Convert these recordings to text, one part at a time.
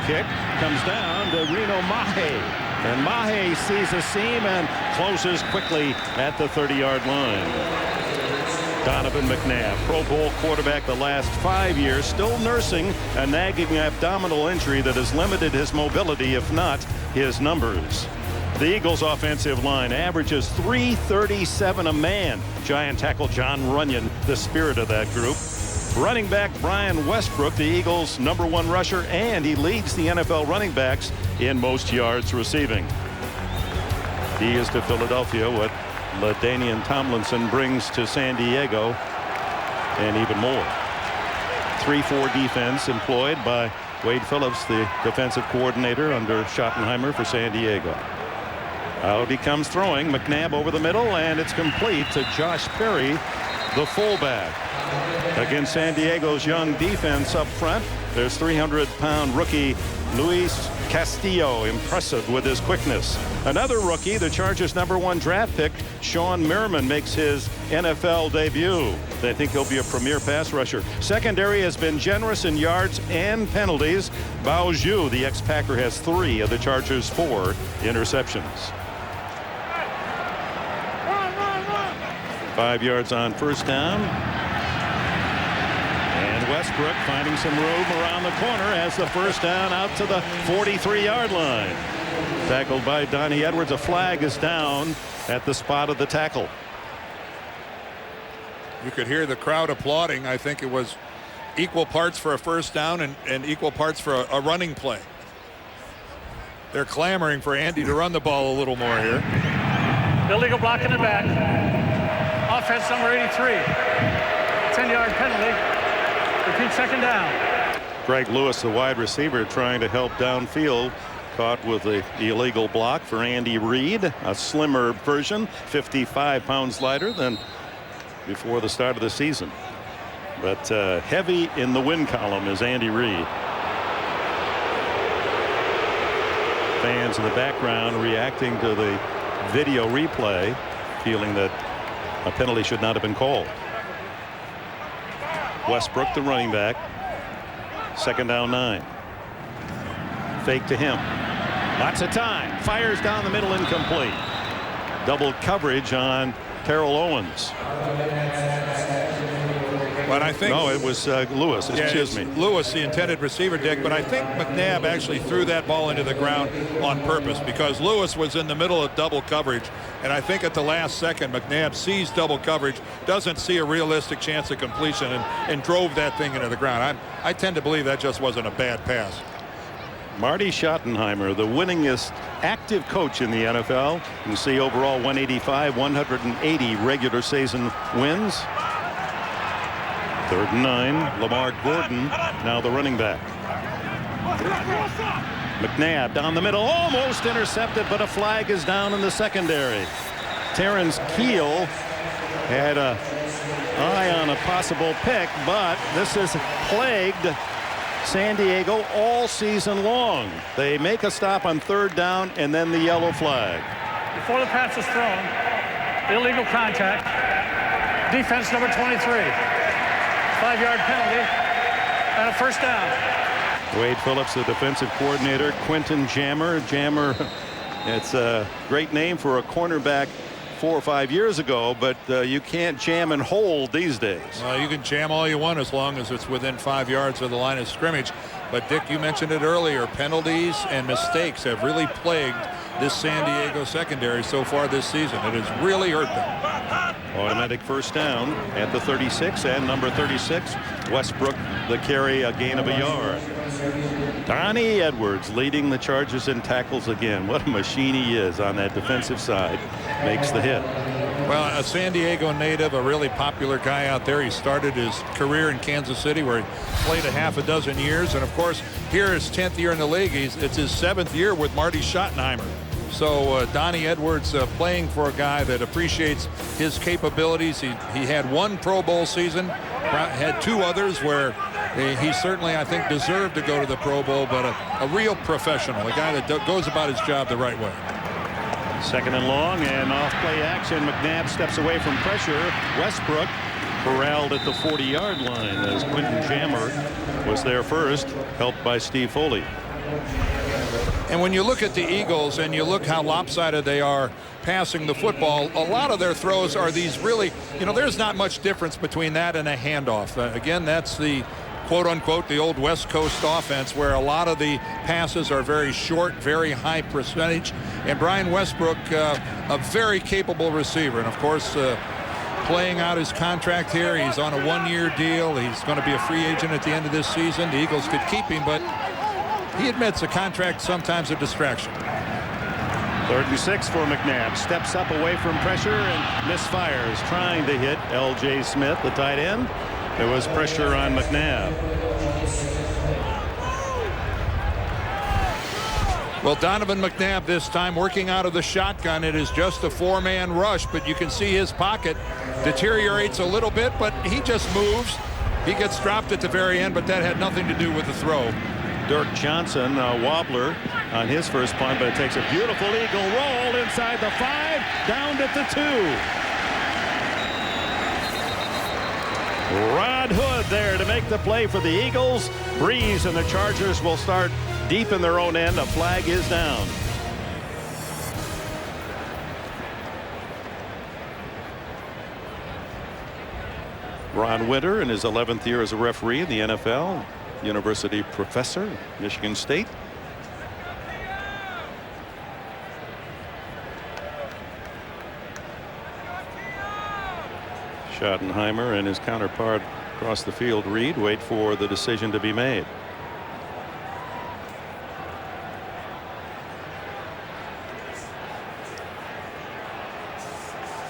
kick comes down to Reno Mahe. And Mahe sees a seam and closes quickly at the 30-yard line. Donovan McNabb, Pro Bowl quarterback the last 5 years, still nursing a nagging abdominal injury that has limited his mobility, if not his numbers. The Eagles' offensive line averages 337 a man. Giant tackle John Runyon, the spirit of that group. Running back Brian Westbrook, the Eagles' #1 rusher, and he leads the NFL running backs in most yards receiving. He is to Philadelphia what LaDainian Tomlinson brings to San Diego, and even more. 3-4 defense employed by Wade Phillips, the defensive coordinator under Schottenheimer for San Diego. Out he comes throwing. McNabb over the middle, and it's complete to Josh Perry, the fullback. Against San Diego's young defense up front, there's 300-pound rookie Luis Castillo, impressive with his quickness. Another rookie, the Chargers' #1 draft pick, Sean Merriman, makes his NFL debut. They think he'll be a premier pass rusher. Secondary has been generous in yards and penalties. Bao Zhu, the ex-Packer, has 3 of the Chargers' 4 interceptions. 5 yards on first down. And Westbrook finding some room around the corner as the first down out to the 43-yard line. Tackled by Donnie Edwards. A flag is down at the spot of the tackle. You could hear the crowd applauding. I think it was equal parts for a first down and equal parts for a running play. They're clamoring for Andy to run the ball a little more here. Illegal block in the back. Offense number 83. 10-yard penalty. Repeat second down. Greg Lewis, the wide receiver, trying to help downfield. Caught with the illegal block for Andy Reid, a slimmer version, 55 pounds lighter than before the start of the season. But heavy in the win column is Andy Reid. Fans in the background reacting to the video replay, feeling that a penalty should not have been called. Westbrook, the running back. Second down 9. Fake to him. Lots of time. Fires down the middle, incomplete. Double coverage on Terrell Owens. But I think no, it was Lewis. Excuse me. Lewis, the intended receiver, Dick. But I think McNabb actually threw that ball into the ground on purpose because Lewis was in the middle of double coverage. And I think at the last second, McNabb sees double coverage, doesn't see a realistic chance of completion, and drove that thing into the ground. I tend to believe that just wasn't a bad pass. Marty Schottenheimer, the winningest active coach in the NFL. You can see overall 185, 180 regular season wins. 3rd and 9. Lamar Gordon, now the running back. McNabb down the middle, almost intercepted, but a flag is down in the secondary. Terrence Keel had an eye on a possible pick, but this has plagued San Diego all season long. They make a stop on 3rd down and then the yellow flag. Before the pass is thrown, illegal contact. Defense number 23. 5-yard penalty and a first down. Wade Phillips, the defensive coordinator. Quentin Jammer. Jammer, it's a great name for a cornerback 4 or 5 years ago, but you can't jam and hold these days. Well, you can jam all you want as long as it's within 5 yards of the line of scrimmage. But Dick, you mentioned it earlier, penalties and mistakes have really plagued this San Diego secondary so far this season. It has really hurt them. Automatic first down at the 36, and number 36, Westbrook, the carry, a gain of a yard. Donnie Edwards leading the Chargers in tackles again. What a machine he is on that defensive side. Makes the hit. Well, a San Diego native, a really popular guy out there. He started his career in Kansas City, where he played a half a dozen years. And, of course, here his 10th year in the league. It's his 7th year with Marty Schottenheimer. So Donnie Edwards playing for a guy that appreciates his capabilities. He had 1 Pro Bowl season, had 2 others where he certainly, I think, deserved to go to the Pro Bowl, but a real professional, a guy that goes about his job the right way. 2nd and long, and off play action. McNabb steps away from pressure. Westbrook corralled at the 40-yard line as Quentin Jammer was there first, helped by Steve Foley. And when you look at the Eagles and you look how lopsided they are passing the football, a lot of their throws are these really, there's not much difference between that and a handoff. Again, that's the quote-unquote the old West Coast offense, where a lot of the passes are very short, very high percentage. And Brian Westbrook, a very capable receiver. And, of course, playing out his contract here. He's on a one-year deal. He's going to be a free agent at the end of this season. The Eagles could keep him, but he admits a contract sometimes a distraction. 3rd and 6 for McNabb. Steps up away from pressure and misfires, trying to hit L.J. Smith, the tight end. There was pressure on McNabb. Well, Donovan McNabb this time working out of the shotgun. It is just a 4-man rush, but you can see his pocket deteriorates a little bit, but he just moves. He gets dropped at the very end, but that had nothing to do with the throw. Dirk Johnson, a wobbler on his first punt, but it takes a beautiful eagle roll inside the 5, down at the 2. Rod Hood there to make the play for the Eagles. Breeze and the Chargers will start deep in their own end. A flag is down. Ron Winter in his 11th year as a referee in the NFL. University professor, Michigan State. Schottenheimer and his counterpart across the field, Reed, wait for the decision to be made.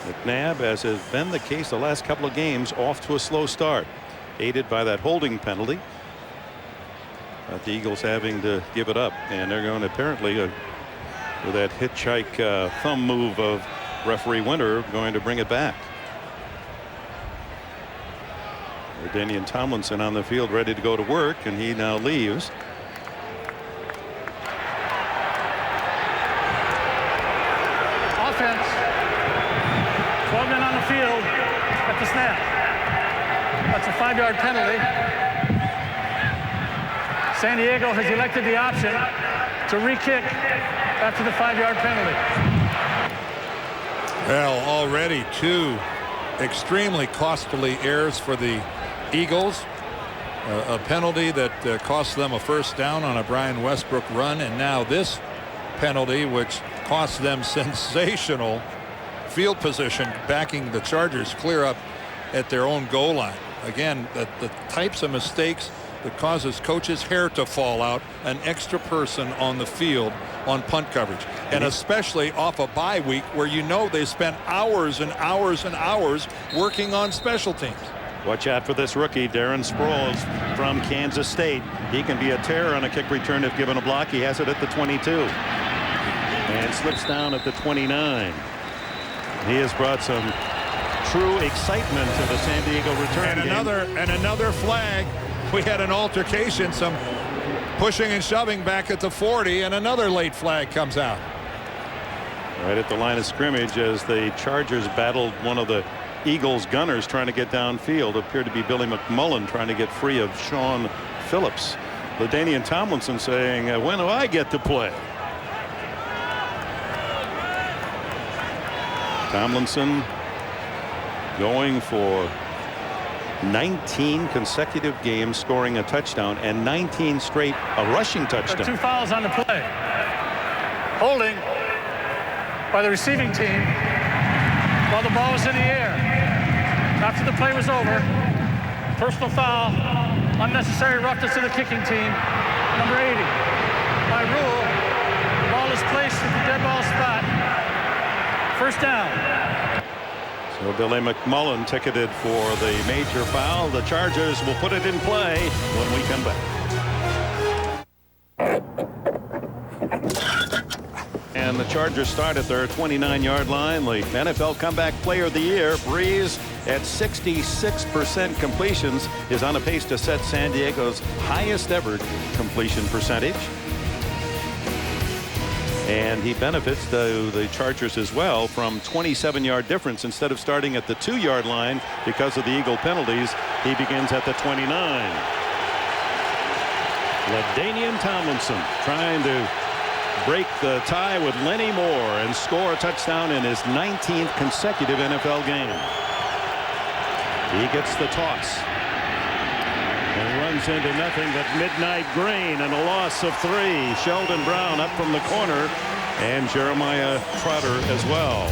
McNabb, as has been the case the last couple of games, off to a slow start, aided by that holding penalty. But the Eagles having to give it up, and they're going to apparently, with that hitchhike thumb move of referee Winter, going to bring it back. Danian Tomlinson on the field ready to go to work, and he now leaves. Offense. 12 men on the field at the snap. That's a 5-yard penalty. San Diego has elected the option to re-kick after the 5-yard penalty. Well, already 2 extremely costly errors for the Eagles. A penalty that cost them a first down on a Brian Westbrook run, and now this penalty which cost them sensational field position, backing the Chargers clear up at their own goal line. Again, the types of mistakes that causes coaches' hair to fall out, an extra person on the field on punt coverage, and especially off a bye week where they spent hours and hours and hours working on special teams. Watch out for this rookie, Darren Sproles from Kansas State. He can be a terror on a kick return if given a block. He has it at the 22 and slips down at the 29. He has brought some true excitement to the San Diego return game. And another flag. We had an altercation, some pushing and shoving back at the 40, and another late flag comes out. Right at the line of scrimmage as the Chargers battled one of the Eagles gunners trying to get downfield. Appeared to be Billy McMullen trying to get free of Sean Phillips. LaDainian Tomlinson saying, when do I get to play? Tomlinson going for 19 consecutive games, scoring a touchdown, and 19 straight rushing touchdowns. 2 fouls on the play. Holding by the receiving team while the ball was in the air. After the play was over, personal foul, unnecessary roughness of the kicking team, number 80. By rule, the ball is placed at the dead ball spot. First down. So Billy McMullen ticketed for the major foul. The Chargers will put it in play when we come back. And the Chargers start at their 29-yard line. The NFL Comeback Player of the Year, Breeze, at 66% completions, is on a pace to set San Diego's highest ever completion percentage. And he benefits the Chargers as well from 27-yard difference. Instead of starting at the 2-yard line because of the Eagle penalties, he begins at the 29. LaDainian Tomlinson trying to break the tie with Lenny Moore and score a touchdown in his 19th consecutive NFL game. He gets the toss and runs into nothing but midnight green and a loss of 3. Sheldon Brown up from the corner and Jeremiah Trotter as well.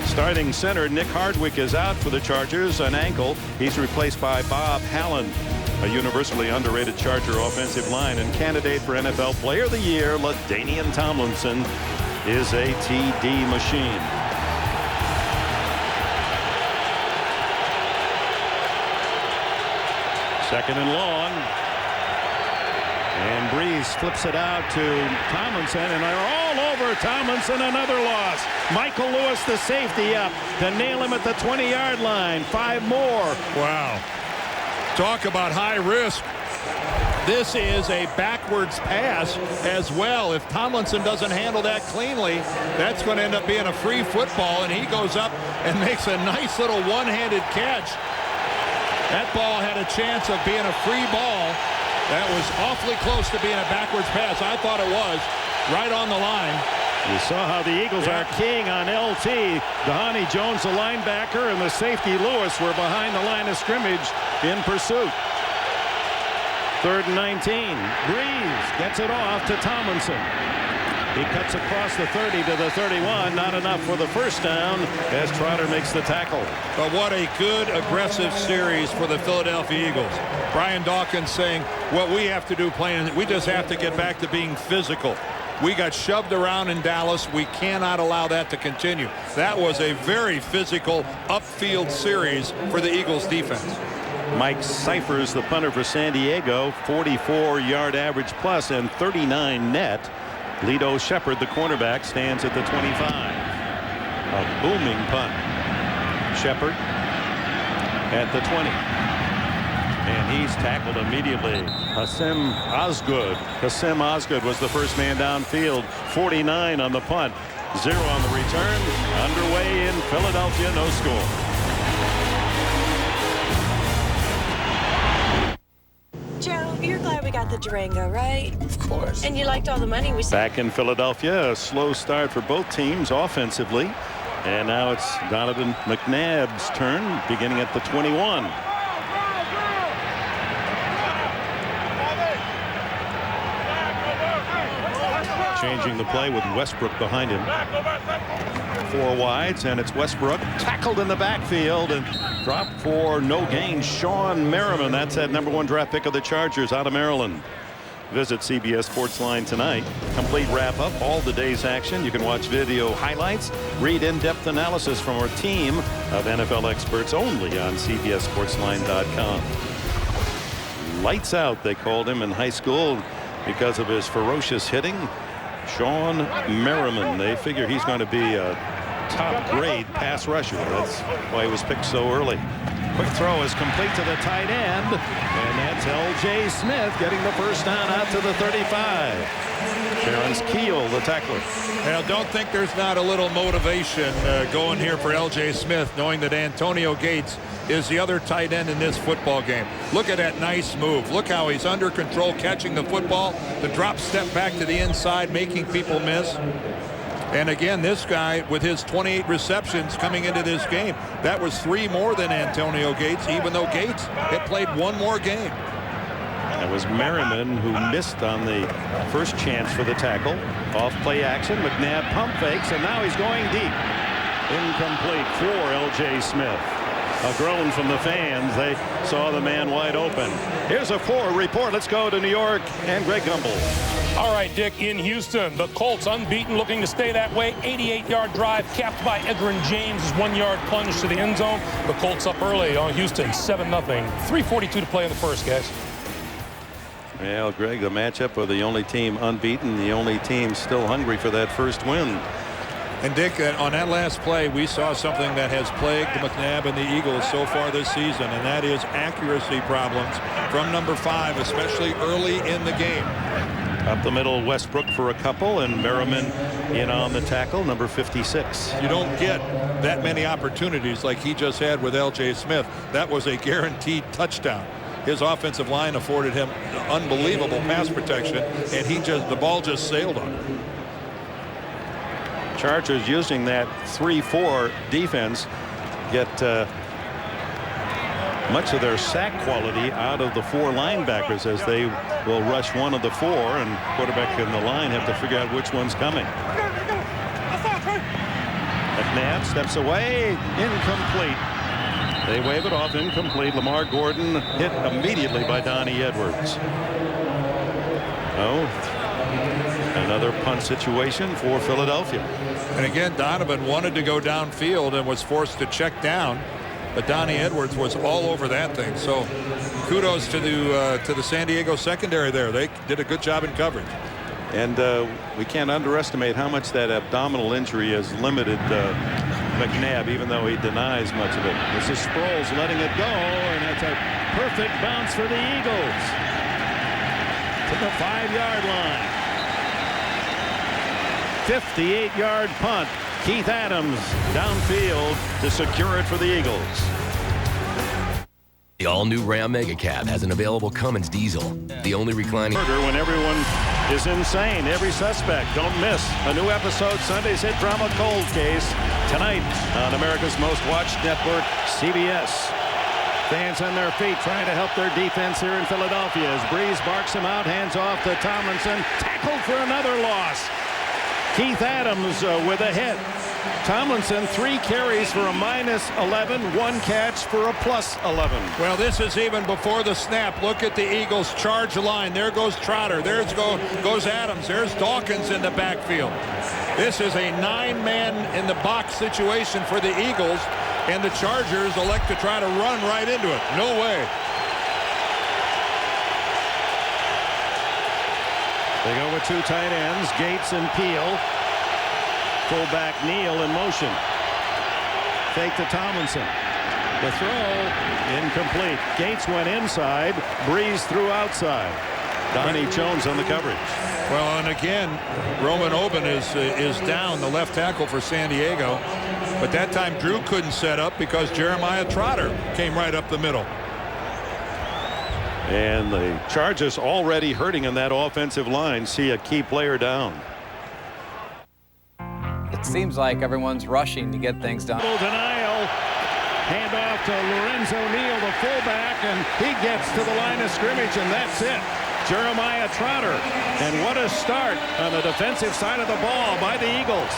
Starting center Nick Hardwick is out for the Chargers, an ankle. He's replaced by Bob Hallen, a universally underrated Charger offensive line, and candidate for NFL Player of the Year, LaDainian Tomlinson is a TD machine. Second and long. And Breeze flips it out to Tomlinson, and they're all over Tomlinson. Another loss. Michael Lewis, the safety, up to nail him at the 20-yard line. 5 more. Wow. Talk about high risk. This is a backwards pass as well. If Tomlinson doesn't handle that cleanly, that's going to end up being a free football, and he goes up and makes a nice little one-handed catch. That ball had a chance of being a free ball. That was awfully close to being a backwards pass. I thought it was right on the line. You saw how the Eagles are keying on LT. Dhani Jones, the linebacker, and the safety Lewis were behind the line of scrimmage in pursuit. 3rd and 19. Breeze gets it off to Tomlinson. He cuts across the 30 to the 31. Not enough for the first down as Trotter makes the tackle. But what a good aggressive series for the Philadelphia Eagles. Brian Dawkins saying what we have to do playing, we just have to get back to being physical. We got shoved around in Dallas. We cannot allow that to continue. That was a very physical upfield series for the Eagles defense. Mike Cyphers, the punter for San Diego, 44-yard average plus and 39 net. Lito Shepard, the cornerback, stands at the 25. A booming punt. Shepard at the 20. And he's tackled immediately. Hassim Osgood was the first man downfield. 49 on the punt. 0 on the return. Underway in Philadelphia. No score. Joe, you're glad we got the Durango, right? Of course. And you liked all the money we spent. Back in Philadelphia, a slow start for both teams offensively. And now it's Donovan McNabb's turn, beginning at the 21. Changing the play with Westbrook behind him. 4 wides, and it's Westbrook tackled in the backfield and dropped for no gain. Sean Merriman, that's that #1 draft pick of the Chargers out of Maryland. Visit CBS Sportsline tonight. Complete wrap-up, all the day's action. You can watch video highlights, read in-depth analysis from our team of NFL experts only on CBSSportsline.com. Lights out, they called him in high school because of his ferocious hitting. Sean Merriman, they figure he's going to be a top-grade pass rusher. That's why he was picked so early. Quick throw is complete to the tight end, and that's L.J. Smith getting the first down out to the 35. Terrence Keel, the tackler. Now, don't think there's not a little motivation going here for L.J. Smith, knowing that Antonio Gates is the other tight end in this football game. Look at that nice move. Look how he's under control catching the football. The drop step back to the inside, making people miss. And again, this guy with his 28 receptions coming into this game, that was 3 more than Antonio Gates, even though Gates had played 1 more game. That was Merriman who missed on the first chance for the tackle. Off play action. McNabb pump fakes, and now he's going deep. Incomplete for L.J. Smith. A groan from the fans. They saw the man wide open. Here's a forward report. Let's go to New York and Greg Gumbel. All right, Dick, in Houston, the Colts unbeaten, looking to stay that way. 88-yard drive capped by Edgerrin James' 1-yard plunge to the end zone. The Colts up early on Houston, 7-0. 3:42 to play in the first, guys. Well, Greg, the matchup of the only team unbeaten, the only team still hungry for that first win. And Dick, on that last play, we saw something that has plagued McNabb and the Eagles so far this season, and that is accuracy problems from number 5, especially early in the game. Up the middle, Westbrook for a couple, and Merriman in on the tackle, number 56. You don't get that many opportunities like he just had with L.J. Smith. That was a guaranteed touchdown. his offensive line afforded him unbelievable pass protection, and the ball just sailed on him. Chargers using that 3-4 defense get much of their sack quality out of the 4 linebackers as they will rush one of the 4, and quarterback and the line have to figure out which one's coming. McNabb steps away, incomplete. They wave it off, incomplete. Lamar Gordon hit immediately by Donnie Edwards. Oh, another punt situation for Philadelphia. And again, Donovan wanted to go downfield and was forced to check down, but Donnie Edwards was all over that thing. So kudos to the San Diego secondary there. They did a good job in coverage. And we can't underestimate how much that abdominal injury has limited McNabb, even though he denies much of it. This is Sproles letting it go, and that's a perfect bounce for the Eagles to the 5-yard line. 58-yard punt. Keith Adams downfield to secure it for the Eagles. The all-new Ram Mega Cab has an available Cummins diesel, the only reclining. When everyone is insane, every suspect. Don't miss a new episode, Sunday's hit drama Cold Case, tonight on America's most watched network, CBS. Fans on their feet trying to help their defense here in Philadelphia as Breeze barks him out, hands off to Tomlinson, tackled for another loss. Keith Adams with a hit. Tomlinson 3 carries for a -11, 1 catch for a +11. Well, this is even before the snap. Look at the Eagles charge line. There goes Trotter. There goes Adams. There's Dawkins in the backfield. This is a 9-man in the box situation for the Eagles, and the Chargers elect to try to run right into it. No way. They go with 2 tight ends, Gates and Peel. Fullback Neal in motion. Fake to Tomlinson. The throw incomplete. Gates went inside. Breeze threw outside. Donnie Jones on the coverage. Well, and again, Roman Oben is down, the left tackle for San Diego. But that time Drew couldn't set up because Jeremiah Trotter came right up the middle. And the Chargers already hurting in that offensive line. See a key player down. It seems like everyone's rushing to get things done. Denial. Hand off to Lorenzo Neal, the fullback, and he gets to the line of scrimmage, and that's it. Jeremiah Trotter. And what a start on the defensive side of the ball by the Eagles.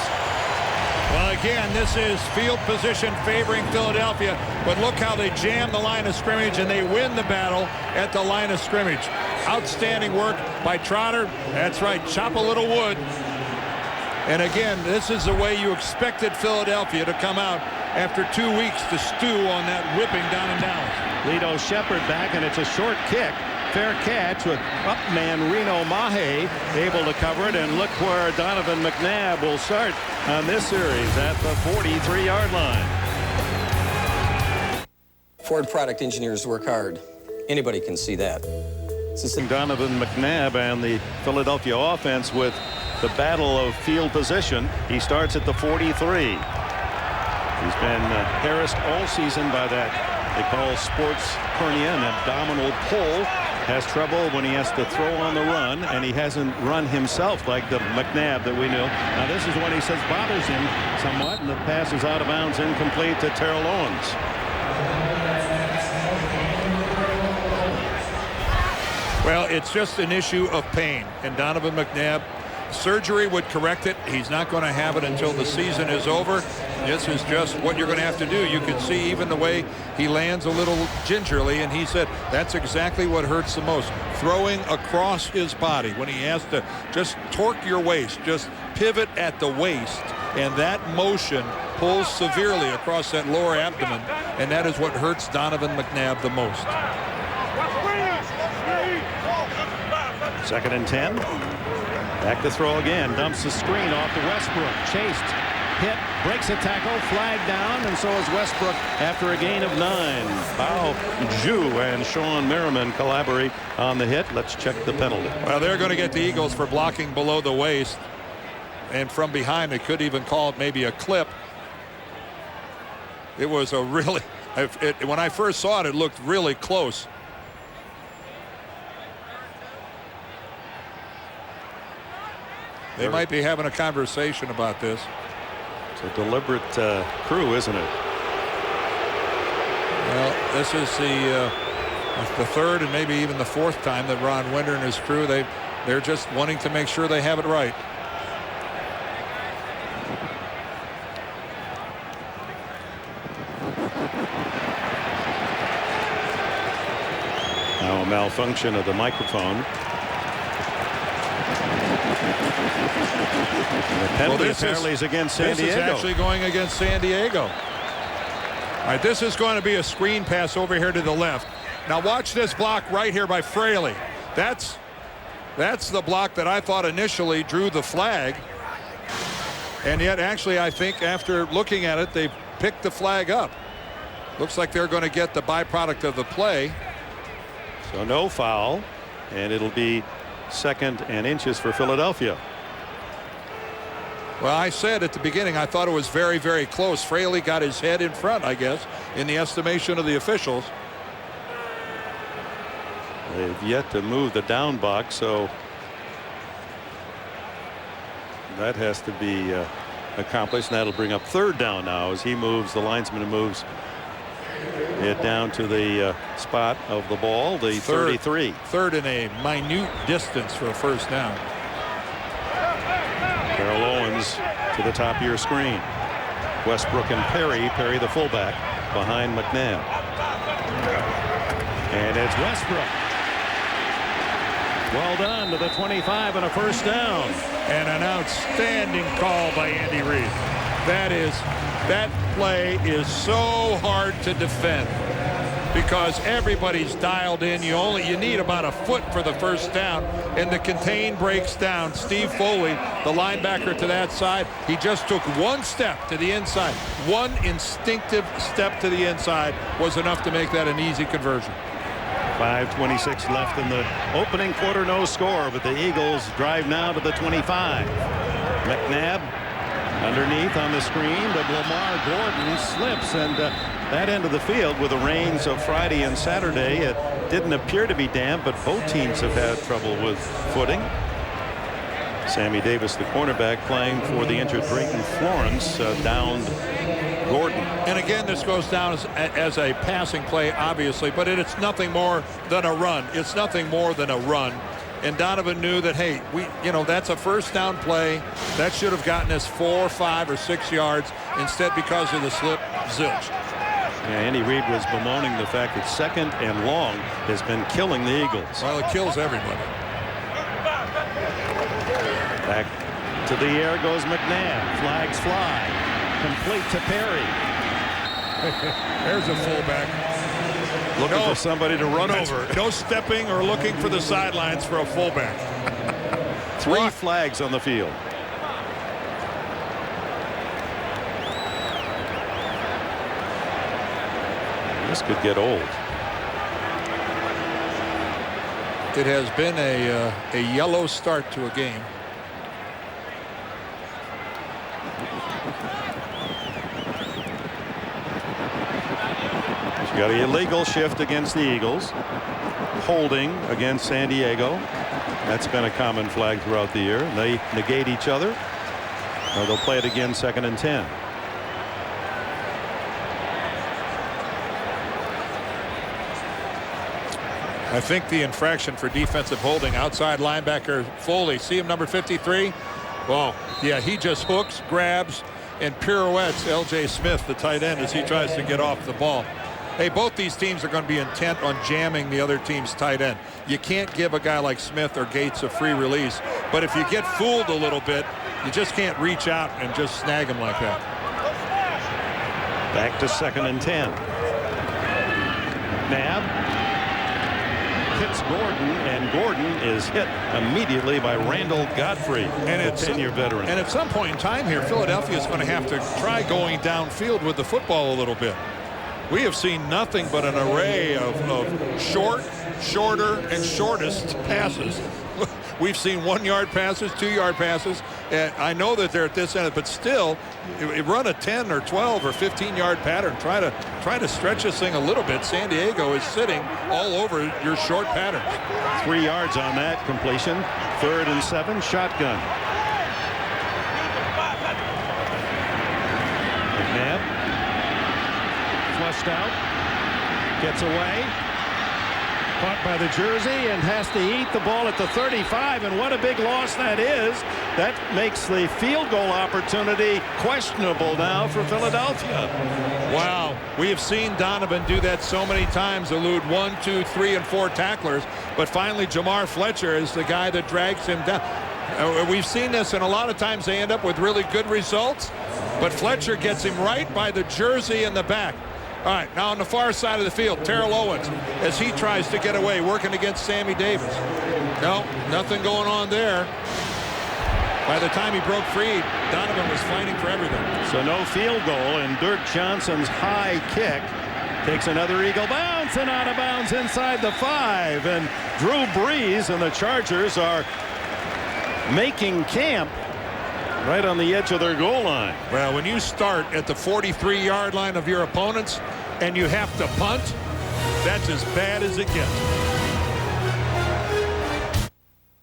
Well, again, this is field position favoring Philadelphia, but look how they jam the line of scrimmage and they win the battle at the line of scrimmage. Outstanding work by Trotter. That's right, chop a little wood. And again, this is the way you expected Philadelphia to come out after 2 weeks to stew on that whipping down in Dallas. Lito Shepherd back, and it's a short kick. Fair catch with upman Reno Mahe able to cover it, and look where Donovan McNabb will start on this series at the 43-yard line. Ford product engineers work hard. Anybody can see that. Donovan McNabb and the Philadelphia offense with the battle of field position. He starts at the 43. He's been harassed all season by that they call sports hernia, an abdominal pull. Has trouble when he has to throw on the run, and he hasn't run himself like the McNabb that we knew. Now this is when he says bothers him somewhat, and the pass is out of bounds, incomplete to Terrell Owens. Well, it's just an issue of pain, and Donovan McNabb, surgery would correct it. He's not going to have it until the season is over. This is just what you're going to have to do. You can see even the way he lands a little gingerly, and he said that's exactly what hurts the most. Throwing across his body when he has to just torque your waist, just pivot at the waist, and that motion pulls severely across that lower abdomen, and that is what hurts Donovan McNabb the most. 2nd and 10. Back to throw again. Dumps the screen off to Westbrook. Chased. Hit. Breaks a tackle. Flag down. And so is Westbrook after a gain of 9. Bao Zhu and Sean Merriman collaborate on the hit. Let's check the penalty. Well, they're going to get the Eagles for blocking below the waist. And from behind, they could even call it maybe a clip. It was a really, when I first saw it, it looked really close. They might be having a conversation about this. It's a deliberate crew, isn't it? Well, this is the third and maybe even the fourth time that Ron Winder and his crew, they're just wanting to make sure they have it right. Now a malfunction of the microphone. The penalty apparently is against San Diego. This is actually going against San Diego. All right, this is going to be a screen pass over here to the left. Now watch this block right here by Fraley. That's the block that I thought initially drew the flag. And yet actually I think after looking at it, they picked the flag up. Looks like they're going to get the byproduct of the play. So no foul, and it'll be 2nd and inches for Philadelphia. Well, I said at the beginning I thought it was very, very close. Fraley got his head in front, I guess, in the estimation of the officials. They've yet to move the down box, so that has to be accomplished, and that'll bring up 3rd down now as he moves, the linesman moves it down to the spot of the ball, the 33. Third in a minute distance for a first down. Carroll Owens to the top of your screen. Westbrook and Perry the fullback behind McNabb. And it's Westbrook. Well done to the 25 and a first down. And an outstanding call by Andy Reid. That play is so hard to defend because everybody's dialed in. You need about a foot for the first down, and the contain breaks down. Steve Foley, the linebacker to that side, he just took one step to the inside. One instinctive step to the inside was enough to make that an easy conversion. 5:26 left in the opening quarter, no score, but the Eagles drive now to the 25. McNabb underneath on the screen, but Lamar Gordon slips, and that end of the field with the rains of Friday and Saturday, it didn't appear to be damp, but both teams have had trouble with footing. Sammy Davis, the cornerback, playing for the injured Drayton Florence, downed Gordon. And again, this goes down as a passing play, obviously, but it's nothing more than a run. It's nothing more than a run. And Donovan knew that, hey, that's a first down play. That should have gotten us 4, 5, or 6 yards. Instead, because of the slip, zilch. Yeah, Andy Reid was bemoaning the fact that 2nd and long has been killing the Eagles. Well, it kills everybody. Back to the air goes McNabb. Flags fly. Complete to Perry. There's a fullback. Looking for somebody to run over. No stepping or looking for the sidelines for a fullback. 3 flags on the field. This could get old. It has been a yellow start to a game. You got an illegal shift against the Eagles. Holding against San Diego. That's been a common flag throughout the year. They negate each other. Now they'll play it again 2nd and 10. I think the infraction for defensive holding, outside linebacker Foley, see him, number 53? Well, yeah, he just hooks, grabs, and pirouettes L.J. Smith, the tight end, as he tries to get off the ball. Hey, both these teams are going to be intent on jamming the other team's tight end. You can't give a guy like Smith or Gates a free release, but if you get fooled a little bit, you just can't reach out and just snag him like that. Back to 2nd and 10. McNabb hits Gordon, and Gordon is hit immediately by Randall Godfrey, and a 10-year veteran. And at some point in time here, Philadelphia is going to have to try going downfield with the football a little bit. We have seen nothing but an array of short, shorter, and shortest passes. We've seen 1-yard passes, 2-yard passes, and I know that they're at this end, but still, run a 10 or 12 or 15-yard pattern. Try to stretch this thing a little bit. San Diego is sitting all over your short patterns. 3 yards on that completion. 3rd and 7, shotgun. McNabb flushed out, gets away, caught by the jersey and has to eat the ball at the 35, and what a big loss that is. That makes the field goal opportunity questionable now for Philadelphia. Wow, we have seen Donovan do that so many times, elude 1, 2, 3, and 4 tacklers, but finally Jamar Fletcher is the guy that drags him down. We've seen this, and a lot of times they end up with really good results, but Fletcher gets him right by the jersey in the back. All right, now on the far side of the field, Terrell Owens, as he tries to get away, working against Sammy Davis. No, nothing going on there. By the time he broke free, Donovan was fighting for everything. So no field goal, and Dirk Johnson's high kick takes another eagle bounce and out of bounds inside the 5. And Drew Brees and the Chargers are making camp right on the edge of their goal line. Well, when you start at the 43-yard line of your opponents and you have to punt, that's as bad as it gets.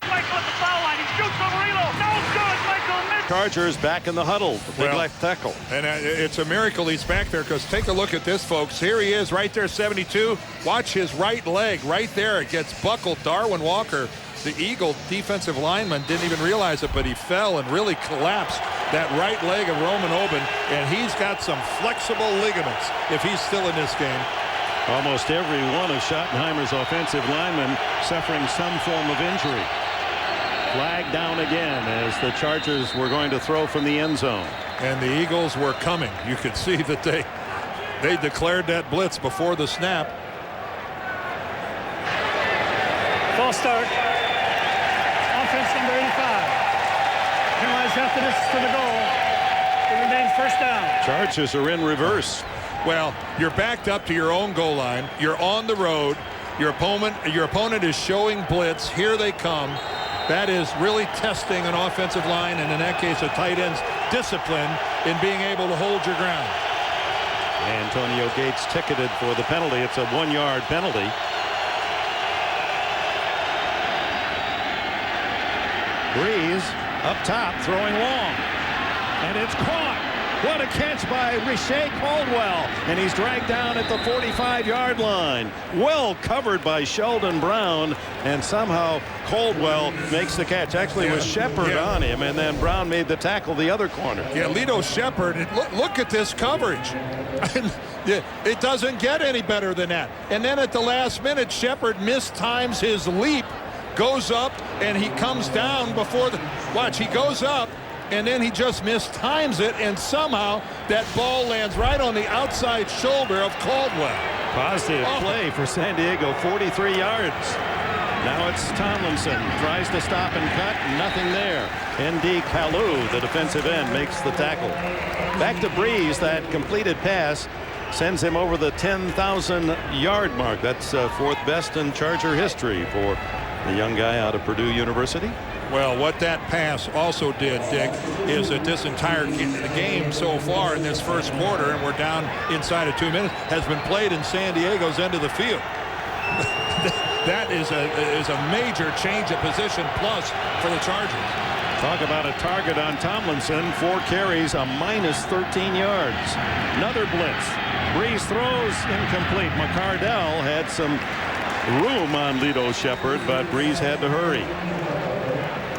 Michael at the foul line. He shoots over Elo. No good. Michael missed. Chargers back in the huddle. Big left tackle. And it's a miracle he's back there, because take a look at this, folks. Here he is right there, 72. Watch his right leg right there. It gets buckled. Darwin Walker, the Eagle defensive lineman, didn't even realize it, but he fell and really collapsed that right leg of Roman Oben, and he's got some flexible ligaments if he's still in this game. Almost every one of Schottenheimer's offensive linemen suffering some form of injury. Flag down again as the Chargers were going to throw from the end zone. And the Eagles were coming. You could see that they declared that blitz before the snap. False start. Offense number 85. Penalized after this to the goal. It remains first down. Chargers are in reverse. Well, you're backed up to your own goal line. You're on the road. Your opponent is showing blitz. Here they come. That is really testing an offensive line, and in that case, a tight end's discipline in being able to hold your ground. Antonio Gates ticketed for the penalty. It's a 1-yard penalty. Brees up top, throwing long, and it's caught. What a catch by Richey Caldwell, and he's dragged down at the 45-yard line. Well covered by Sheldon Brown, and somehow Caldwell makes the catch. Actually, it was Shepard on him, and then Brown made the tackle the other corner. Yeah, Lito Shepard, look at this coverage. It doesn't get any better than that. And then at the last minute, Shepard mistimes his leap, goes up, and he comes down before the... Watch, he goes up, and then he just mistimes it, and somehow that ball lands right on the outside shoulder of Caldwell. Positive play for San Diego, 43 yards. Now it's Tomlinson, tries to stop and cut, nothing there. N.D. Kalu, the defensive end, makes the tackle. Back to Brees, that completed pass sends him over the 10,000-yard mark. That's fourth best in Charger history for the young guy out of Purdue University. Well, what that pass also did, Dick, is that this entire game so far in this first quarter, and we're down inside of 2 minutes, has been played in San Diego's end of the field. That is a major change of position plus for the Chargers. Talk about a target on Tomlinson. 4 carries, a minus 13 yards. Another blitz. Brees throws incomplete. McCardell had some room on Lito Shepard, but Brees had to hurry.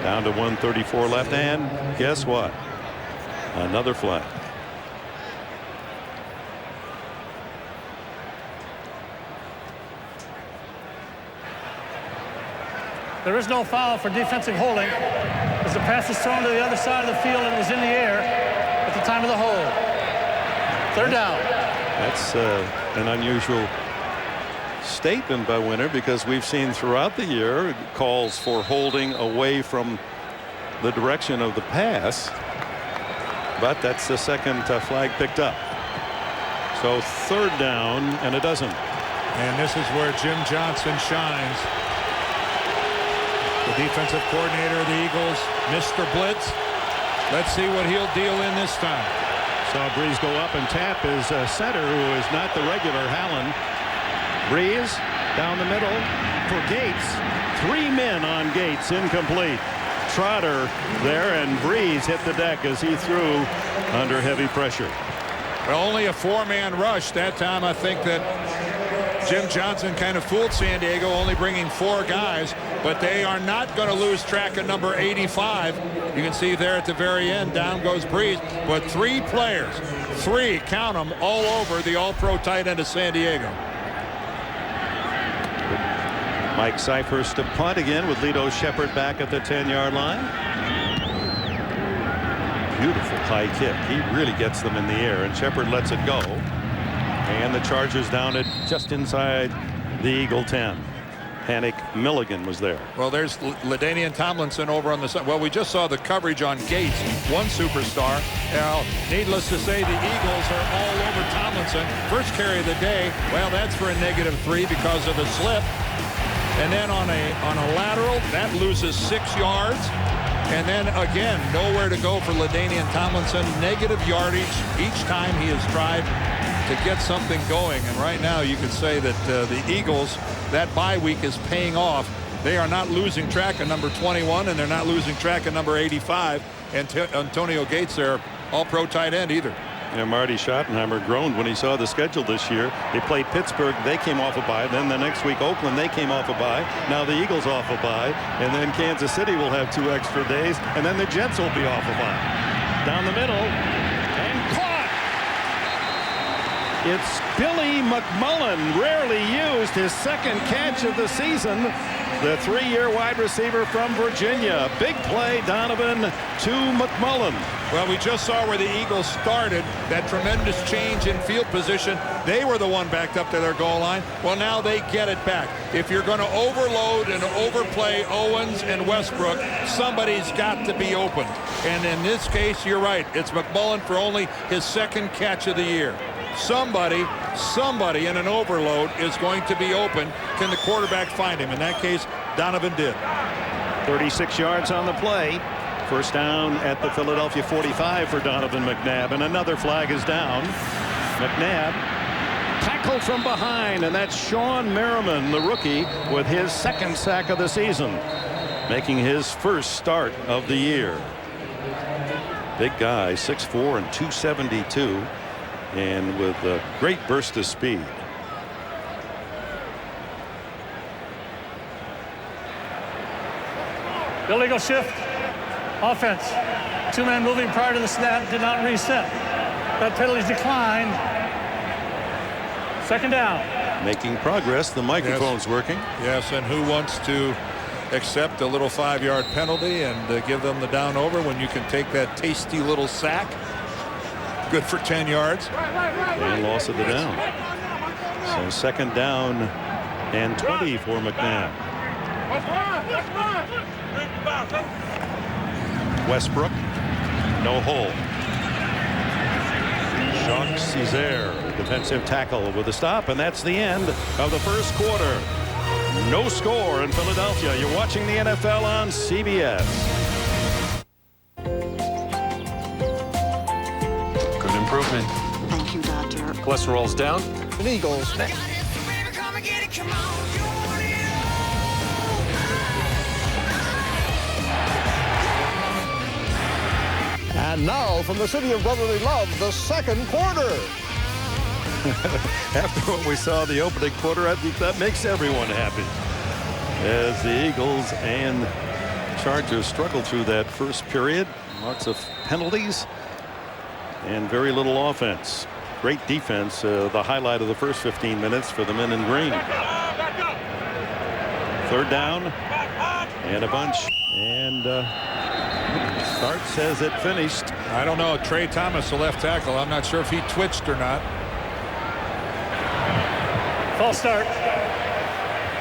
Down to 1:34 left, and guess what? Another flag. There is no foul for defensive holding as the pass is thrown to the other side of the field and it was in the air at the time of the hold. Third down. That's an unusual statement by Winter, because we've seen throughout the year calls for holding away from the direction of the pass, but that's the second flag picked up. So third down and a dozen. And this is where Jim Johnson shines. The defensive coordinator of the Eagles, Mr. Blitz. Let's see what he'll deal in this time. Saw Brees go up and tap his center, who is not the regular Hallen. Brees down the middle for Gates. 3 men on Gates, incomplete. Trotter there, and Brees hit the deck as he threw under heavy pressure. Well, only a 4-man rush. That time I think that Jim Johnson kind of fooled San Diego, only bringing 4 guys, but they are not going to lose track of number 85. You can see there at the very end, down goes Breeze, but 3 players, 3, count them, all over the all-pro tight end of San Diego. Mike Seifers to punt again with Lito Sheppard back at the 10-yard line. Beautiful high kick. He really gets them in the air, and Sheppard lets it go. And the Chargers down at just inside the Eagle 10. Panic Milligan was there. Well, there's LaDainian Tomlinson over on the side. Well, we just saw the coverage on Gates, one superstar. Now, needless to say, the Eagles are all over Tomlinson. First carry of the day. Well, that's for a -3 because of the slip. And then on a lateral, that loses 6 yards. And then again, nowhere to go for LaDainian Tomlinson. Negative yardage each time he has tried to get something going. And right now you could say that the Eagles, that bye week is paying off. They are not losing track of number 21, and they're not losing track of number 85. And Antonio Gates, their all-pro tight end, either. Yeah, Marty Schottenheimer groaned when he saw the schedule this year. They played Pittsburgh. They came off a bye. Then the next week, Oakland, they came off a bye. Now the Eagles off a bye. And then Kansas City will have 2 extra days. And then the Jets will be off a bye. Down the middle. And caught. It's Billy McMullen, rarely used, his second catch of the season. The 3-year wide receiver from Virginia. Big play, Donovan to McMullen. Well, we just saw where the Eagles started, that tremendous change in field position. They were the one backed up to their goal line. Well, now they get it back. If you're going to overload and overplay Owens and Westbrook, somebody's got to be open. And in this case, you're right. It's McMullen for only his second catch of the year. Somebody in an overload is going to be open. Can the quarterback find him? In that case, Donovan did. 36 yards on the play. First down at the Philadelphia 45 for Donovan McNabb, and another flag is down. McNabb tackled from behind, and that's Sean Merriman, the rookie, with his second sack of the season, making his first start of the year. Big guy, 6'4" and 272, and with a great burst of speed. Illegal shift. Offense. 2-man moving prior to the snap, did not reset. That penalty's declined. Second down. Making progress. The microphone's working. Yes, and who wants to accept a little 5-yard penalty and give them the down over when you can take that tasty little sack? Good for 10 yards. And loss of the down. So second down and 20 for McNabb. Westbrook, no hold. Jacques Césaire, defensive tackle with a stop, and that's the end of the first quarter. No score in Philadelphia. You're watching the NFL on CBS. Good improvement. Thank you, doctor. Cholesterol's down. The Eagles. And now from the city of brotherly love, the second quarter. After what we saw the opening quarter, I think that makes everyone happy. As the Eagles and Chargers struggled through that first period. Lots of penalties and very little offense. Great defense, the highlight of the first 15 minutes for the men in green. Third down and a bunch, and start says it finished. I don't know. Trey Thomas, the left tackle. I'm not sure if he twitched or not. False start.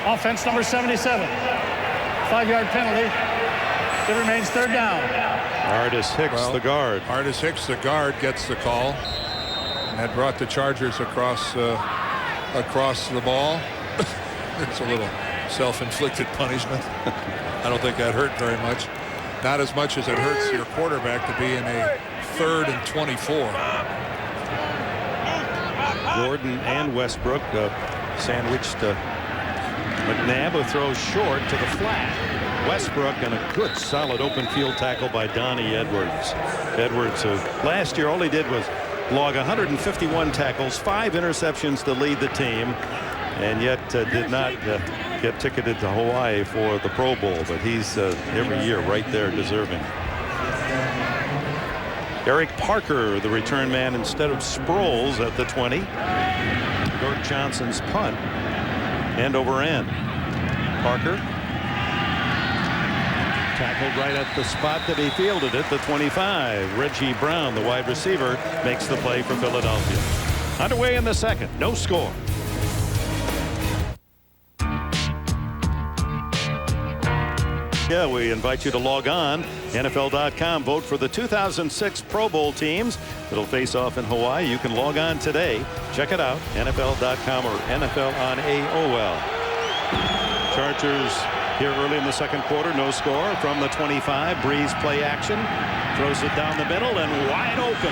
Offense number 77. 5-yard penalty. It remains third down. Artis Hicks, the guard. Artis Hicks, the guard, gets the call. And that brought the Chargers across the ball. It's a little self-inflicted punishment. I don't think that hurt very much. Not as much as it hurts your quarterback to be in a 3rd and 24. Gordon and Westbrook sandwiched McNabb, who throws short to the flat. Westbrook, and a good solid open field tackle by Donnie Edwards. Edwards, who last year all he did was log 151 tackles, 5 interceptions to lead the team, and yet did not get ticketed to Hawaii for the Pro Bowl. But he's every year right there deserving. Eric Parker, the return man instead of Sproles at the 20. Dirk Johnson's punt, end over end. Parker tackled right at the spot that he fielded it, the 25. Reggie Brown, the wide receiver, makes the play for Philadelphia. Underway in the second, no score. Yeah, we invite you to log on NFL.com. Vote for the 2006 Pro Bowl teams that'll face off in Hawaii. You can log on today. Check it out. NFL.com or NFL on AOL. Chargers here early in the second quarter. No score from the 25. Breeze play action. Throws it down the middle, and wide open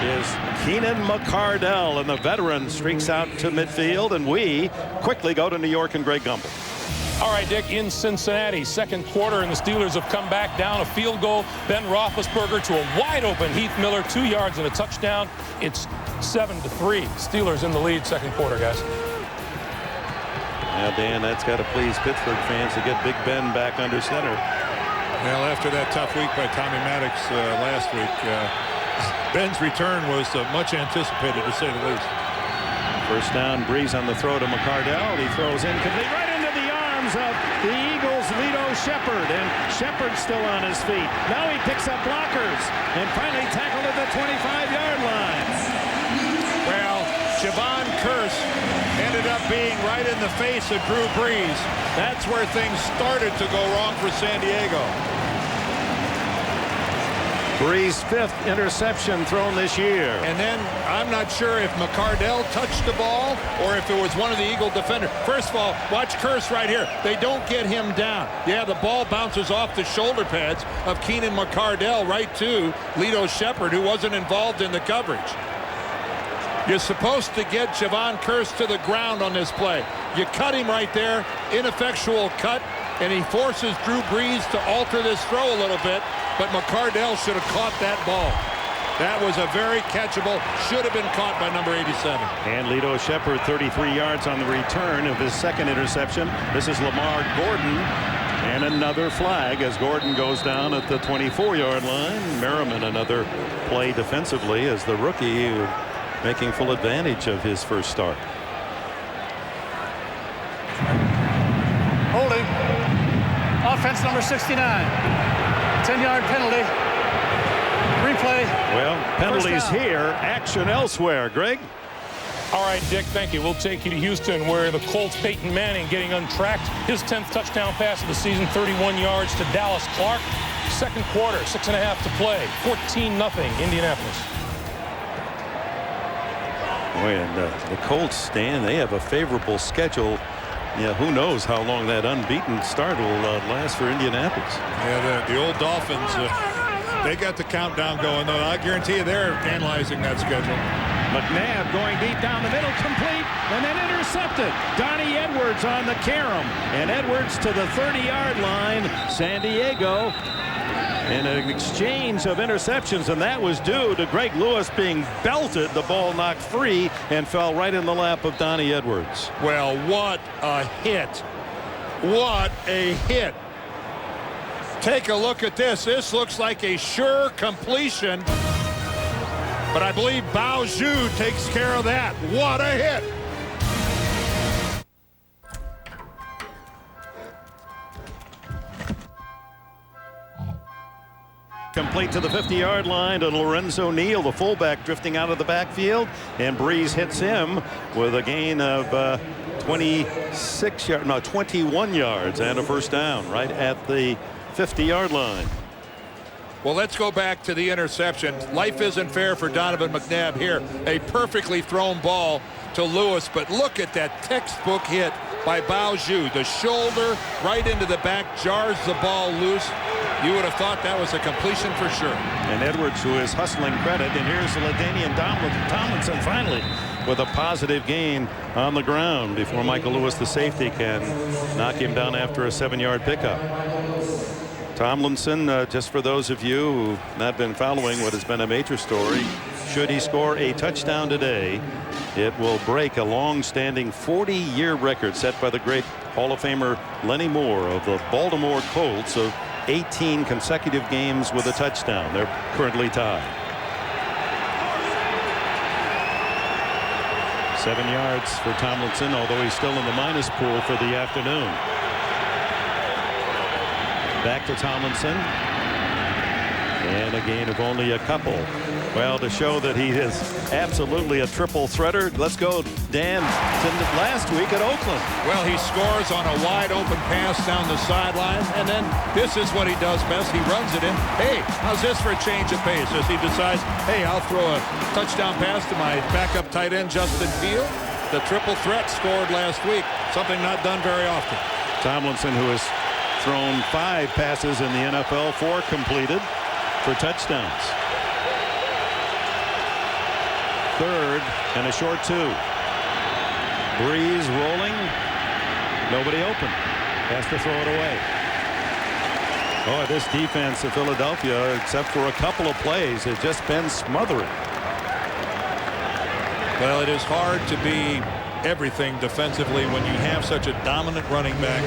is Keenan McCardell, and the veteran streaks out to midfield, and we quickly go to New York and Greg Gumbel. All right, Dick, in Cincinnati, second quarter, and the Steelers have come back down a field goal. Ben Roethlisberger to a wide open Heath Miller, 2 yards and a touchdown. It's 7-3. Steelers in the lead, second quarter, guys. Now, Dan, that's got to please Pittsburgh fans to get Big Ben back under center. Well, after that tough week by Tommy Maddox last week, Ben's return was much anticipated, to say the least. First down, Breeze on the throw to McCardell. He throws incomplete right into the arms of the Eagles' Lito Shepherd, and Shepherd's still on his feet. Now he picks up blockers and finally tackled at the 25-yard line. Well, Javon Curse ended up being right in the face of Drew Brees. That's where things started to go wrong for San Diego. Brees' 5th interception thrown this year. And then I'm not sure if McCardell touched the ball or if it was one of the Eagle defenders. First of all, watch Curse right here. They don't get him down. Yeah, the ball bounces off the shoulder pads of Keenan McCardell right to Lito Shepherd, who wasn't involved in the coverage. You're supposed to get Javon Curse to the ground on this play. You cut him right there, ineffectual cut, and he forces Drew Brees to alter this throw a little bit, but McCardell should have caught that ball. That was a very catchable, should have been caught by number 87. And Lito Shepherd, 33 yards on the return of his second interception. This is Lamar Gordon, and another flag as Gordon goes down at the 24-yard line. Merriman, another play defensively as the rookie, making full advantage of his first start. Holding. Offense number 69. 10-yard penalty. Replay. Well, penalties here, action elsewhere. Greg? All right, Dick, thank you. We'll take you to Houston, where the Colts' Peyton Manning getting untracked. His 10th touchdown pass of the season, 31 yards to Dallas Clark. Second quarter, 6.5 to play. 14-0 Indianapolis. Boy, and the Colts, Stan, they have a favorable schedule. Yeah, who knows how long that unbeaten start will last for Indianapolis. Yeah, the old Dolphins, they got the countdown going, though. I guarantee you they're analyzing that schedule. McNabb going deep down the middle, complete, and then intercepted. Donnie Edwards on the carom, and Edwards to the 30-yard line. San Diego in an exchange of interceptions, and that was due to Greg Lewis being belted. The ball knocked free and fell right in the lap of Donnie Edwards. Well, what a hit. What a hit. Take a look at this. This looks like a sure completion, but I believe Bao Zhu takes care of that. What a hit. Complete to the 50-yard line to Lorenzo Neal, the fullback, drifting out of the backfield, and Breeze hits him with a gain of 21 yards and a first down right at the 50-yard line. Well, let's go back to the interception. Life isn't fair for Donovan McNabb here. A perfectly thrown ball to Lewis, but look at that textbook hit by Bao Zhu. The shoulder right into the back, jars the ball loose. You would have thought that was a completion for sure. And Edwards, who is hustling credit, and here's LaDainian Tomlinson finally with a positive gain on the ground before Michael Lewis, the safety, can knock him down after a 7-yard pickup. Tomlinson, just for those of you who've not been following what has been a major story, should he score a touchdown today, it will break a long-standing 40-year record set by the great Hall of Famer Lenny Moore of the Baltimore Colts of 18 consecutive games with a touchdown. They're currently tied. 7 yards for Tomlinson, although he's still in the minus pool for the afternoon. Back to Tomlinson. And a gain of only a couple. Well, to show that he is absolutely a triple threater, let's go, Dan, to last week at Oakland. Well, he scores on a wide open pass down the sideline, and then this is what he does best. He runs it in. Hey, how's this for a change of pace? As he decides, hey, I'll throw a touchdown pass to my backup tight end, Justin Field. The triple threat scored last week, something not done very often. Tomlinson, who has thrown 5 passes in the NFL, 4 completed for touchdowns. Third and a short 2. Breeze rolling. Nobody open. Has to throw it away. Oh, this defense of Philadelphia, except for a couple of plays, has just been smothering. Well, it is hard to be everything defensively when you have such a dominant running back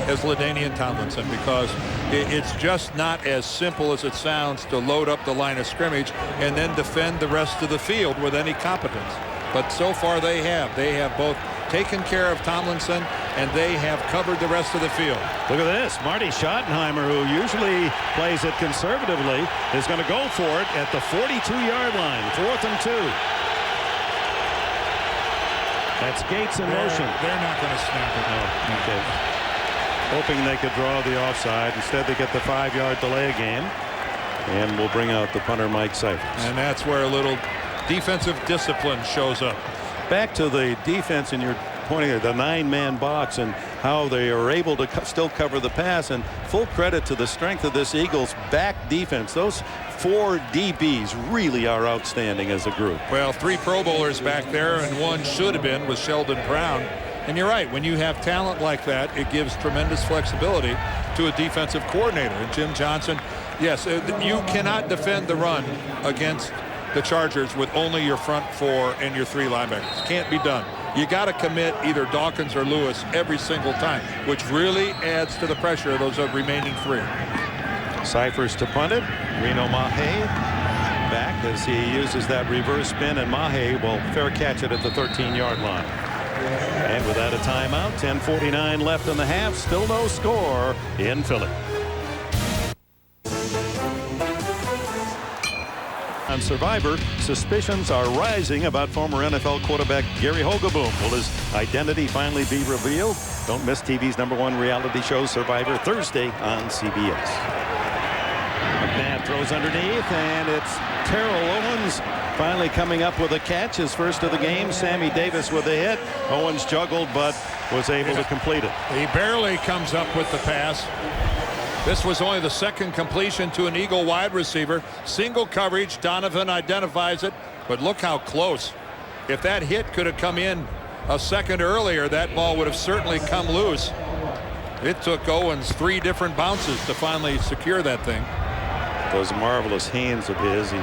as LaDainian Tomlinson, because it's just not as simple as it sounds to load up the line of scrimmage and then defend the rest of the field with any competence. But so far they have both taken care of Tomlinson and they have covered the rest of the field. Look at this. Marty Schottenheimer, who usually plays it conservatively, is going to go for it at the 42-yard line. 4th and 2. That's Gates in motion. They're not going to snap it. Oh, okay. Hoping they could draw the offside. Instead, they get the 5-yard delay game. And we'll bring out the punter, Mike Seifert. And that's where a little defensive discipline shows up. Back to the defense, and you're pointing at the 9-man box and how they are able to still cover the pass, and full credit to the strength of this Eagles back defense. Those 4 DBs really are outstanding as a group. Well, 3 Pro Bowlers back there, and 1 should have been with Sheldon Brown. And you're right, when you have talent like that, it gives tremendous flexibility to a defensive coordinator. And Jim Johnson, yes, you cannot defend the run against the Chargers with only your front 4 and your 3 linebackers. Can't be done. You got to commit either Dawkins or Lewis every single time, which really adds to the pressure of those remaining 3. Cyphers to punt it. Reno Mahe back as he uses that reverse spin, and Mahe will fair catch it at the 13-yard line. And without a timeout, 10:49 left in the half. Still no score in Philly. On Survivor, suspicions are rising about former NFL quarterback Gary Hogaboom. Will his identity finally be revealed? Don't miss TV's #1 reality show, Survivor, Thursday on CBS. McNabb throws underneath, and it's Terrell Owens finally coming up with a catch, his first of the game. Sammy Davis with a hit. Owens juggled, but was able to complete it. He barely comes up with the pass. This was only the 2nd completion to an Eagle wide receiver. Single coverage. Donovan identifies it, but look how close. If that hit could have come in a second earlier, that ball would have certainly come loose. It took Owens 3 different bounces to finally secure that thing. Those marvelous hands of his, he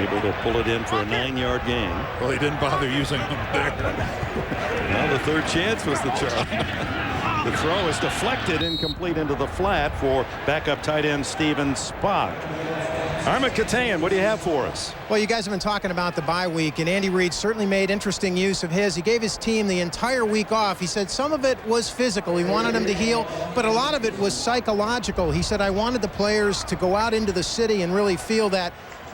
able to pull it in for a 9-yard gain. Well, he didn't bother using them there. Now the 3rd chance was the charge. The throw is deflected, incomplete into the flat for backup tight end Steven Spock. Armand Katayan, what do you have for us? Well, you guys have been talking about the bye week, and Andy Reid certainly made interesting use of his. He gave his team the entire week off. He said some of it was physical. He wanted them to heal, but a lot of it was psychological. He said, I wanted the players to go out into the city and really feel that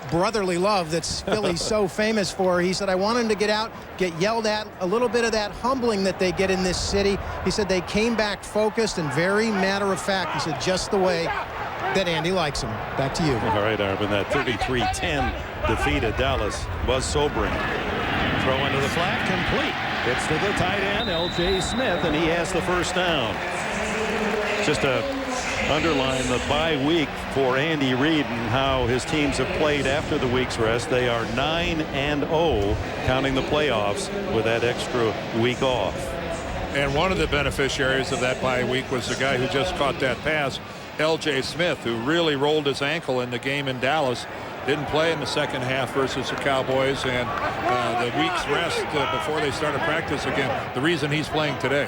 brotherly love that's Philly's so famous for. He said, I want them to get out, get yelled at, a little bit of that humbling that they get in this city. He said they came back focused and very matter of fact. He said just the way that Andy likes him. Back to you. All right, Arvin, that 33-10 defeat at Dallas was sobering. Throw into the flat, complete. It's to the tight end, L.J. Smith, and he has the first down. Just to underline the bye week for Andy Reid and how his teams have played after the week's rest. They are 9-0, counting the playoffs with that extra week off. And one of the beneficiaries of that bye week was the guy who just caught that pass, L.J. Smith, who really rolled his ankle in the game in Dallas. Didn't play in the second half versus the Cowboys, and the week's rest before they started practice again, the reason he's playing today.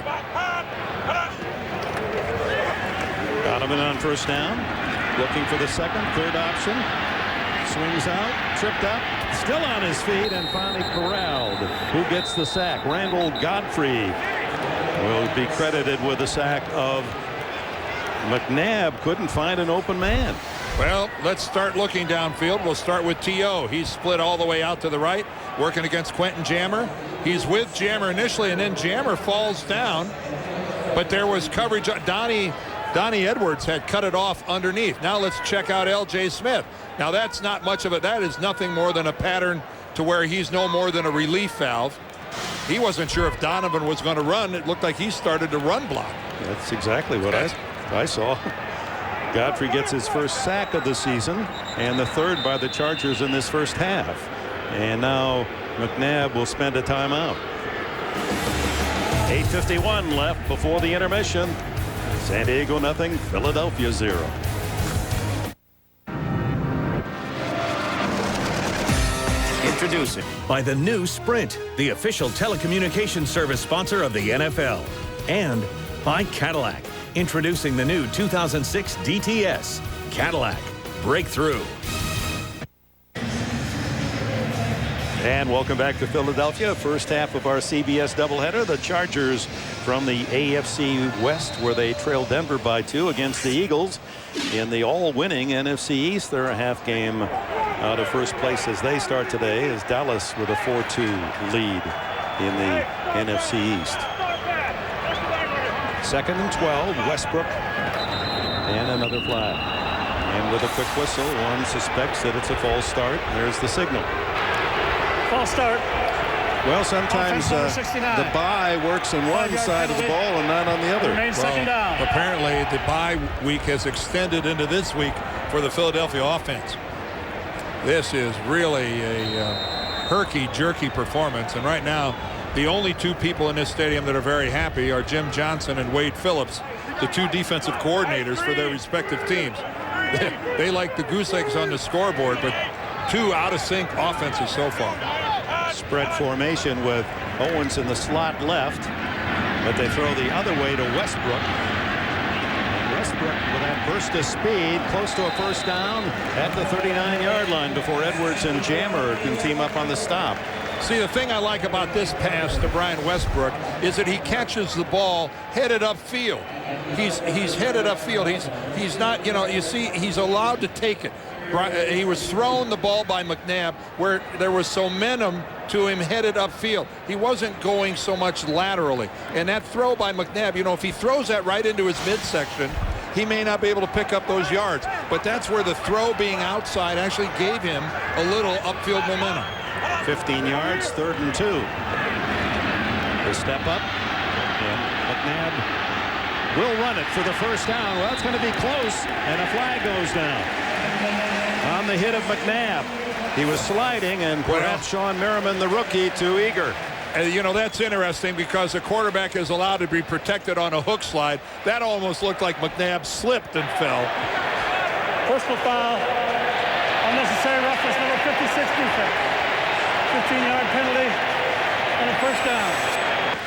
Donovan on first down, looking for the second, third option. Swings out, tripped up, still on his feet, and finally corralled. Who gets the sack? Randall Godfrey will be credited with the sack of McNabb. Couldn't find an open man. Well, let's start looking downfield. We'll start with T.O. He's split all the way out to the right, working against Quentin Jammer. He's with Jammer initially, and then Jammer falls down. But there was coverage. Donnie Edwards had cut it off underneath. Now let's check out L.J. Smith. Now that's not much of it. That is nothing more than a pattern to where he's no more than a relief valve. He wasn't sure if Donovan was going to run. It looked like he started to run block. That's exactly what I saw. Godfrey gets his first sack of the season and the third by the Chargers in this first half. And now McNabb will spend a timeout. 8:51 left before the intermission. San Diego nothing, Philadelphia 0. Introducing by the new Sprint, the official telecommunications service sponsor of the NFL. And by Cadillac, introducing the new 2006 DTS. Cadillac, breakthrough. And welcome back to Philadelphia. First half of our CBS doubleheader. The Chargers from the AFC West, where they trailed Denver by 2 against the Eagles. In the all-winning NFC East, they're a half game out of first place as they start today, as Dallas with a 4-2 lead in the NFC East. 2nd and 12, Westbrook, and another flag. And with a quick whistle, one suspects that it's a false start. There's the signal. False start. Well, sometimes the bye works on one side of the ball and not on the other. Second down. Apparently, the bye week has extended into this week for the Philadelphia offense. This is really a herky-jerky performance, and right now, the only two people in this stadium that are very happy are Jim Johnson and Wade Phillips, the two defensive coordinators for their respective teams. They like the goose eggs on the scoreboard, but two out-of-sync offenses so far. Spread formation with Owens in the slot left, but they throw the other way to Westbrook. Westbrook with that burst of speed, close to a first down at the 39-yard line before Edwards and Jammer can team up on the stop. See, the thing I like about this pass to Brian Westbrook is that he catches the ball headed upfield. He's headed upfield. He's not, you see, he's allowed to take it. He was thrown the ball by McNabb where there was so momentum to him headed upfield. He wasn't going so much laterally. And that throw by McNabb, if he throws that right into his midsection, he may not be able to pick up those yards. But that's where the throw being outside actually gave him a little upfield momentum. 15 yards, 3rd and 2. The step up, and McNabb will run it for the first down. Well, it's going to be close, and a flag goes down on the hit of McNabb. He was sliding, and perhaps Sean Merriman, the rookie, too eager. That's interesting because the quarterback is allowed to be protected on a hook slide. That almost looked like McNabb slipped and fell. Personal foul, unnecessary roughness, number 56 defense. 15-yard penalty and a first down.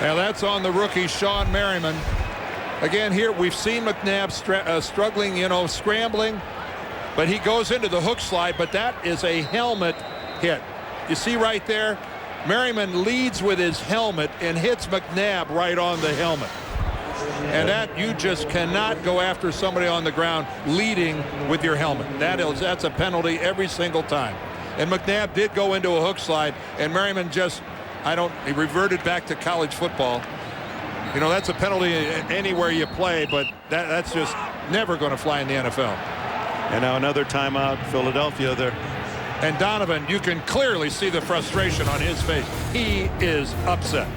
Now that's on the rookie Sean Merriman. Again, here we've seen McNabb struggling, scrambling, but he goes into the hook slide, but that is a helmet hit. You see right there, Merriman leads with his helmet and hits McNabb right on the helmet. And that, you just cannot go after somebody on the ground leading with your helmet. That's a penalty every single time. And McNabb did go into a hook slide, and Merriman he reverted back to college football. That's a penalty anywhere you play, but that's just never going to fly in the NFL. And now another timeout, Philadelphia there. And Donovan, you can clearly see the frustration on his face. He is upset.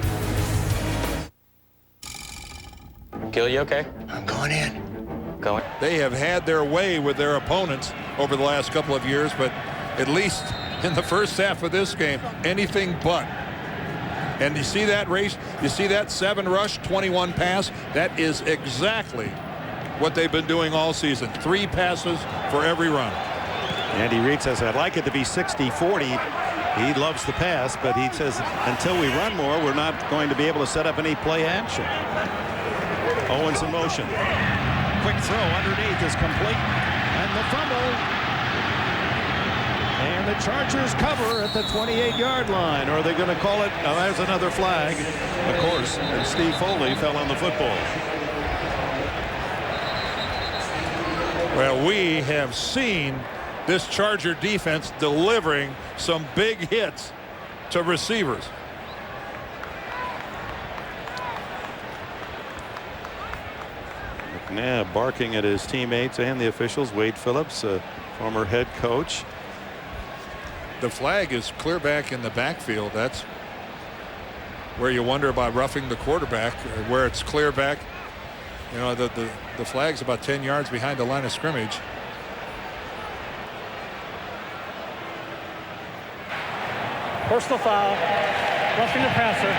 Gil, you okay? I'm going in. Going. They have had their way with their opponents over the last couple of years, but at least in the first half of this game, anything but. And you see that race? You see that 7 rush, 21 pass? That is exactly what they've been doing all season. 3 passes for every run. Andy Reid says, I'd like it to be 60-40. He loves the pass, but he says until we run more, we're not going to be able to set up any play action. Owens in motion. Quick throw underneath is complete. And the fumble. And the Chargers cover at the 28-yard line. Or are they going to call it? Oh, there's another flag, of course. And Steve Foley fell on the football. Well, we have seen this Charger defense delivering some big hits to receivers. McNabb barking at his teammates and the officials. Wade Phillips, former head coach. The flag is clear back in the backfield. That's where you wonder about roughing the quarterback, where it's clear back. You know, the flag's about 10 yards behind the line of scrimmage. Personal foul, roughing the passer,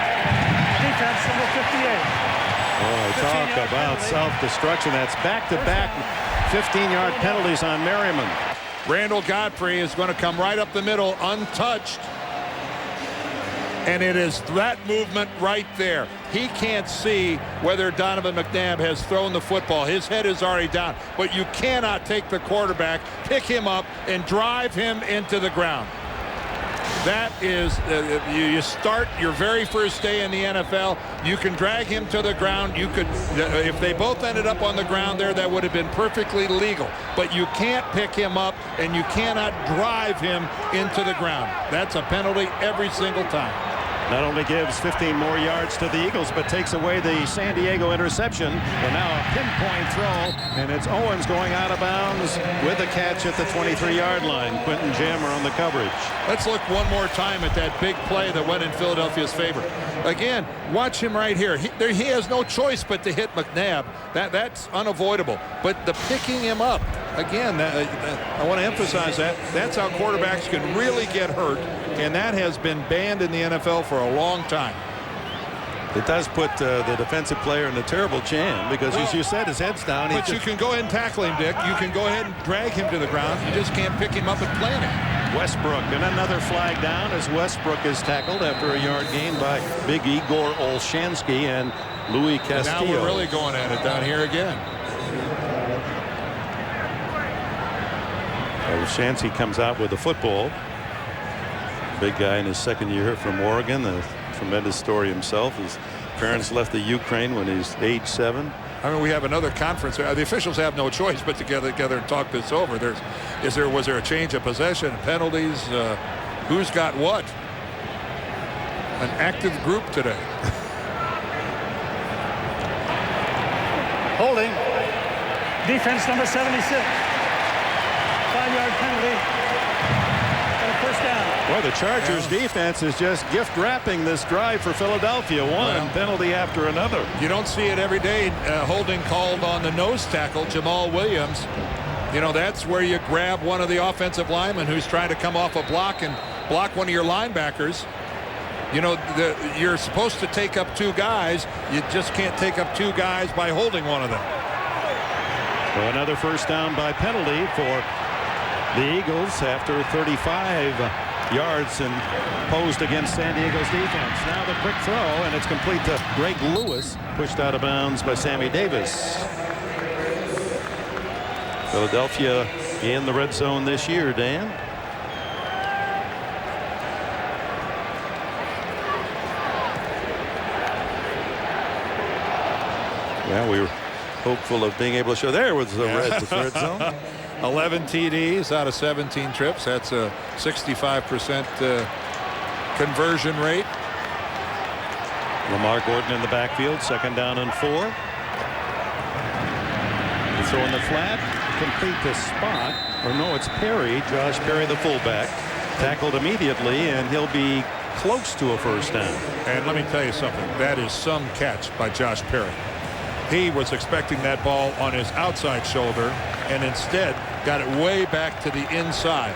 defense number 58. Oh, talk about self-destruction. That's back-to-back 15-yard penalties on Merriman. Randall Godfrey is going to come right up the middle untouched. And it is that movement right there. He can't see whether Donovan McNabb has thrown the football. His head is already down. But you cannot take the quarterback, pick him up, and drive him into the ground. That is, you start your very first day in the NFL. You can drag him to the ground. You could, if they both ended up on the ground there, that would have been perfectly legal. But you can't pick him up, and you cannot drive him into the ground. That's a penalty every single time. Not only gives 15 more yards to the Eagles, but takes away the San Diego interception. But now a pinpoint throw, and it's Owens going out of bounds with a catch at the 23-yard line. Quentin Jammer on the coverage. Let's look one more time at that big play that went in Philadelphia's favor. Again, watch him right here. He has no choice but to hit McNabb. That's unavoidable. But the picking him up, again, I want to emphasize that. That's how quarterbacks can really get hurt, and that has been banned in the NFL for a long time. It does put the defensive player in a terrible jam because, as you said, his head's down. But you can go ahead and tackle him, Dick. You can go ahead and drag him to the ground. You just can't pick him up and plant him. Westbrook, and another flag down as Westbrook is tackled after a yard gain by big Igor Olshansky and Louis Castillo. And now we're really going at it down here again. Olshansky comes out with the football. Big guy in his second year from Oregon. A tremendous story himself. His parents left the Ukraine when he's age 7. I mean, we have another conference. The officials have no choice but to get together and talk this over. Was there a change of possession, penalties? Who's got what? An active group today. Holding. Defense number 76. 5-yard penalty. First down. Well, the Chargers defense is just gift wrapping this drive for Philadelphia. One penalty after another. You don't see it every day. Holding called on the nose tackle, Jamal Williams. You know, that's where you grab one of the offensive linemen who's trying to come off a block and block one of your linebackers. You know, you're supposed to take up 2 guys. You just can't take up 2 guys by holding one of them. So another first down by penalty for the Eagles after 35 yards imposed against San Diego's defense. Now the quick throw, and it's complete to Greg Lewis, pushed out of bounds by Sammy Davis. Philadelphia in the red zone this year, Dan. Well, we were hopeful of being able to show there was the red zone. 11 TDs out of 17 trips. That's a 65% conversion rate. Lamar Gordon in the backfield, second down and 4. Throwing the flat, complete the spot. Or no, it's Perry, Josh Perry, the fullback. Tackled immediately, and he'll be close to a first down. And let me tell you something. That is some catch by Josh Perry. He was expecting that ball on his outside shoulder and instead got it way back to the inside.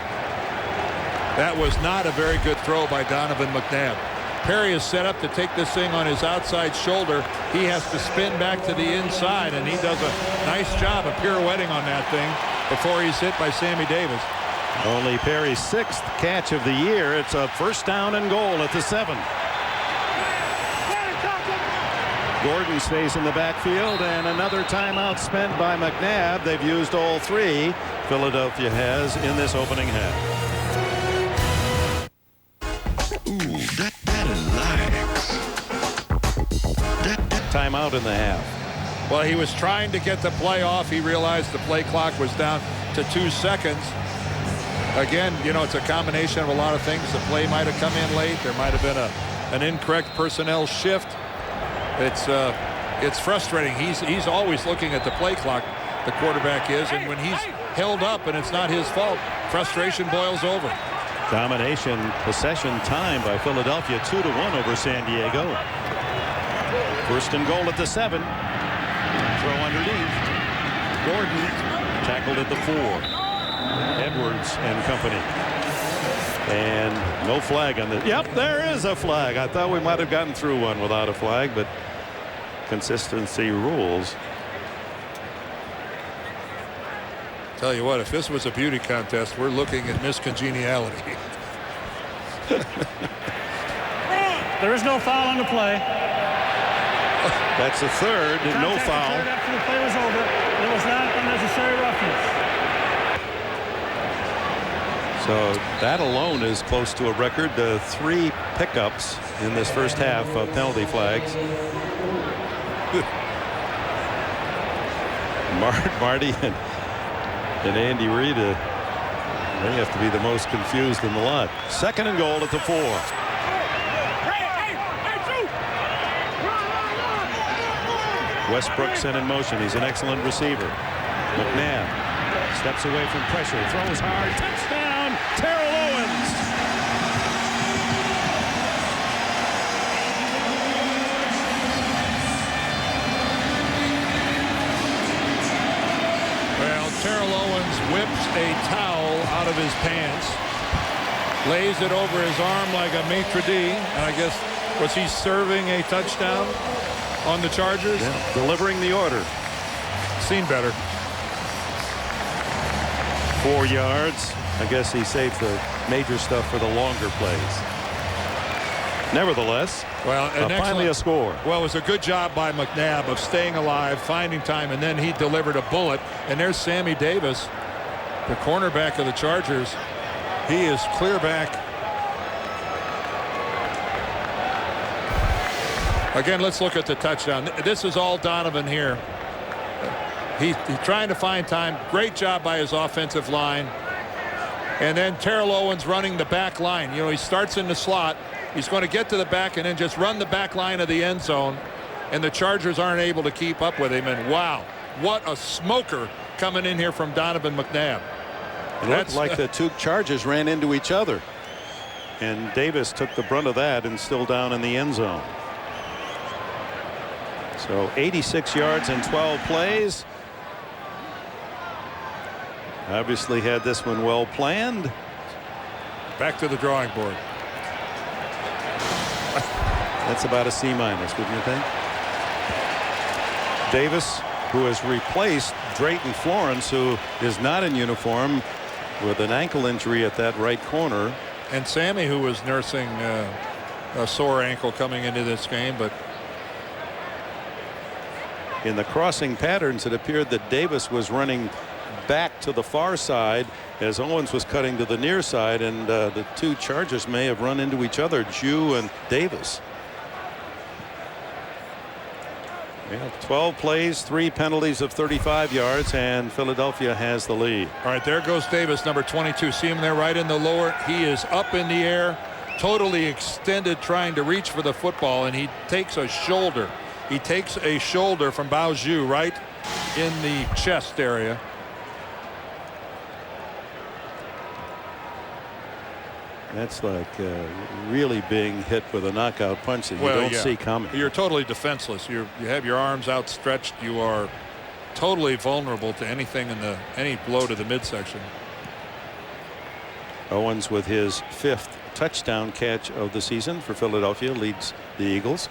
That was not a very good throw by Donovan McNabb. Perry is set up to take this thing on his outside shoulder. He has to spin back to the inside, and he does a nice job of pirouetting on that thing before he's hit by Sammy Davis. Only Perry's 6th catch of the year. It's a first down and goal at the 7. Gordon stays in the backfield, and another timeout spent by McNabb. They've used all 3. Philadelphia has in this opening half. Ooh, that relax. Timeout in the half. Well, he was trying to get the play off. He realized the play clock was down to 2 seconds. Again, you know, it's a combination of a lot of things. The play might have come in late. There might have been an incorrect personnel shift. It's frustrating. He's always looking at the play clock, the quarterback is, and when he's held up and it's not his fault, frustration boils over. Domination possession time by Philadelphia, 2-1 over San Diego. First and goal at the 7. Throw underneath. Gordon tackled at the 4. Edwards and company. And no flag on the. Yep, there is a flag. I thought we might have gotten through one without a flag, but consistency rules. Tell you what, if this was a beauty contest, we're looking at miscongeniality. There is no foul on the play. That's the 3rd. No foul. After the play was over, it was not unnecessary roughness. So that alone is close to a record. 3 pickups in this first half of penalty flags. Marty and Andy Reid, they have to be the most confused in the lot. Second and goal at the 4. Westbrook sent in motion. He's an excellent receiver. McNabb steps away from pressure, throws hard, touchdown, Terrell Owens. Well, Terrell Owens whips a towel out of his pants, lays it over his arm like a maitre d', and I guess, was he serving a touchdown on the Chargers? Yeah, delivering the order. Seen better. 4 yards. I guess he saved the major stuff for the longer plays. Nevertheless, well, finally a score. Well, it was a good job by McNabb of staying alive, finding time, and then he delivered a bullet. And there's Sammy Davis, the cornerback of the Chargers. He is clear back. Again, let's look at the touchdown. This is all Donovan here. He's trying to find time. Great job by his offensive line. And then Terrell Owens running the back line. You know, he starts in the slot. He's going to get to the back and then just run the back line of the end zone. And the Chargers aren't able to keep up with him. And wow, what a smoker coming in here from Donovan McNabb. It looked like the 2 Chargers ran into each other. And Davis took the brunt of that and still down in the end zone. So 86 yards and 12 plays. Obviously had this one well planned. Back to the drawing board. That's about a C-, wouldn't you think? Davis, who has replaced Drayton Florence, who is not in uniform with an ankle injury at that right corner. And Sammy, who was nursing a sore ankle coming into this game, but in the crossing patterns, it appeared that Davis was running back to the far side as Owens was cutting to the near side, and the 2 Chargers may have run into each other, Jew and Davis. Yeah, 12 plays, 3 penalties of 35 yards, and Philadelphia has the lead. All right, there goes Davis, number 22. See him there right in the lower. He is up in the air, totally extended, trying to reach for the football, and he takes a shoulder. He takes a shoulder from Bao Zhu right in the chest area. That's like really being hit with a knockout punch that you don't see coming. You're totally defenseless. You have your arms outstretched. You are totally vulnerable to anything any blow to the midsection. Owens with his 5th touchdown catch of the season for Philadelphia. Leads the Eagles.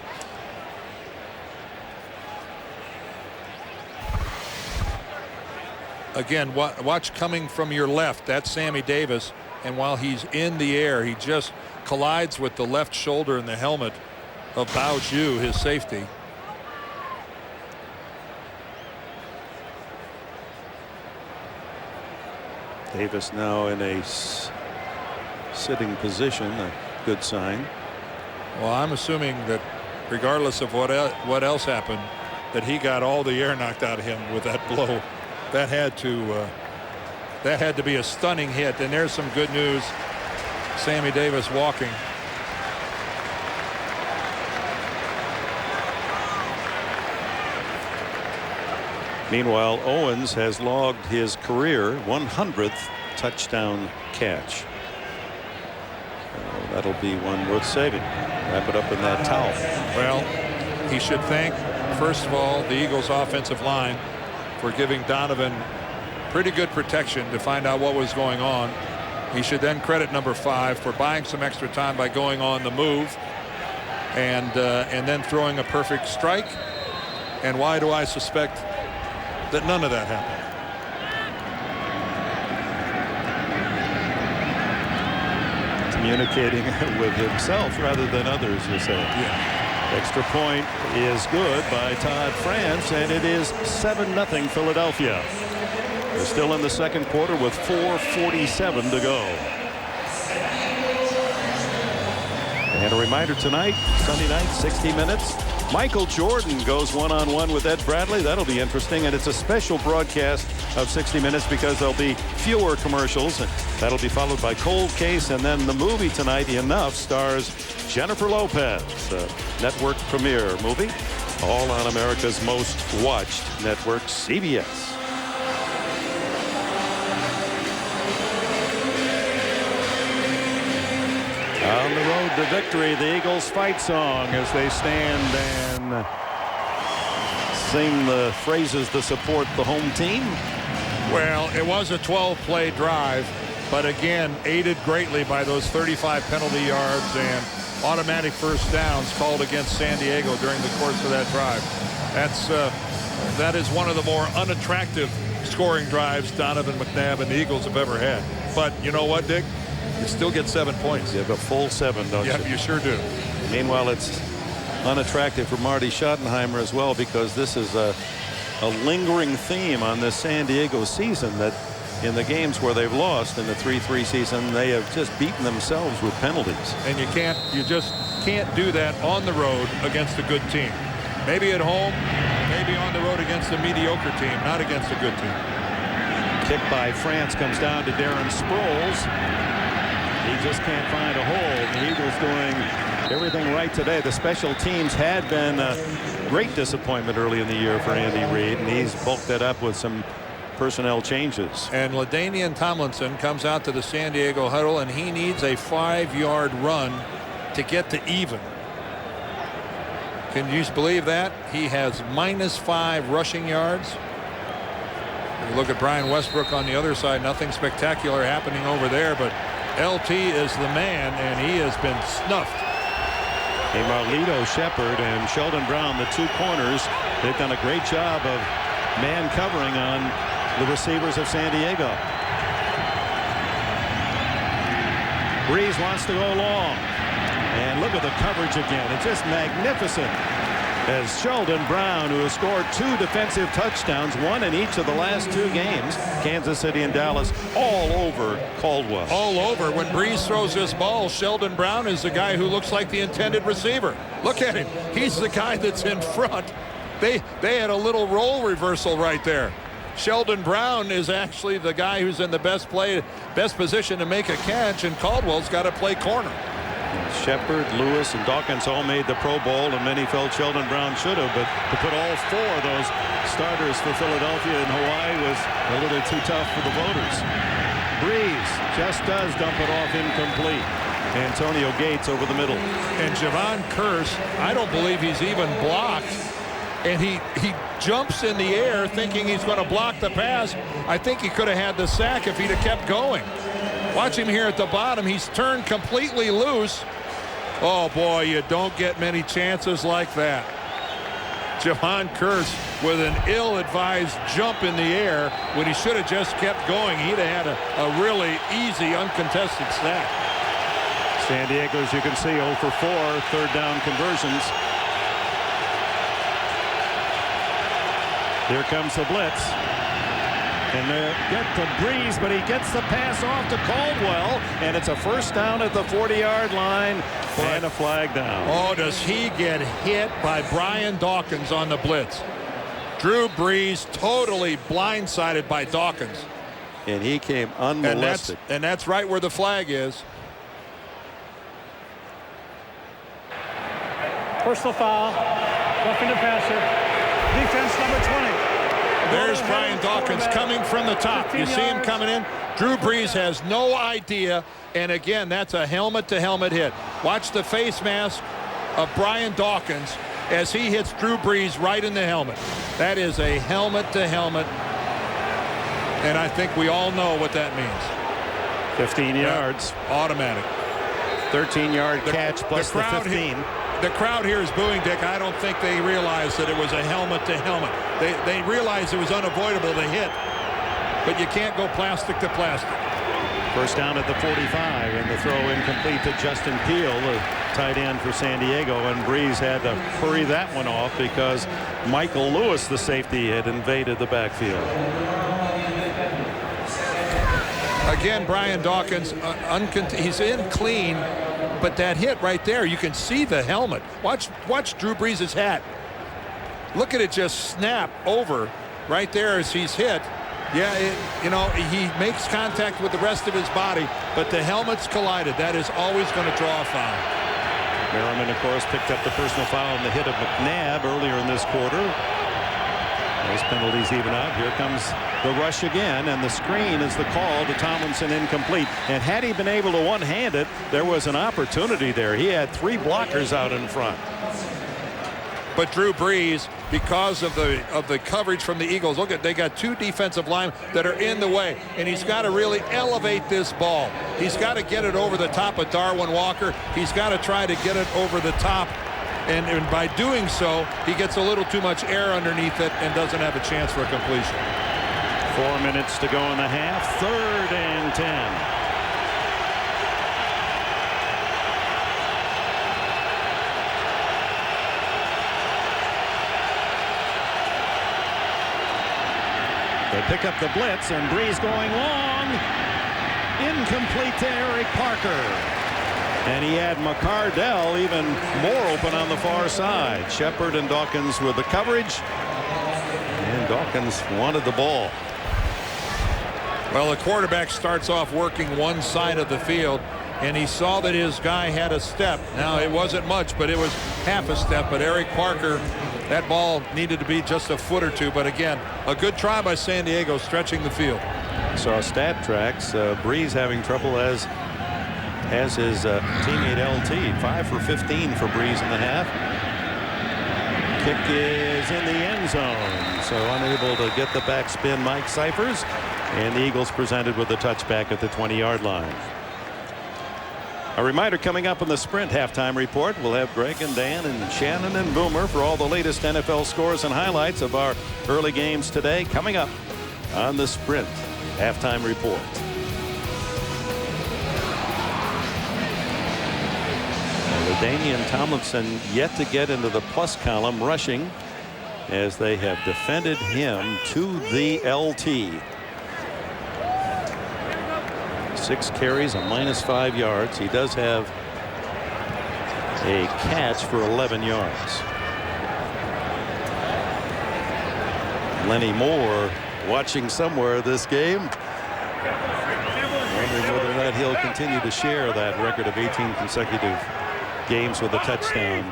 Again, watch coming from your left. That's Sammy Davis. And while he's in the air, he just collides with the left shoulder and the helmet of Bao Zhu, his safety. Davis now in a sitting position, a good sign. Well, I'm assuming that regardless of what else happened, that he got all the air knocked out of him with that blow. That had to be a stunning hit. And there's some good news. Sammy Davis walking. Meanwhile, Owens has logged his career 100th touchdown catch. That'll be one worth saving. Wrap it up in that towel. Well, he should thank, first of all, the Eagles offensive line for giving Donovan pretty good protection to find out what was going on. He should then credit number 5 for buying some extra time by going on the move and then throwing a perfect strike. And why do I suspect that none of that happened? Communicating with himself rather than others, you say. Yeah. Extra point is good by Todd France, and it is 7-0 Philadelphia. They're still in the second quarter with 4:47 to go. And a reminder tonight, Sunday night, 60 Minutes. Michael Jordan goes one-on-one with Ed Bradley. That'll be interesting, and it's a special broadcast of 60 Minutes because there'll be fewer commercials. That'll be followed by Cold Case, and then the movie tonight, Enough, stars Jennifer Lopez, the network premiere movie, all on America's most watched network, CBS. On the road to victory, the Eagles fight song as they stand and sing the phrases to support the home team. Well, it was a 12-play drive, but again, aided greatly by those 35 penalty yards and automatic first downs called against San Diego during the course of that drive. That is one of the more unattractive scoring drives Donovan McNabb and the Eagles have ever had. But you know what, Dick? You still get 7 points. You have a full 7, don't you? Yeah, you sure do. Meanwhile, it's unattractive for Marty Schottenheimer as well, because this is a lingering theme on this San Diego season, that in the games where they've lost in the 3-3 season, they have just beaten themselves with penalties. And you just can't do that on the road against a good team. Maybe at home, maybe on the road against a mediocre team, not against a good team. Kick by France comes down to Darren Sproles. He just can't find a hole. The Eagles doing everything right today. The special teams had been a great disappointment early in the year for Andy Reid, and he's bulked that up with some personnel changes. And LaDainian Tomlinson comes out to the San Diego huddle, and he needs a 5-yard run to get to even. Can you believe that? He has -5 rushing yards. You look at Brian Westbrook on the other side, nothing spectacular happening over there, but LT is the man, and he has been snuffed. Hey, Marlito Shepard and Sheldon Brown, the two corners, they've done a great job of man covering on the receivers of San Diego. Breeze wants to go long, and look at the coverage again. It's just magnificent. As Sheldon Brown, who has scored 2 defensive touchdowns, 1 in each of the last 2 games, Kansas City and Dallas, all over Caldwell. All over. When Breeze throws this ball, Sheldon Brown is the guy who looks like the intended receiver. Look at him. He's the guy that's in front. They had a little role reversal right there. Sheldon Brown is actually the guy who's in the best position to make a catch, and Caldwell's got to play corner. Shepard, Lewis, and Dawkins all made the Pro Bowl, and many felt Sheldon Brown should have, but to put all 4 of those starters for Philadelphia and Hawaii was a little too tough for the voters. Breeze just does dump it off incomplete. Antonio Gates over the middle. And Javon Kearse, I don't believe he's even blocked, and he jumps in the air thinking he's going to block the pass. I think he could have had the sack if he'd have kept going. Watch him here at the bottom. He's turned completely loose. Oh, boy, you don't get many chances like that. Javon Kearse with an ill-advised jump in the air when he should have just kept going. He'd have had a really easy, uncontested snap. San Diego, as you can see, 0 for 4 third down conversions. Here comes the blitz. And they get to Breeze, but he gets the pass off to Caldwell, and it's a first down at the 40-yard line and a flag down. Oh, does he get hit by Brian Dawkins on the blitz? Drew Brees totally blindsided by Dawkins. And he came unmolested. And that's right where the flag is. Personal foul. Roughing the passer. Defense number 20. There's Brian Dawkins coming from the top. You see him coming in. Drew Brees has no idea. And again, that's a helmet-to-helmet hit. Watch the face mask of Brian Dawkins as he hits Drew Brees right in the helmet. That is a helmet-to-helmet. And I think we all know what that means. 15 yards. Automatic. 13-yard catch plus the 15. The crowd here is booing, Dick. I don't think they realized that it was a helmet-to-helmet. They realized it was unavoidable to hit, but you can't go plastic to plastic. First down at the 45, and the throw incomplete to Justin Peel, the tight end for San Diego, and Breeze had to hurry that one off because Michael Lewis, the safety, had invaded the backfield. Again, Brian Dawkins, he's in clean. But that hit right there, you can see the helmet. Watch Drew Brees' hat. Look at it just snap over right there as he's hit. Yeah, he makes contact with the rest of his body, but the helmets collided. That is always going to draw a foul. Merriman, of course, picked up the personal foul on the hit of McNabb earlier in this quarter. Those penalties even out. Here comes the rush again, and the screen is the call to Tomlinson, incomplete. And had he been able to one-hand it, there was an opportunity there. He had 3 blockers out in front. But Drew Brees, because of the coverage from the Eagles, look at, they got 2 defensive linemen that are in the way, and he's got to really elevate this ball. He's got to get it over the top of Darwin Walker. He's got to try to get it over the top. And by doing so, he gets a little too much air underneath it and doesn't have a chance for a completion. 4 minutes to go in the half. 3rd and 10. They pick up the blitz, and Brees going long. Incomplete to Eric Parker. And he had McCardell even more open on the far side. Shepard and Dawkins with the coverage. And Dawkins wanted the ball. Well, the quarterback starts off working one side of the field, and he saw that his guy had a step. Now, it wasn't much, but it was half a step. But Eric Parker, that ball needed to be just a foot or two. But again, a good try by San Diego stretching the field. Saw stat tracks. Brees having trouble as his teammate LT. 5 for 15 for Brees in the half. Kick is in the end zone, so unable to get the backspin Mike Cyphers, and the Eagles presented with a touchback at the 20-yard line. A reminder, coming up on the Sprint halftime report, we'll have Greg and Dan and Shannon and Boomer for all the latest NFL scores and highlights of our early games today, coming up on the Sprint halftime report. LaDainian Tomlinson yet to get into the plus column rushing, as they have defended him to the LT. 6 carries, a -5 yards. He does have a catch for 11 yards. Lenny Moore watching somewhere this game, wondering whether or not he'll continue to share that record of 18 consecutive games with a touchdown.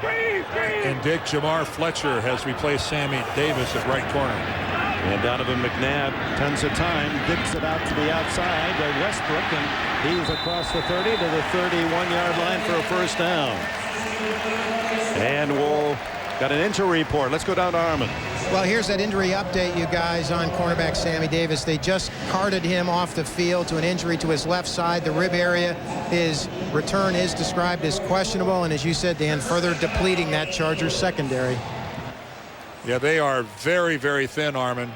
And Dick, Jamar Fletcher has replaced Sammy Davis at right corner. And Donovan McNabb, tons of time, dips it out to the outside to Westbrook, and he's across the 30 to the 31-yard line for a first down. And we'll got an injury report. Let's go down to Armin. Well, here's that injury update, you guys, on cornerback Sammy Davis. They just carted him off the field to an injury to his left side, the rib area. His return is described as questionable, and as you said, Dan, further depleting that Chargers secondary. Yeah, they are very, very thin, Armin.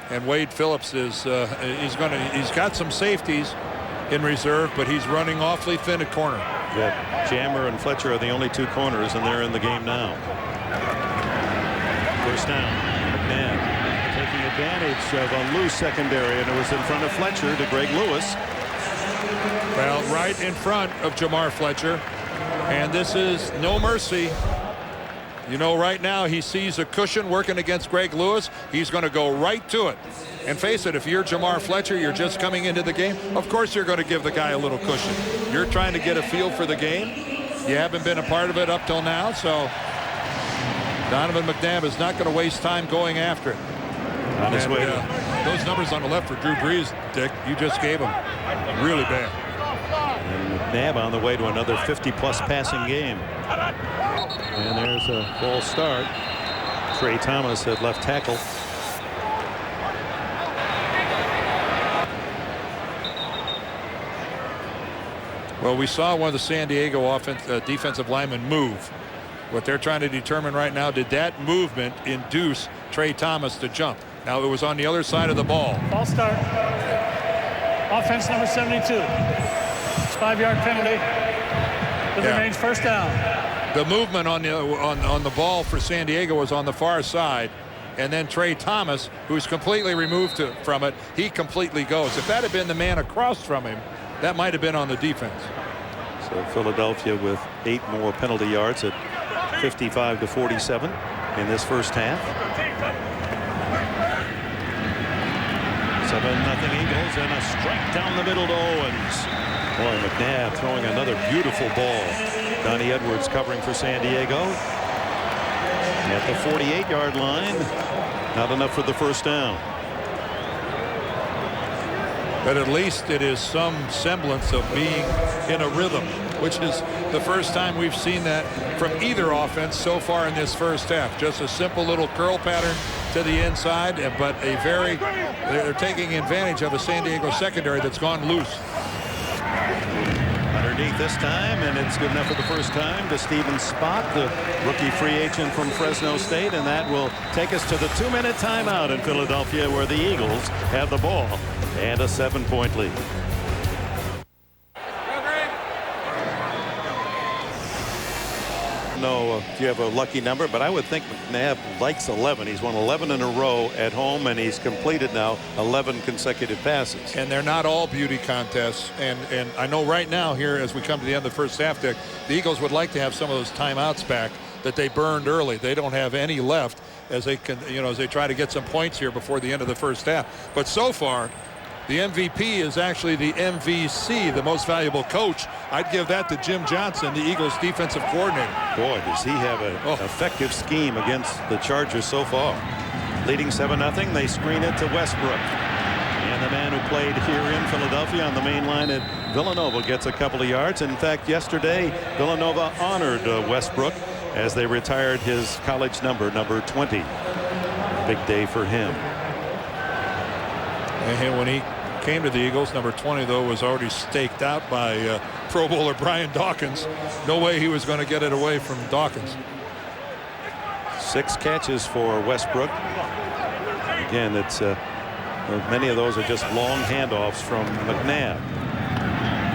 And Wade Phillips is he's got some safeties in reserve, but he's running awfully thin at corner. Yeah, Jammer and Fletcher are the only two corners, and they're in the game now. First down. McNabb taking advantage of a loose secondary, and it was in front of Fletcher to Greg Lewis. Well, right in front of Jamar Fletcher, and this is no mercy. You know, right now he sees a cushion working against Greg Lewis. He's going to go right to it. And face it, if you're Jamar Fletcher, you're just coming into the game, of course you're going to give the guy a little cushion. You're trying to get a feel for the game. You haven't been a part of it up till now, so Donovan McNabb is not going to waste time going after it. On his way. Those numbers on the left for Drew Brees, Dick, you just gave him really bad. And McNabb on the way to another 50-plus passing game. And there's a false start. Trey Thomas at left tackle. Well, we saw one of the San Diego defensive linemen move. What they're trying to determine right now, did that movement induce Trey Thomas to jump? Now, it was on the other side of the ball. False start. Offense number 72. 5-yard penalty. It remains first down. The movement on the ball for San Diego was on the far side, and then Trey Thomas, who's completely removed from it, he completely goes. If that had been the man across from him, that might have been on the defense. So Philadelphia with 8 more penalty yards at 55-47 in this first half. 7-0 Eagles, and a strike down the middle to Owens. Boy, McNabb throwing another beautiful ball. Donnie Edwards covering for San Diego. At the 48-yard line, not enough for the first down. But at least it is some semblance of being in a rhythm, which is the first time we've seen that from either offense so far in this first half. Just a simple little curl pattern to the inside, but they're taking advantage of a San Diego secondary that's gone loose. Underneath this time, and it's good enough for the first time to Steven Spott, the rookie free agent from Fresno State, and that will take us to the 2-minute timeout in Philadelphia, where the Eagles have the ball and a 7-point lead. No, if you have a lucky number, but I would think McNabb likes 11. He's won 11 in a row at home, and he's completed now 11 consecutive passes. And they're not all beauty contests. And I know right now here, as we come to the end of the first half, Dick, the Eagles would like to have some of those timeouts back that they burned early. They don't have any left as they can, as they try to get some points here before the end of the first half. But so far, the MVP is actually the MVC, the most valuable coach. I'd give that to Jim Johnson, the Eagles defensive coordinator. Boy, does he have an effective scheme against the Chargers so far. Leading 7-0, they screen it to Westbrook. And the man who played here in Philadelphia on the main line at Villanova gets a couple of yards. In fact, yesterday, Villanova honored Westbrook as they retired his college number 20. Big day for him. And when he came to the Eagles, number 20, though, was already staked out by Pro Bowler Brian Dawkins. No way he was going to get it away from Dawkins. 6 catches for Westbrook. Again, it's many of those are just long handoffs from McNabb.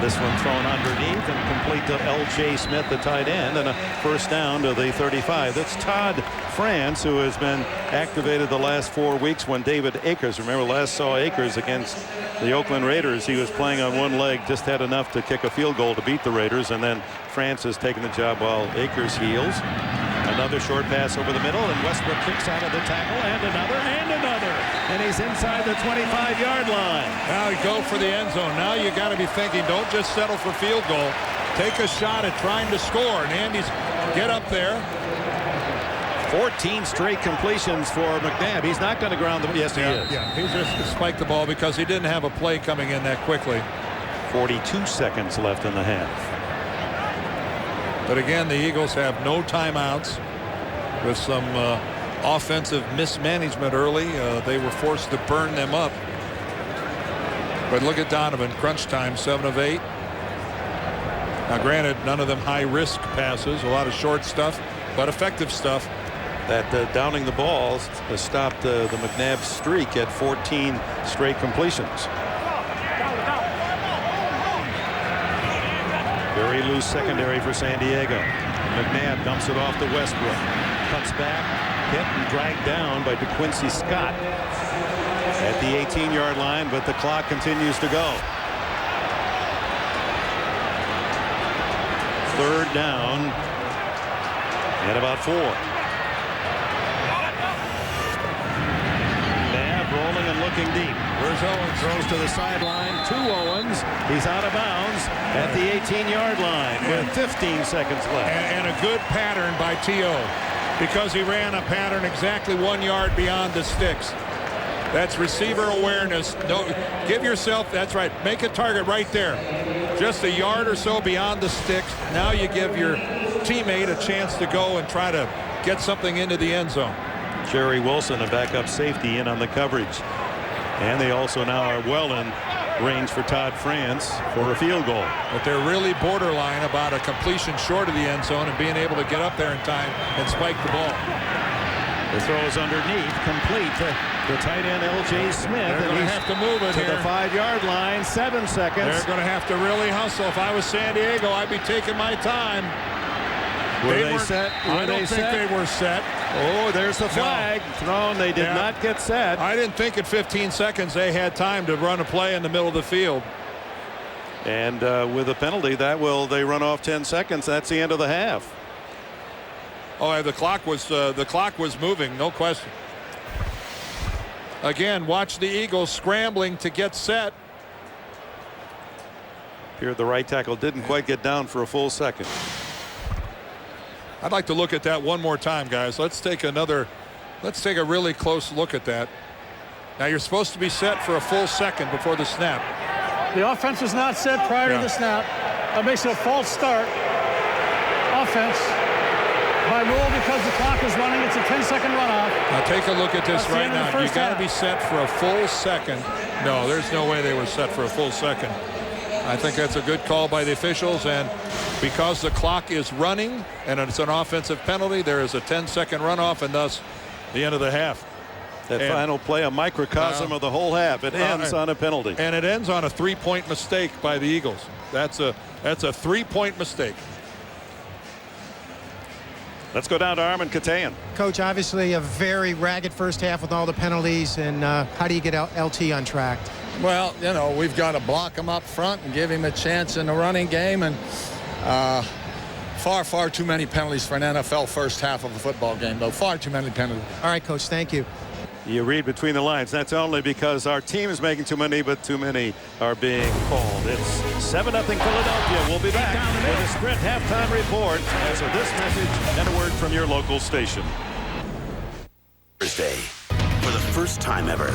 This one thrown underneath and complete to L.J. Smith, the tight end, and a first down to the 35. That's Todd France, who has been activated the last 4 weeks when David Akers, remember last saw Akers against the Oakland Raiders. He was playing on one leg, just had enough to kick a field goal to beat the Raiders, and then France has taken the job while Akers heals. Another short pass over the middle, and Westbrook kicks out of the tackle, and another, and he's inside the 25-yard line. Now you go for the end zone. Now you got to be thinking, don't just settle for field goal. Take a shot at trying to score, and Andy's get up there. 14 straight completions for McNabb. He's not going to ground the ball. Yes, he is. Yeah, he just spiked the ball because he didn't have a play coming in that quickly. 42 seconds left in the half. But again, the Eagles have no timeouts with some offensive mismanagement early. They were forced to burn them up. But look at Donovan, crunch time, 7 of 8. Now granted, none of them high-risk passes, a lot of short stuff, but effective stuff. That downing the balls has stopped the McNabb streak at 14 straight completions. Very loose secondary for San Diego. McNabb dumps it off to Westbrook. Cuts back, hit and dragged down by DeQuincy Scott at the 18-yard line, but the clock continues to go. Third down and about 4. McNabb rolling and looking deep. Where's Owens? Throws to the sideline to Owens. He's out of bounds at the 18-yard line with 15 seconds left. And a good pattern by T.O. because he ran a pattern exactly 1 yard beyond the sticks. That's receiver awareness. No, give yourself, that's right, make a target right there. Just a yard or so beyond the sticks. Now you give your teammate a chance to go and try to get something into the end zone. Jerry Wilson, a backup safety, in on the coverage. And they also now are well in range for Todd France for a field goal. But they're really borderline about a completion short of the end zone and being able to get up there in time and spike the ball. The throw is underneath, complete to the tight end L.J. Smith. They're going to have to move it to here. the 5-yard line, 7 seconds. They're going to have to really hustle. If I was San Diego, I'd be taking my time. Were they set? I don't think they were set. Oh, there's the flag thrown. They did not get set. I didn't think at 15 seconds they had time to run a play in the middle of the field. And with a penalty, they run off 10 seconds. That's the end of the half. Oh, the clock was moving, no question. Again, watch the Eagles scrambling to get set. Here, the right tackle didn't quite get down for a full second. I'd like to look at that one more time, guys. Let's take a really close look at that. Now you're supposed to be set for a full second before the snap. The offense was not set prior to the snap. That makes it a false start. Offense, by rule, because the clock is running, it's a 10-second runoff. Now take a look at this right now. You got to be set for a full second. No, there's no way they were set for a full second. I think that's a good call by the officials, and because the clock is running and it's an offensive penalty, there is a 10-second runoff, and thus the end of the half. That final play, a microcosm of the whole half. It ends on a penalty. And it ends on a 3-point mistake by the Eagles. That's a 3-point mistake. Let's go down to Armen Keteyian. Coach, obviously a very ragged first half with all the penalties, and how do you get LT on track? Well, you know, we've got to block him up front and give him a chance in the running game, and far too many penalties for an NFL first half of a football game, though. Far too many penalties. All right, Coach, thank you. You read between the lines. That's only because our team is making too many, but too many are being called. It's 7-0 Philadelphia. We'll be back with a Sprint halftime report after this message and a word from your local station. Thursday, for the first time ever.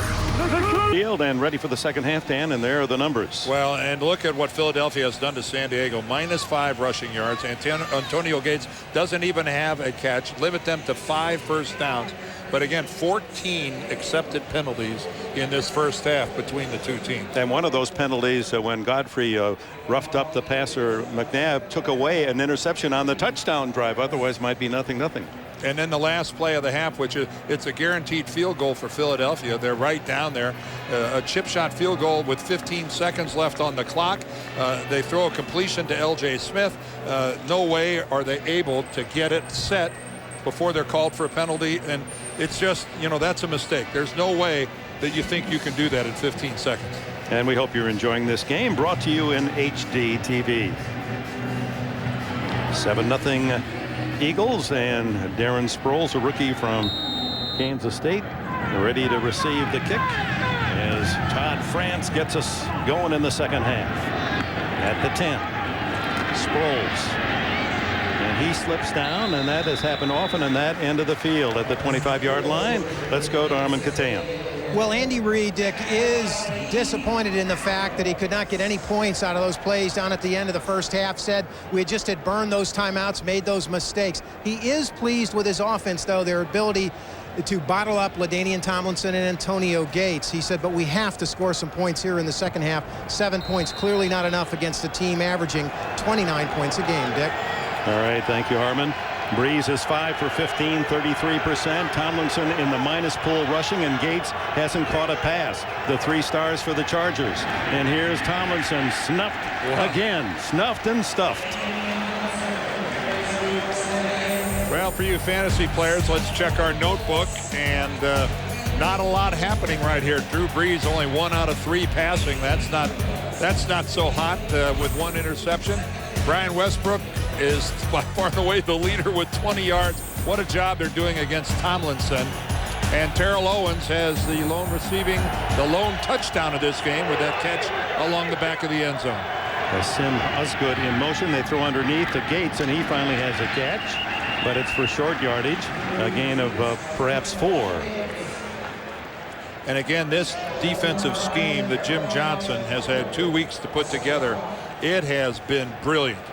Field and ready for the second half, Dan, and there are the numbers. Well, and look at what Philadelphia has done to San Diego. -5 rushing yards. Antonio Gates doesn't even have a catch. Limit them to 5 first downs. But again, 14 accepted penalties in this first half between the two teams. And one of those penalties, when Godfrey roughed up the passer, McNabb took away an interception on the touchdown drive. Otherwise, might be 0-0. And then the last play of the half, which is it's a guaranteed field goal for Philadelphia. They're right down there. A chip shot field goal with 15 seconds left on the clock. They throw a completion to L.J. Smith. No way are they able to get it set before they're called for a penalty. And it's just, you know, that's a mistake. There's no way that you think you can do that in 15 seconds. And we hope you're enjoying this game, brought to you in HD TV. 7-0 Eagles, and Darren Sproles, a rookie from Kansas State, ready to receive the kick as Todd France gets us going in the second half. At the 10, Sproles. And he slips down, and that has happened often in that end of the field at the 25-yard line. Let's go to Armen Keteyian. Well, Andy Reid, Dick, is disappointed in the fact that he could not get any points out of those plays down at the end of the first half. Said we just had burned those timeouts, made those mistakes. He is pleased with his offense, though, their ability to bottle up LaDainian Tomlinson and Antonio Gates. He said, but we have to score some points here in the second half. 7 points, clearly not enough against a team averaging 29 points a game, Dick. All right, thank you, Harmon. Breeze is 5 for 15, 33%. Tomlinson in the minus pool rushing, and Gates hasn't caught a pass. The 3 stars for the Chargers. And here's Tomlinson, snuffed again, snuffed and stuffed. Well, for you fantasy players, let's check our notebook, and not a lot happening right here. Drew Brees only 1 out of 3 passing. That's not so hot with 1 interception. Brian Westbrook is by far and away the leader with 20 yards. What a job they're doing against Tomlinson. And Terrell Owens has the lone touchdown of this game with that catch along the back of the end zone. Sim Osgood in motion. They throw underneath to Gates, and he finally has a catch, but it's for short yardage, a gain of perhaps 4. And again, this defensive scheme that Jim Johnson has had 2 weeks to put together, it has been brilliant.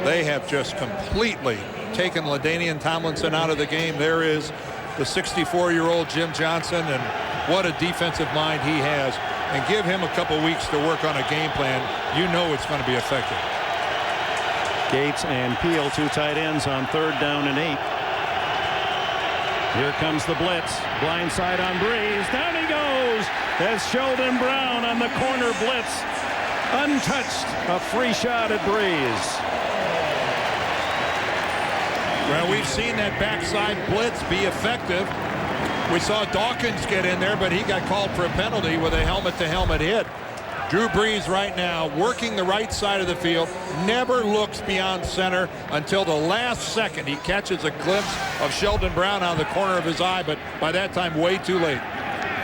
They have just completely taken LaDainian Tomlinson out of the game. There is the 64-year-old Jim Johnson, and what a defensive mind he has. And give him a couple weeks to work on a game plan. You know it's going to be effective. Gates and Peel, 2 tight ends on 3rd down and 8. Here comes the blitz. Blindside on Breeze. Down he goes. As Sheldon Brown on the corner blitz. Untouched. A free shot at Breeze. Well, we've seen that backside blitz be effective. We saw Dawkins get in there, but he got called for a penalty with a helmet-to-helmet hit. Drew Brees right now working the right side of the field, never looks beyond center until the last second. He catches a glimpse of Sheldon Brown out of the corner of his eye, but by that time way too late.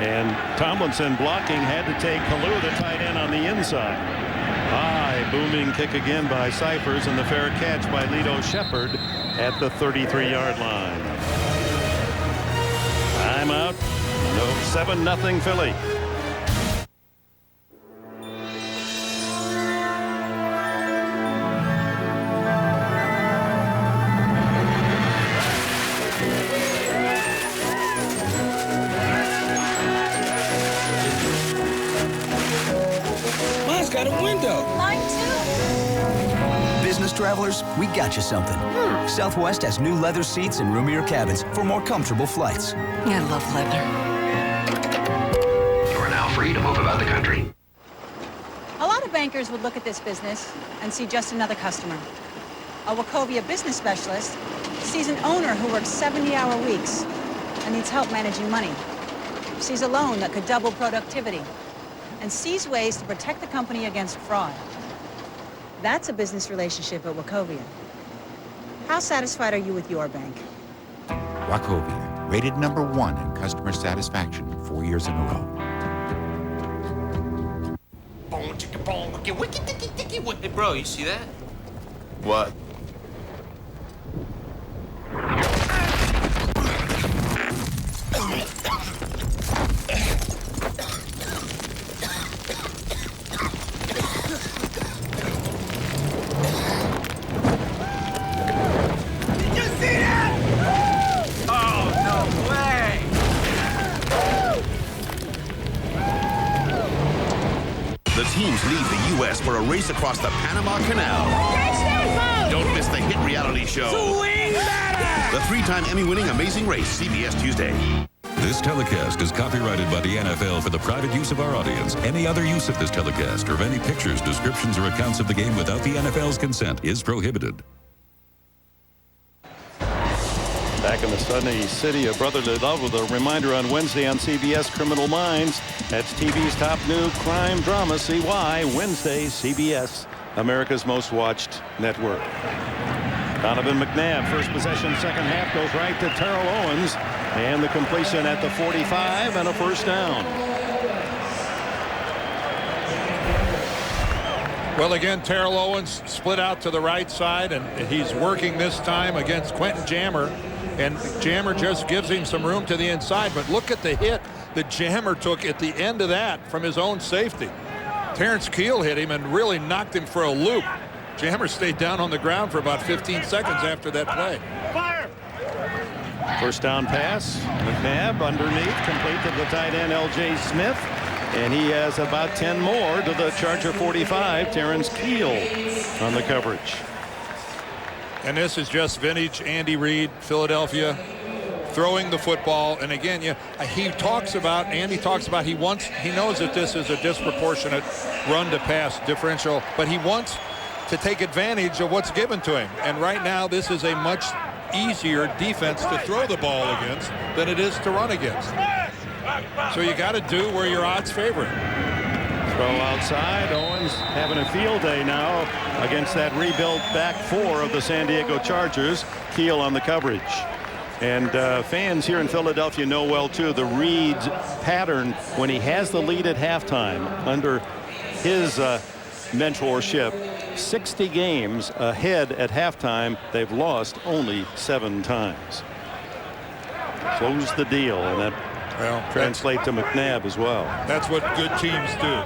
And Tomlinson blocking, had to take Kalu, the tight end, on the inside. High booming kick again by Cyphers, and the fair catch by Lito Shepherd at the 33-yard line. Timeout. No, 7-0 Philly. Mine's got a window. Mine too. Business travelers, we got you something. Southwest has new leather seats and roomier cabins for more comfortable flights. I love leather. You are now free to move about the country. A lot of bankers would look at this business and see just another customer. A Wachovia business specialist sees an owner who works 70-hour weeks and needs help managing money. Sees a loan that could double productivity and sees ways to protect the company against fraud. That's a business relationship at Wachovia. How satisfied are you with your bank? Wachovia, rated #1 in customer satisfaction 4 years in a row. Bro, you see that? What? The teams leave the U.S. for a race across the Panama Canal. Don't miss the hit reality show. Swing The 3-time Emmy-winning Amazing Race, CBS Tuesday. This telecast is copyrighted by the NFL for the private use of our audience. Any other use of this telecast or of any pictures, descriptions, or accounts of the game without the NFL's consent is prohibited. Back in the sunny city of brotherly love with a reminder on Wednesday on CBS Criminal Minds. That's TV's top new crime drama. See why Wednesday, CBS, America's most watched network. Donovan McNabb, first possession, second half, goes right to Terrell Owens. And the completion at the 45 and a first down. Well, again, Terrell Owens split out to the right side, and he's working this time against Quentin Jammer. And Jammer just gives him some room to the inside. But look at the hit that Jammer took at the end of that from his own safety. Terrence Keel hit him and really knocked him for a loop. Jammer stayed down on the ground for about 15 seconds after that play. Fire! First down pass. McNabb underneath, complete to the tight end L.J. Smith. And he has about 10 more to the Charger 45. Terrence Keel on the coverage. And this is just vintage Andy Reid, Philadelphia, throwing the football. And again, Andy talks about he knows that this is a disproportionate run to pass differential, but he wants to take advantage of what's given to him. And right now, this is a much easier defense to throw the ball against than it is to run against. So you got to do where your odds favor it. Throw outside. Owens having a field day now against that rebuilt back four of the San Diego Chargers. Keel on the coverage. And fans here in Philadelphia know well, too, the Reid's pattern when he has the lead at halftime under his mentorship. 60 games ahead at halftime. They've lost only 7 times. Close the deal, and that translate to McNabb as well. That's what good teams do.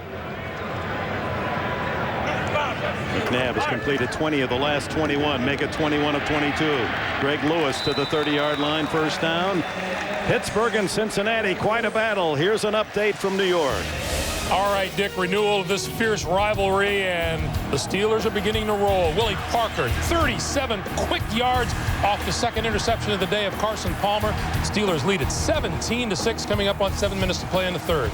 McNabb has completed 20 of the last 21, make it 21 of 22. Greg Lewis to the 30-yard line, first down. Pittsburgh and Cincinnati, quite a battle. Here's an update from New York. All right, Dick, renewal of this fierce rivalry, and the Steelers are beginning to roll. Willie Parker, 37 quick yards off the second interception of the day of Carson Palmer. Steelers lead at 17-6, coming up on 7 minutes to play in the third.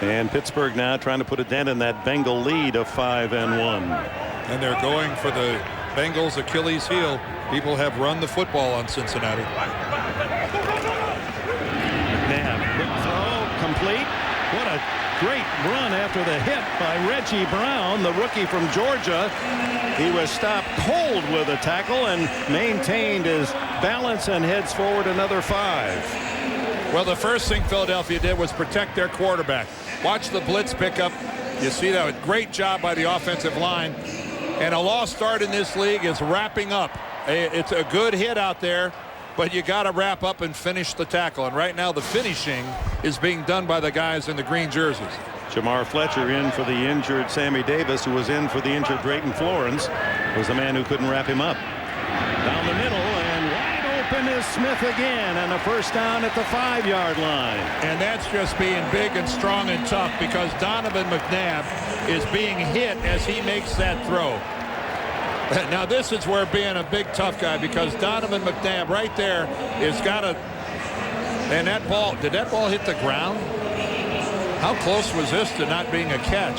And Pittsburgh now trying to put a dent in that Bengal lead of 5-1. And they're going for the Bengals' Achilles heel. People have run the football on Cincinnati. McNabb, quick throw, complete. What a great run after the hit by Reggie Brown, the rookie from Georgia. He was stopped cold with a tackle and maintained his balance and heads forward another 5. Well, the first thing Philadelphia did was protect their quarterback. Watch the blitz pickup. You see that great job by the offensive line. And a lost start in this league is wrapping up. It's a good hit out there, but you got to wrap up and finish the tackle. And right now the finishing is being done by the guys in the green jerseys. Jamar Fletcher in for the injured Sammy Davis, who was in for the injured Drayton Florence, was the man who couldn't wrap him up. Down the middle, and wide open is Smith again, and a first down at the 5-yard line. And that's just being big and strong and tough, because Donovan McNabb is being hit as he makes that throw. Now this is where being a big tough guy, because Donovan McNabb right there is got a, and that ball, did that ball hit the ground? How close was this to not being a catch?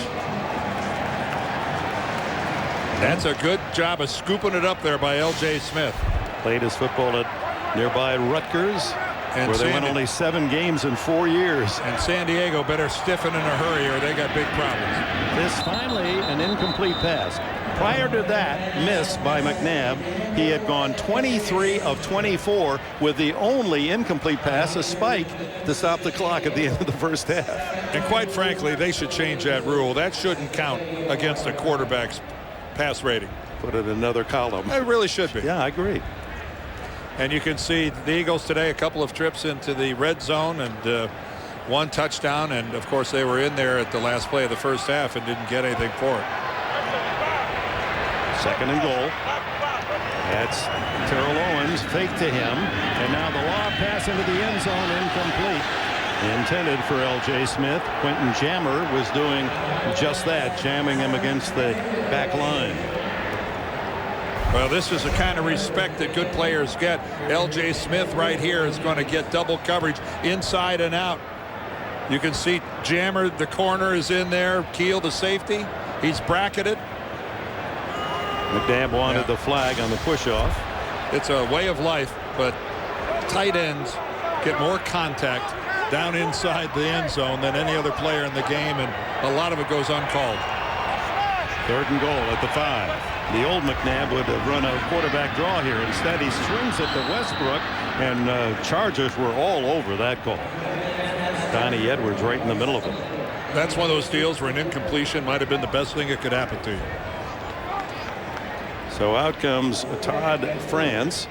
That's a good job of scooping it up there by L.J. Smith. Played his football at nearby Rutgers, where they won only 7 games in 4 years. And San Diego better stiffen in a hurry, or they got big problems. This finally an incomplete pass. Prior to that miss by McNabb, he had gone 23 of 24 with the only incomplete pass, a spike, to stop the clock at the end of the first half. And quite frankly, they should change that rule. That shouldn't count against a quarterback's pass rating. Put it in another column. It really should be. Yeah, I agree. And you can see the Eagles today, a couple of trips into the red zone and 1 touchdown. And of course, they were in there at the last play of the first half and didn't get anything for it. 2nd and goal. That's Terrell Owens, fake to him, and now the lob pass into the end zone, incomplete. Intended for L.J. Smith. Quentin Jammer was doing just that, jamming him against the back line. Well, this is the kind of respect that good players get. L.J. Smith right here is going to get double coverage inside and out. You can see Jammer, the corner, is in there. Keel, the safety, he's bracketed. McNabb wanted the flag on the push-off. It's a way of life, but tight ends get more contact down inside the end zone than any other player in the game, and a lot of it goes uncalled. 3rd and goal at the 5. The old McNabb would have run a quarterback draw here. Instead, he strings it to Westbrook, and Chargers were all over that call. Donnie Edwards right in the middle of it. That's one of those deals where an incompletion might have been the best thing that could happen to you. So out comes Todd France,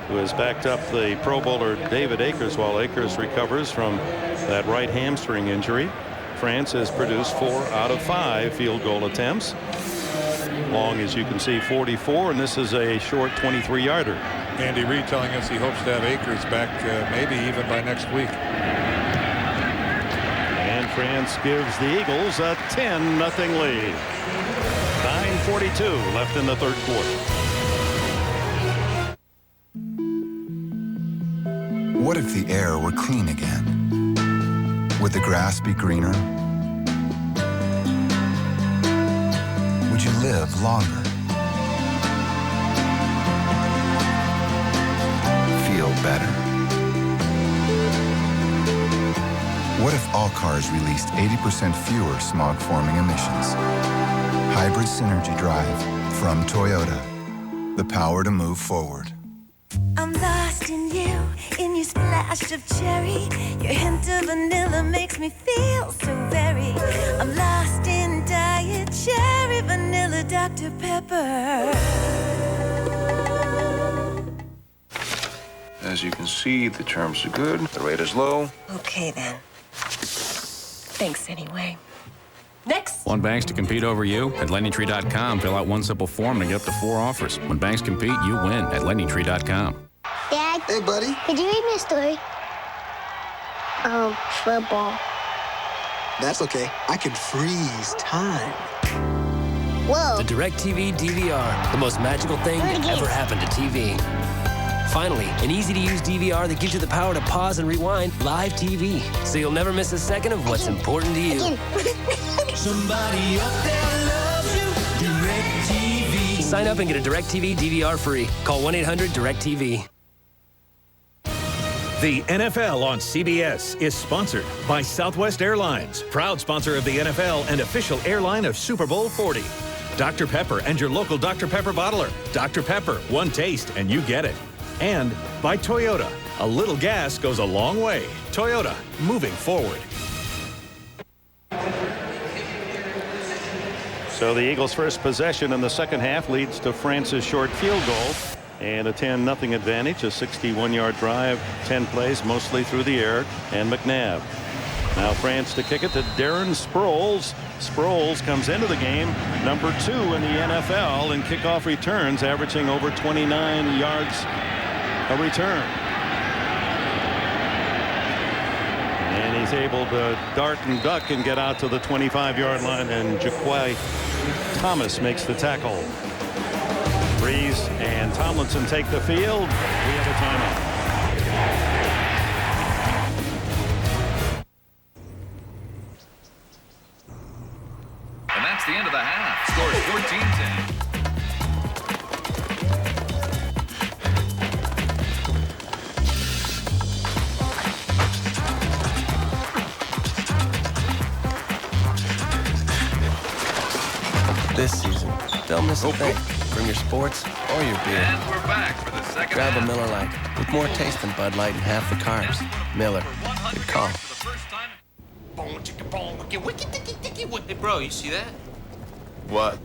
who has backed up the Pro Bowler David Akers while Akers recovers from that right hamstring injury. France has produced 4 out of 5 field goal attempts. Long, as you can see, 44, and this is a short 23-yarder. Andy Reid telling us he hopes to have Akers back maybe even by next week. And France gives the Eagles a 10-0 lead. 9:42 left in the third quarter. What if the air were clean again? Would the grass be greener? Would you live longer? Feel better? What if all cars released 80% fewer smog-forming emissions? Hybrid Synergy Drive from Toyota. The power to move forward. I'm lost in you, in your splash of cherry. Your hint of vanilla makes me feel so very. I'm lost in Diet Cherry Vanilla Dr. Pepper. As you can see, the terms are good. The rate is low. Okay, then. Thanks anyway. Next. Want banks to compete over you? At LendingTree.com, fill out one simple form to get up to 4 offers. When banks compete, you win at LendingTree.com. Dad. Hey, buddy. Could you read me a story? Football. That's okay. I can freeze time. Whoa. The DirecTV DVR, the most magical thing that ever happened to TV. Finally, an easy-to-use DVR that gives you the power to pause and rewind live TV, so you'll never miss a second of what's important to you. Somebody up there loves you. DirecTV. Sign up and get a DirecTV DVR free. Call 1-800-DirecTV. The NFL on CBS is sponsored by Southwest Airlines, proud sponsor of the NFL and official airline of Super Bowl 40. Dr. Pepper and your local Dr. Pepper bottler. Dr. Pepper, one taste and you get it. And by Toyota, a little gas goes a long way. Toyota, moving forward. So the Eagles' first possession in the second half leads to France's short field goal and a 10-0 advantage, a 61-yard drive, 10 plays, mostly through the air, and McNabb. Now France to kick it to Darren Sproles. Sproles comes into the game number 2 in the NFL in kickoff returns, averaging over 29 yards a return. And he's able to dart and duck and get out to the 25-yard line, and Jaquai Thomas makes the tackle. Breeze and Tomlinson take the field. We have a timeout. And that's the end of the half. Score is 14-10. This season, don't miss a thing. From your sports or your beer. And we're back for the second Grab half. a Miller Lite with more taste than Bud Light and half the carbs. Miller. Good call. Hey, bro, you see that? What?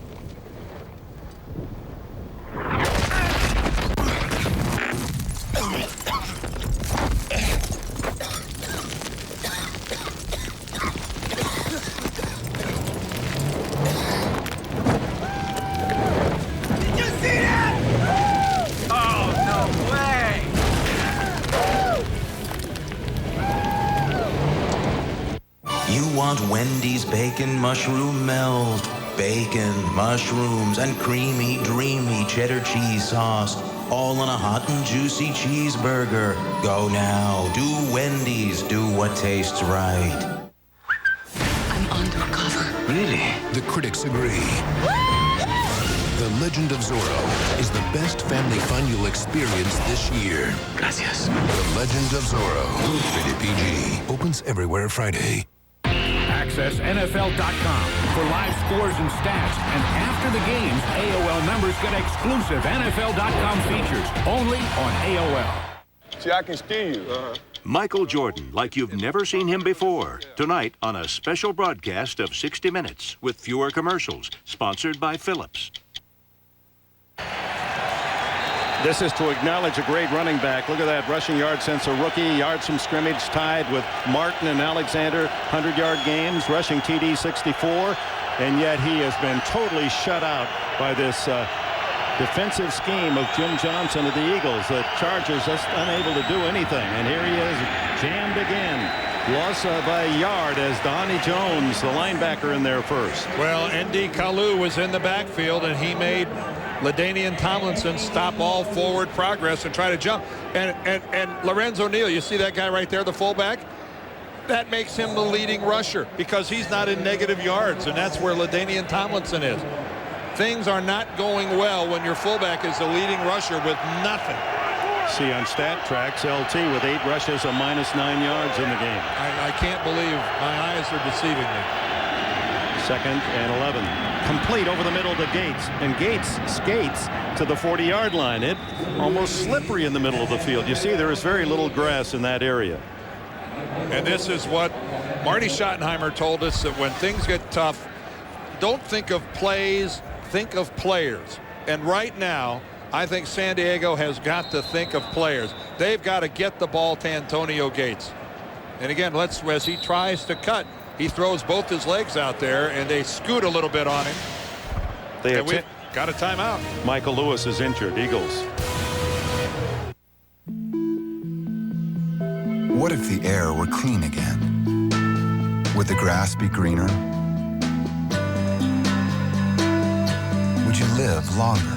Want Wendy's bacon mushroom melt. Bacon, mushrooms, and creamy, dreamy cheddar cheese sauce. All on a hot and juicy cheeseburger. Go now. Do Wendy's. Do what tastes right. I'm undercover. Really? The critics agree. The Legend of Zorro is the best family fun you'll experience this year. Gracias. The Legend of Zorro. Rated PG. Opens everywhere Friday. Access NFL.com for live scores and stats. And after the games, AOL members get exclusive NFL.com features only on AOL. See, I can steal you. Michael Jordan, like you've never seen him before. Tonight on a special broadcast of 60 Minutes with fewer commercials. Sponsored by Phillips. This is to acknowledge a great running back. Look at that rushing yards since a rookie. Yards from scrimmage tied with Martin and Alexander. 100-yard games, rushing TD 64. And yet he has been totally shut out by this defensive scheme of Jim Johnson of the Eagles. The Chargers just unable to do anything. And here he is, jammed again. Loss by a yard as Donnie Jones, the linebacker, in there first. Well, N.D. Kalu was in the backfield, and he made LaDainian Tomlinson stop all forward progress and try to jump. And Lorenzo Neal, you see that guy right there, the fullback? That makes him the leading rusher because he's not in negative yards, and that's where LaDainian Tomlinson is. Things are not going well when your fullback is the leading rusher with nothing. See on Stat Tracks, LT with 8 rushes of -9 yards in the game. I can't believe my eyes are deceiving me. 2nd and 11. Complete over the middle to Gates, and Gates skates to the 40-yard line. It almost slippery in the middle of the field. You see, there is very little grass in that area. And this is what Marty Schottenheimer told us, that when things get tough, don't think of plays, think of players. And right now, I think San Diego has got to think of players. They've got to get the ball to Antonio Gates. And again, as he tries to cut, he throws both his legs out there, and they scoot a little bit on him. We've got a timeout. Michael Lewis is injured. Eagles. What if the air were clean again? Would the grass be greener? Would you live longer?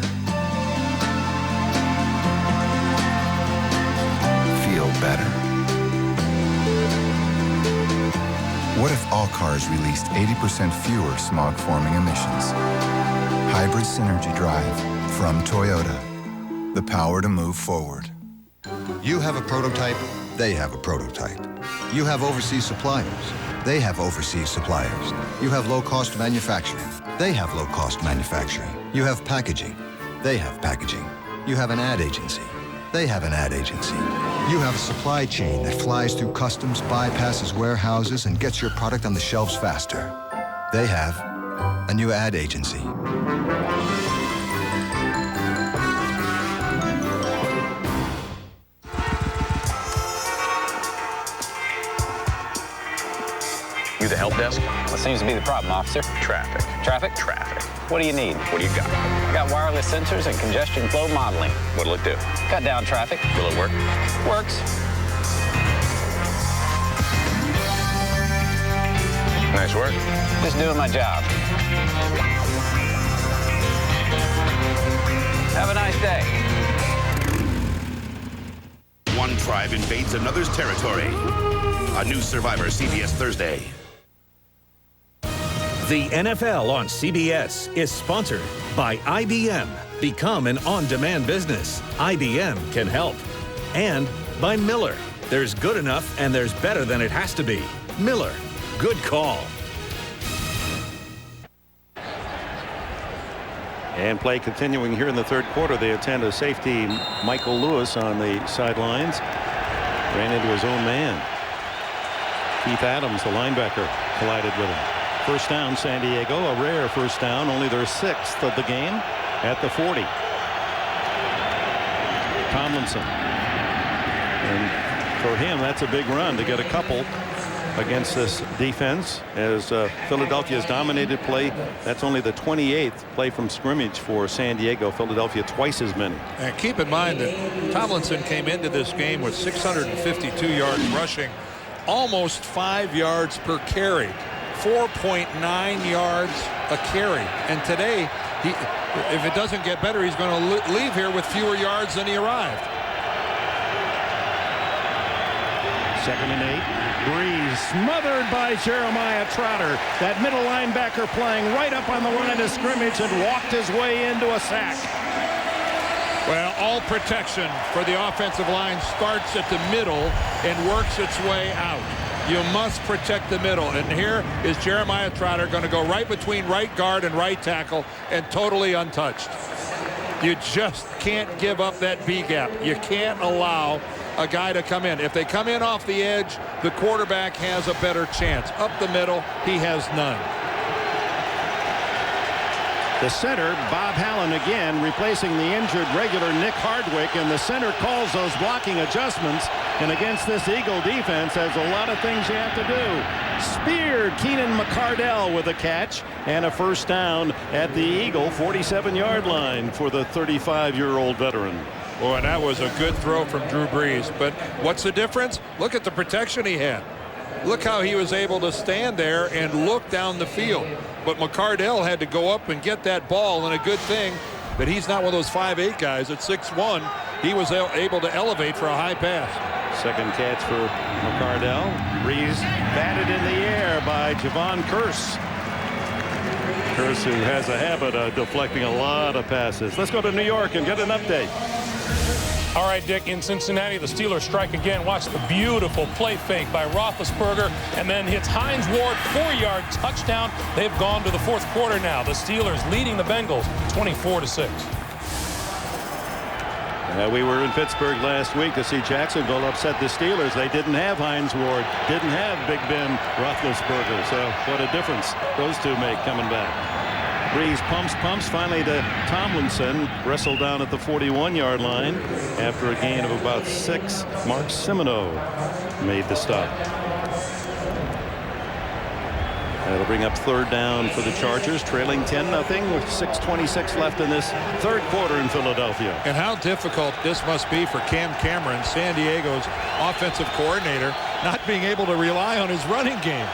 Feel better? What if all cars released 80% fewer smog-forming emissions? Hybrid Synergy Drive from Toyota. The power to move forward. You have a prototype, they have a prototype. You have overseas suppliers, they have overseas suppliers. You have low-cost manufacturing, they have low-cost manufacturing. You have packaging, they have packaging. You have an ad agency, they have an ad agency. You have a supply chain that flies through customs, bypasses warehouses, and gets your product on the shelves faster. They have a new ad agency. You the help desk? What seems to be the problem, officer? Traffic. Traffic? Traffic. What do you need? What do you got? I got wireless sensors and congestion flow modeling. What'll it do? Cut down traffic. Will it work? Works. Nice work. Just doing my job. Have a nice day. One tribe invades another's territory. A new Survivor, CBS Thursday. The NFL on CBS is sponsored by IBM. Become an on-demand business. IBM can help. And by Miller. There's good enough and there's better than it has to be. Miller. Good call. And play continuing here in the 3rd quarter. They attend a safety, Michael Lewis, on the sidelines. Ran into his own man. Keith Adams, the linebacker, collided with him. First down, San Diego. A rare first down, only their 6th of the game at the 40. Tomlinson. And for him, that's a big run to get a couple against this defense, as Philadelphia's dominated play. That's only the 28th play from scrimmage for San Diego. Philadelphia twice as many. And keep in mind that Tomlinson came into this game with 652 yards rushing, almost 5 yards per carry, 4.9 yards a carry. And today, if it doesn't get better, he's going to leave here with fewer yards than he arrived. 2nd and 8. Breeze smothered by Jeremiah Trotter. That middle linebacker playing right up on the line of scrimmage and walked his way into a sack. Well, all protection for the offensive line starts at the middle and works its way out. You must protect the middle. And here is Jeremiah Trotter going to go right between right guard and right tackle and totally untouched. You just can't give up that B gap. You can't allow a guy to come in. If they come in off the edge, the quarterback has a better chance. Up the middle, he has none. The center, Bob Hallen again, replacing the injured regular Nick Hardwick, and the center calls those blocking adjustments. And against this Eagle defense, there's a lot of things you have to do. Speared Keenan McCardell with a catch and a first down at the Eagle 47-yard line for the 35-year-old veteran. Boy, and that was a good throw from Drew Brees. But what's the difference? Look at the protection he had. Look how he was able to stand there and look down the field. But McCardell had to go up and get that ball, and a good thing that he's not one of those 5'8 guys. At 6'1", he was able to elevate for a high pass. Second catch for McCardell. Brees batted in the air by Javon Curse. Curse, who has a habit of deflecting a lot of passes. Let's go to New York and get an update. All right, Dick, in Cincinnati, the Steelers strike again. Watch the beautiful play fake by Roethlisberger, and then hits Hines Ward, 4-yard touchdown. They've gone to the fourth quarter now. The Steelers leading the Bengals 24-6. We were in Pittsburgh last week to see Jacksonville upset the Steelers. They didn't have Hines Ward, didn't have Big Ben Roethlisberger. So what a difference those two make coming back. Brees pumps finally to Tomlinson, wrestled down at the 41-yard line after a gain of about 6. Mark Semino made the stop. That'll bring up third down for the Chargers, trailing 10-0 with 6:26 left in this third quarter in Philadelphia. And how difficult this must be for Cam Cameron, San Diego's offensive coordinator, not being able to rely on his running game.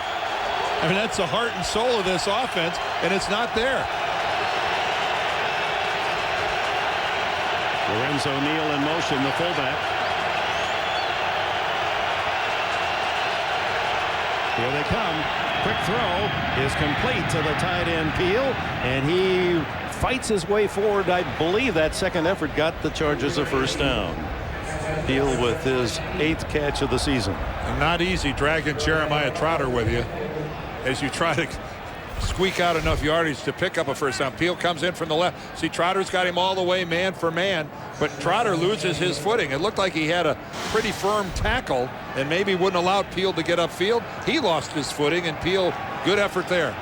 I mean, that's the heart and soul of this offense, and it's not there. Lorenzo Neal in motion, the fullback. Here they come. Quick throw is complete to the tight end Peel, and he fights his way forward. I believe that second effort got the Chargers a first down. Peel with his 8th catch of the season. And not easy dragging Jeremiah Trotter with you as you try to squeak out enough yardage to pick up a first down. Peel comes in from the left. See, Trotter's got him all the way man for man, but Trotter loses his footing. It looked like he had a pretty firm tackle and maybe wouldn't allow Peel to get upfield. He lost his footing, and Peel, good effort there.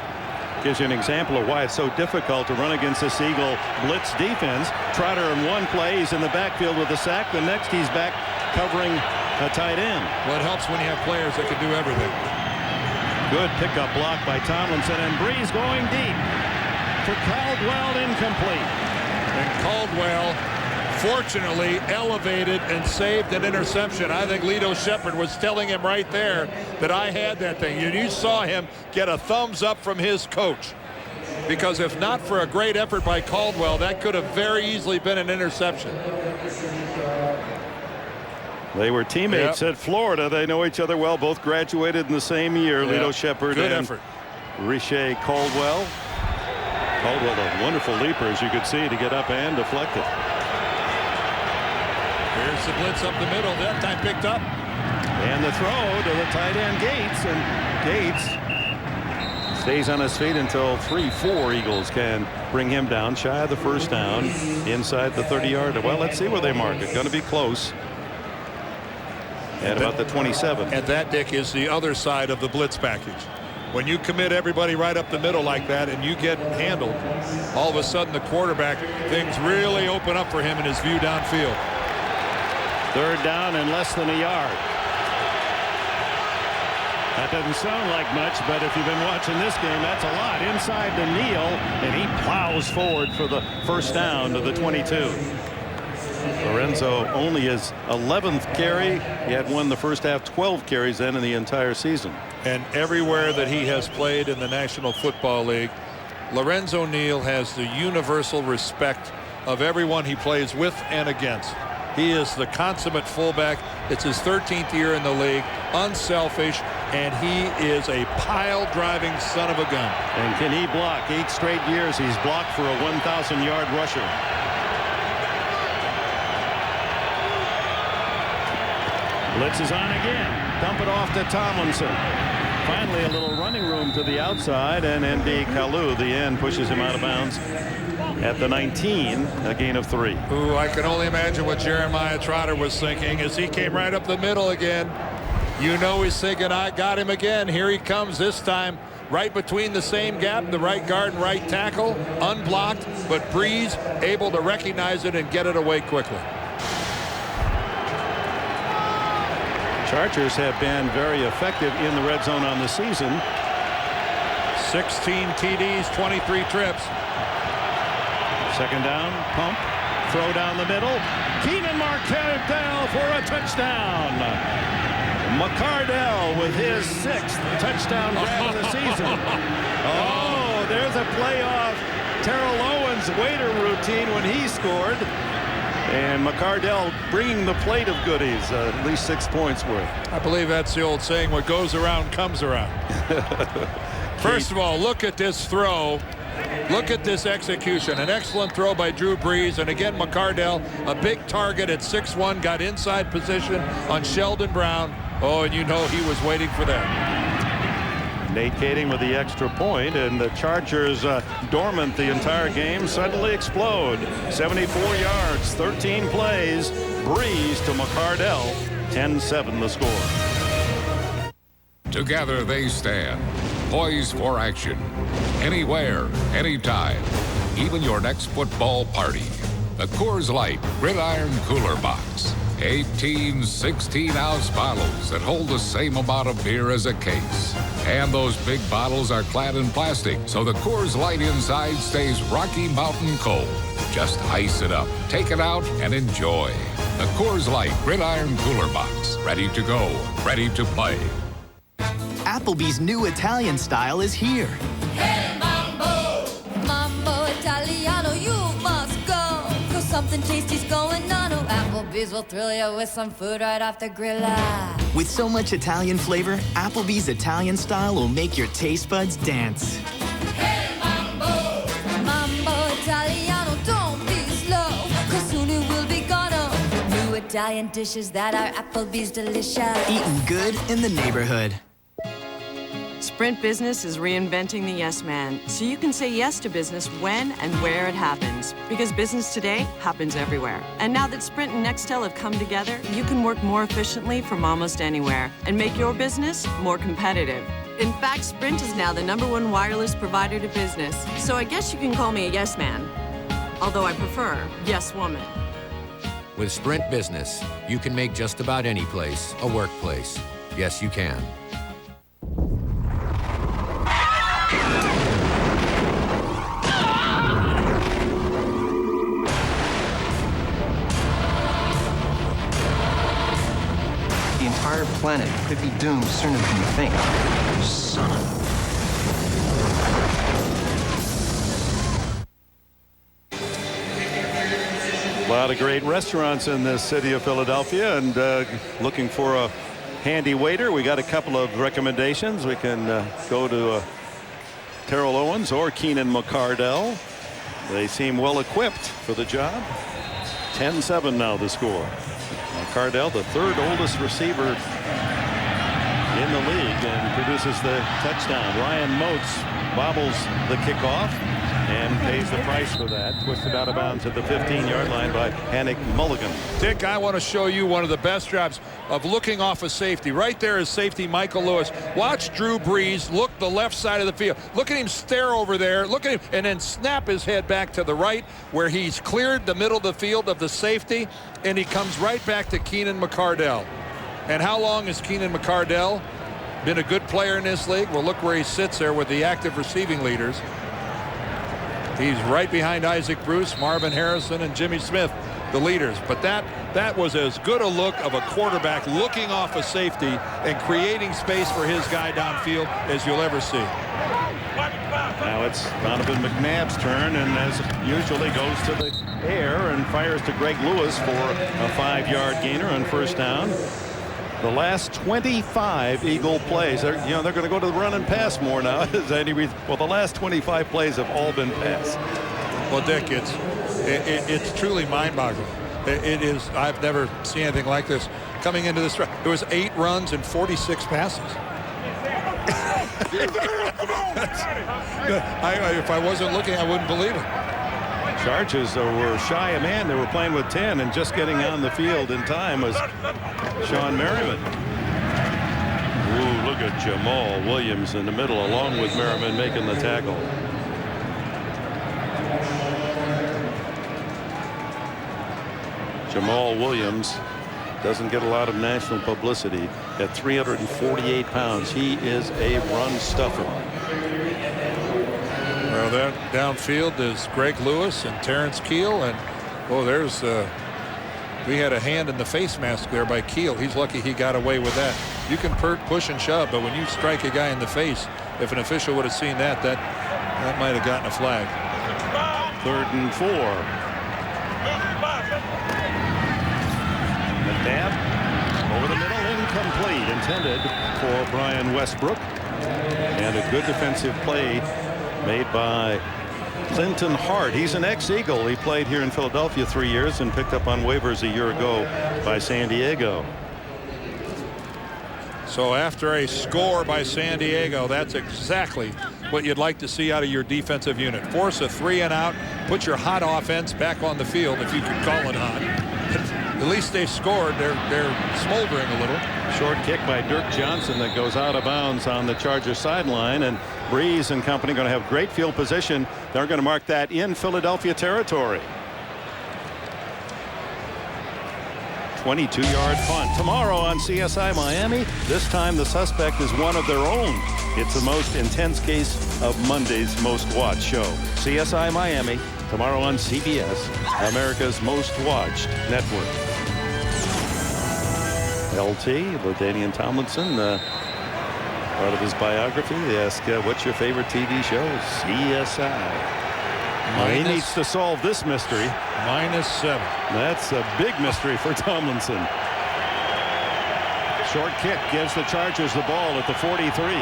Gives you an example of why it's so difficult to run against this Eagle blitz defense. Trotter in one play, he's in the backfield with a sack. The next, he's back covering a tight end. Well, it helps when you have players that can do everything. Good pickup block by Tomlinson, and Brees going deep for Caldwell, incomplete. And Caldwell fortunately elevated and saved an interception. I think Lito Shepherd was telling him right there that I had that thing. You saw him get a thumbs up from his coach, because if not for a great effort by Caldwell, that could have very easily been an interception. They were teammates at Florida. They know each other well. Both graduated in the same year. Lito Shepherd good and effort. Riche Caldwell. Caldwell, a wonderful leaper, as you could see, to get up and deflect it. Here's the blitz up the middle. That time picked up. And the throw to the tight end Gates. And Gates stays on his feet until 3-4 Eagles can bring him down shy of the first down inside the 30-yard. Well, let's see where they mark it. Going to be close. At about the 27. And that, Dick, is the other side of the blitz package. When you commit everybody right up the middle like that and you get handled, all of a sudden the quarterback, things really open up for him in his view downfield. Third down and less than a yard. That doesn't sound like much, but if you've been watching this game, that's a lot. Inside to Neal, and he plows forward for the first down to the 22. Lorenzo only his 11th carry. He had won the first half, 12 carries then in the entire season. And everywhere that he has played in the National Football League, Lorenzo Neal has the universal respect of everyone he plays with and against. He is the consummate fullback. It's his 13th year in the league, unselfish, and he is a pile-driving son of a gun. And can he block? 8 straight years he's blocked for a 1,000-yard rusher. Blitz is on again. Dump it off to Tomlinson. Finally, a little running room to the outside, and N.D. Kalu, the end, pushes him out of bounds at the 19, a gain of 3. Ooh, I can only imagine what Jeremiah Trotter was thinking as he came right up the middle again. You know he's thinking, I got him again. Here he comes this time. right between the same gap, the right guard and right tackle, unblocked, but Breeze able to recognize it and get it away quickly. Chargers have been very effective in the red zone on the season. 16 TDs, 23 trips. Second down, pump, throw down the middle. Keenan McCardell for a touchdown. McCardell with his 6th touchdown grab of the season. Oh, there's a playoff Terrell Owens waiter routine when he scored. And McCardell bringing the plate of goodies, at least 6 points worth. I believe that's the old saying, what goes around comes around. First of all, look at this throw. Look at this execution. An excellent throw by Drew Brees. And again, McCardell, a big target at 6'1", got inside position on Sheldon Brown. Oh, and you know he was waiting for that. Nate Kading with the extra point, and the Chargers dormant the entire game suddenly explode. 74 yards, 13 plays. Breeze to McCardell. 10-7 the score. Together they stand, poised for action. Anywhere, anytime, even your next football party. The Coors Light Gridiron Cooler Box. 18 16-ounce bottles that hold the same amount of beer as a case. And those big bottles are clad in plastic, so the Coors Light inside stays Rocky Mountain cold. Just ice it up, take it out, and enjoy. The Coors Light Gridiron Cooler Box. Ready to go, ready to play. Applebee's new Italian style is here. Hey, Mambo! Mambo Italiano, you must go. Cause something tasty's going on. Oh, Applebee's will thrill you with some food right off the grill. With so much Italian flavor, Applebee's Italian style will make your taste buds dance. Hey, Mambo! Mambo Italiano, don't be slow. Cause soon it will be gone. Oh, new Italian dishes that are Applebee's delicious. Eating good in the neighborhood. Sprint Business is reinventing the yes man, so you can say yes to business when and where it happens. Because business today happens everywhere. And now that Sprint and Nextel have come together, you can work more efficiently from almost anywhere and make your business more competitive. In fact, Sprint is now the #1 wireless provider to business, so I guess you can call me a yes man. Although I prefer yes woman. With Sprint Business, you can make just about any place a workplace. Yes, you can. The entire planet could be doomed sooner than you think. Son of a lot of great restaurants in the city of Philadelphia, and looking for a handy waiter. We got a couple of recommendations. We can go to Terrell Owens or Keenan McCardell. They seem well equipped for the job. 10-7 now the score. McCardell, the third oldest receiver in the league, and produces the touchdown. Ryan Moats bobbles the kickoff and pays the price for that. Twisted out of bounds at the 15-yard line by Hannick Mulligan. Dick, I want to show you one of the best jobs of looking off a safety. Right there is safety Michael Lewis. Watch Drew Brees look the left side of the field. Look at him stare over there. Look at him, and then snap his head back to the right where he's cleared the middle of the field of the safety, and he comes right back to Keenan McCardell. And how long has Keenan McCardell been a good player in this league? Well, look where he sits there with the active receiving leaders. He's right behind Isaac Bruce, Marvin Harrison, and Jimmy Smith, the leaders. But that was as good a look of a quarterback looking off a safety and creating space for his guy downfield as you'll ever see. Now it's Donovan McNabb's turn, and as usually goes to the air and fires to Greg Lewis for a 5-yard gainer on first down. The last 25 Eagle plays, they're going to go to the run and pass more now. Well, the last 25 plays have all been passed. Well, Dick, it's truly mind-boggling. It is. I've never seen anything like this. Coming into this, there was 8 runs and 46 passes. If I wasn't looking, I wouldn't believe it. Chargers were shy a man. They were playing with 10, and just getting on the field in time was Sean Merriman. Ooh, look at Jamal Williams in the middle along with Merriman making the tackle. Jamal Williams doesn't get a lot of national publicity. At 348 pounds, he is a run stuffer. Well, that downfield is Greg Lewis and Terrence Keel, and there's we had a hand in the face mask there by Keel. He's lucky he got away with that. You can push and shove, but when you strike a guy in the face, if an official would have seen that might have gotten a flag. 3rd and 4. McNabb over the middle, incomplete, intended for Brian Westbrook, and a good defensive play made by Clinton Hart. He's an ex-Eagle. He played here in Philadelphia 3 years and picked up on waivers a year ago by San Diego. So after a score by San Diego, that's exactly what you'd like to see out of your defensive unit. Force a 3 and out, put your hot offense back on the field, if you could call it hot. At least they scored. They're smoldering a little. Short kick by Dirk Johnson that goes out of bounds on the Chargers sideline, and Breeze and company going to have great field position. They're going to mark that in Philadelphia territory. 22-yard punt tomorrow on CSI Miami. This time the suspect is one of their own. It's the most intense case of Monday's most watched show. CSI Miami tomorrow on CBS, America's most watched network. LT, LaDainian Tomlinson, part of his biography. They ask, what's your favorite TV show? CSI. He needs to solve this mystery. -7. That's a big mystery for Tomlinson. Short kick gives the Chargers the ball at the 43.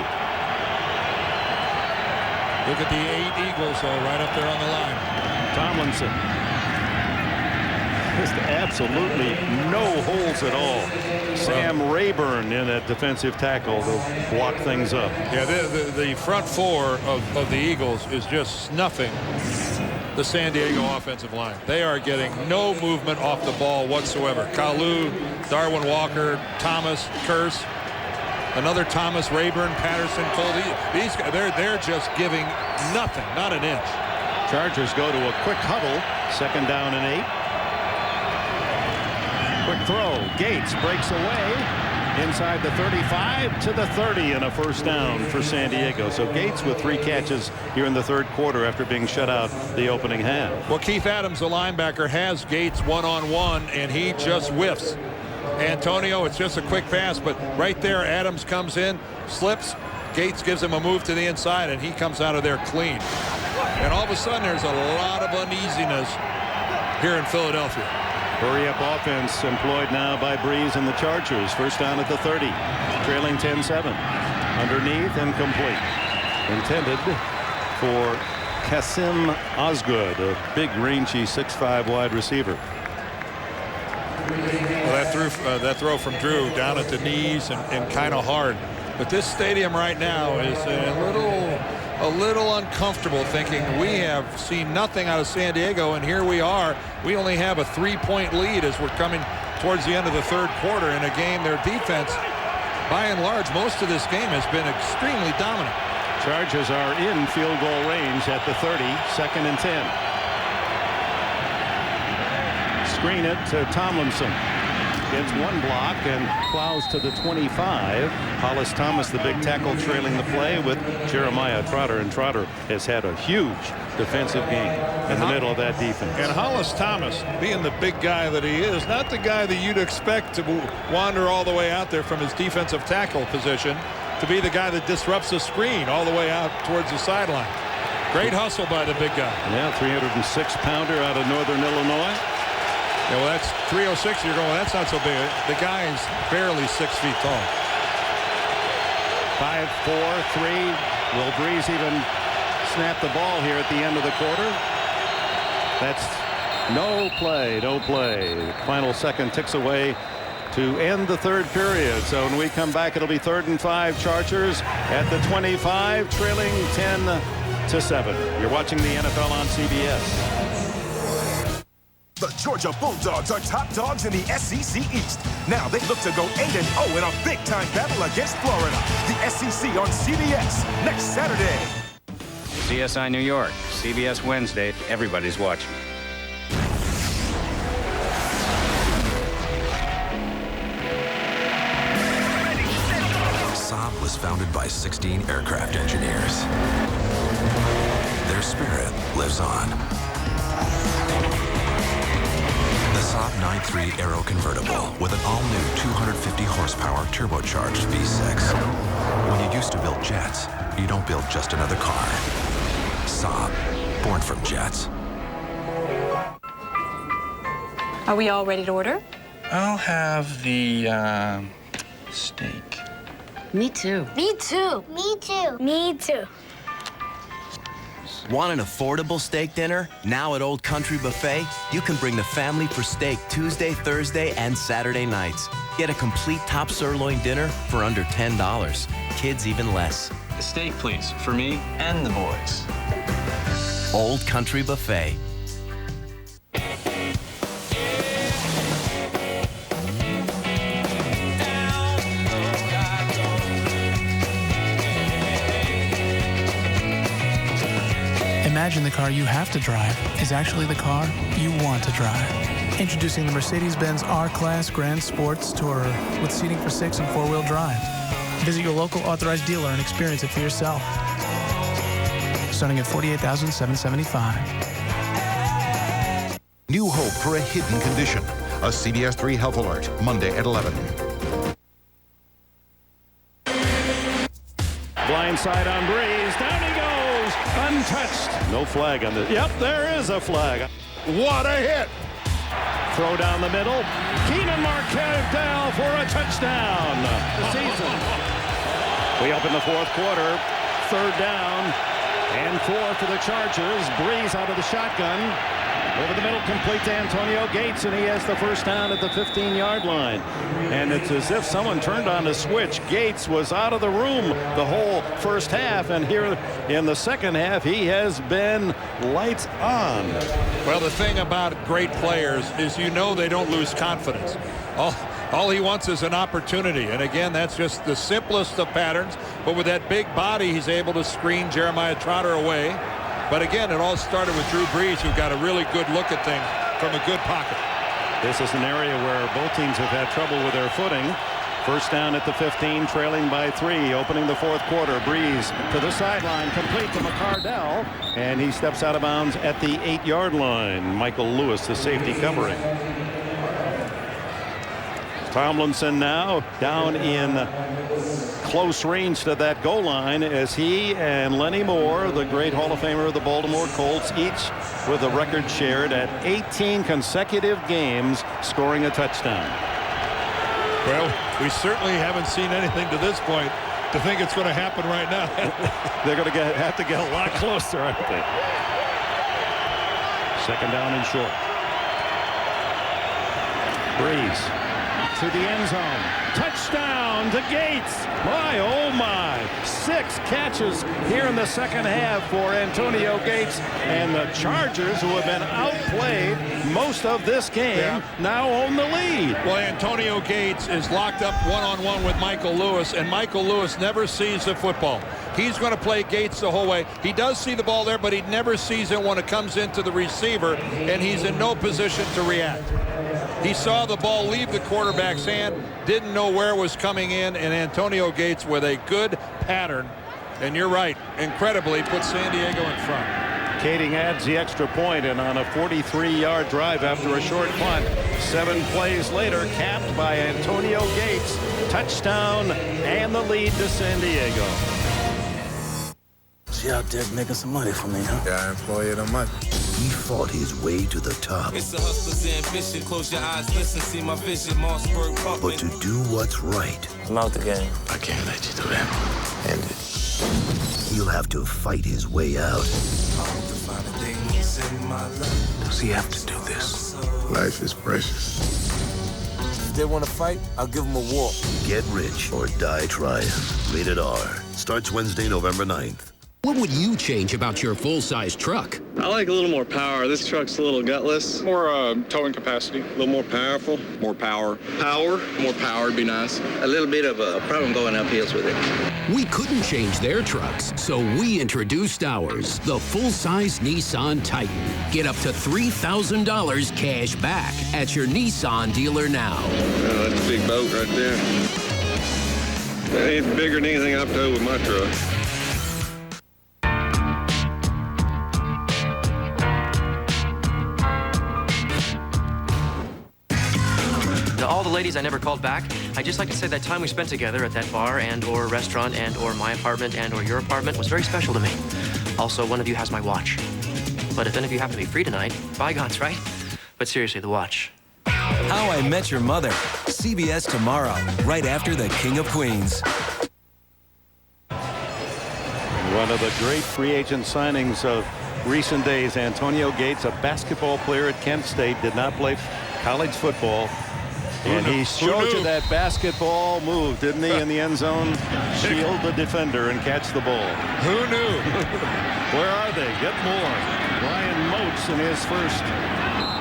Look at the 8 Eagles, right up there on the line. Tomlinson. Just absolutely no holes at all. Sam Rayburn in at defensive tackle to block things up. Yeah, the front four of the Eagles is just snuffing the San Diego offensive line. They are getting no movement off the ball whatsoever. Kalu, Darwin Walker, Thomas, Curse, another Thomas, Rayburn, Patterson, Cole. These guys, they're just giving nothing, not an inch. Chargers go to a quick huddle. 2nd down and 8. Quick throw. Gates breaks away inside the 35 to the 30 and a 1st down for San Diego. So Gates with 3 catches here in the 3rd quarter after being shut out the opening half. Well, Keith Adams, the linebacker, has Gates one-on-one, and he just whiffs. Antonio, it's just a quick pass, but right there, Adams comes in, slips. Gates gives him a move to the inside, and he comes out of there clean. And all of a sudden, there's a lot of uneasiness here in Philadelphia. Hurry-up offense employed now by Breeze and the Chargers. 1st down at the 30. Trailing 10-7. Underneath and complete. Intended for Kasim Osgood, a big, rangy 6'5" wide receiver. Well, that throw from Drew down at the knees and kind of hard. But this stadium right now is a little uncomfortable, thinking we have seen nothing out of San Diego, and here we are. We only have a 3-point lead as we're coming towards the end of the 3rd quarter in a game. Their defense, by and large, most of this game has been extremely dominant. Chargers are in field goal range at the 30, 2nd and 10. Screen it to Tomlinson. Gets 1 block and plows to the 25. Hollis Thomas, the big tackle, trailing the play with Jeremiah Trotter. And Trotter has had a huge defensive game in the middle of that defense. And Hollis Thomas, being the big guy that he is, not the guy that you'd expect to wander all the way out there from his defensive tackle position to be the guy that disrupts the screen all the way out towards the sideline. Great hustle by the big guy. Yeah, 306-pounder out of Northern Illinois. Yeah, well, that's 306. You're going, well, that's not so big. The guy is barely 6 feet tall. 5-4-3. Will Breeze even snap the ball here at the end of the quarter? That's no play. The final second ticks away to end the 3rd period. So when we come back, it'll be 3rd and 5. Chargers at the 25, trailing 10-7. You're watching the NFL on CBS. The Georgia Bulldogs are top dogs in the SEC East. Now they look to go 8-0 in a big-time battle against Florida. The SEC on CBS next Saturday. CSI New York, CBS Wednesday. Everybody's watching. Saab was founded by 16 aircraft engineers. Their spirit lives on. The Saab 9-3 Aero convertible with an all-new 250 horsepower turbocharged V6. When you used to build jets, you don't build just another car. Saab, born from jets. Are we all ready to order? I'll have the steak. Me too. Me too. Me too. Me too. Want an affordable steak dinner? Now at Old Country Buffet, you can bring the family for steak Tuesday, Thursday, and Saturday nights. Get a complete top sirloin dinner for under $10. Kids even less. A steak, please, for me and the boys. Old Country Buffet. Imagine the car you have to drive is actually the car you want to drive. Introducing the Mercedes-Benz R-Class Grand Sports Tourer with seating for 6 and 4-wheel drive. Visit your local authorized dealer and experience it for yourself. Starting at $48,775. New hope for a hidden condition. A CBS 3 Health Alert, Monday at 11. Blindside on Breeze. Down he goes. Untouched. No flag on this. Yep, there is a flag. What a hit. Throw down the middle. Keenan Markell for a touchdown. The season. We open the fourth quarter. 3rd down and 4 for the Chargers. Breeze out of the shotgun. Over the middle, complete to Antonio Gates, and he has the first down at the 15-yard line. And it's as if someone turned on a switch. Gates was out of the room the whole first half, and here in the second half, he has been lights on. Well, the thing about great players is they don't lose confidence. All he wants is an opportunity. And again, that's just the simplest of patterns. But with that big body, he's able to screen Jeremiah Trotter away. But again, it all started with Drew Brees, who got a really good look at things from a good pocket. This is an area where both teams have had trouble with their footing. First down at the 15, trailing by 3, opening the fourth quarter. Brees to the sideline, complete to McCardell, and he steps out of bounds at the 8-yard line. Michael Lewis, the safety, covering. Tomlinson now down in close range to that goal line as he and Lenny Moore, the great Hall of Famer of the Baltimore Colts, each with a record shared at 18 consecutive games scoring a touchdown. Well, we certainly haven't seen anything to this point to think it's going to happen right now. They're going to have to get a lot closer, aren't they? 2nd down and short. Brees to the end zone. Touchdown to Gates. My, oh my. 6 catches here in the second half for Antonio Gates. And the Chargers, who have been outplayed most of this game, now own the lead. Well, Antonio Gates is locked up one-on-one with Michael Lewis, and Michael Lewis never sees the football. He's going to play Gates the whole way. He does see the ball there, but he never sees it when it comes into the receiver, and he's in no position to react. He saw the ball leave the quarterback's hand, didn't know where it was coming in, and Antonio Gates with a good pattern. And you're right, incredibly, put San Diego in front. Kading adds the extra point, and on a 43-yard drive after a short punt, 7 plays later, capped by Antonio Gates. Touchdown and the lead to San Diego. She out there making some money for me, huh? Yeah, I employ you the money. He fought his way to the top. It's a hustler's ambition. Close your eyes, listen, see my vision. Mossberg pumping. But to do what's right, I'm out the game. I can't let you do that. End it. He'll have to fight his way out. Does he have to do this? Life is precious. If they want to fight, I'll give them a walk. Get rich or die trying. Rated R. Starts Wednesday, November 9th. What would you change about your full-size truck? I like a little more power. This truck's a little gutless. More towing capacity. A little more powerful. More power. More power would be nice. A little bit of a problem going up hills with it. We couldn't change their trucks, so we introduced ours, the full-size Nissan Titan. Get up to $3,000 cash back at your Nissan dealer now. Oh, that's a big boat right there. That ain't bigger than anything I've towed with my truck. To all the ladies I never called back, I'd just like to say that time we spent together at that bar and or restaurant and or my apartment and or your apartment was very special to me. Also, one of you has my watch. But if any of you happen to be free tonight, bygones, right? But seriously, the watch. How I Met Your Mother. CBS tomorrow, right after The King of Queens. One of the great free agent signings of recent days, Antonio Gates, a basketball player at Kent State, did not play college football. And he showed you that basketball move, didn't he, in the end zone? Shield the defender and catch the ball. Who knew? Where are they? Get more. Ryan Moats in his first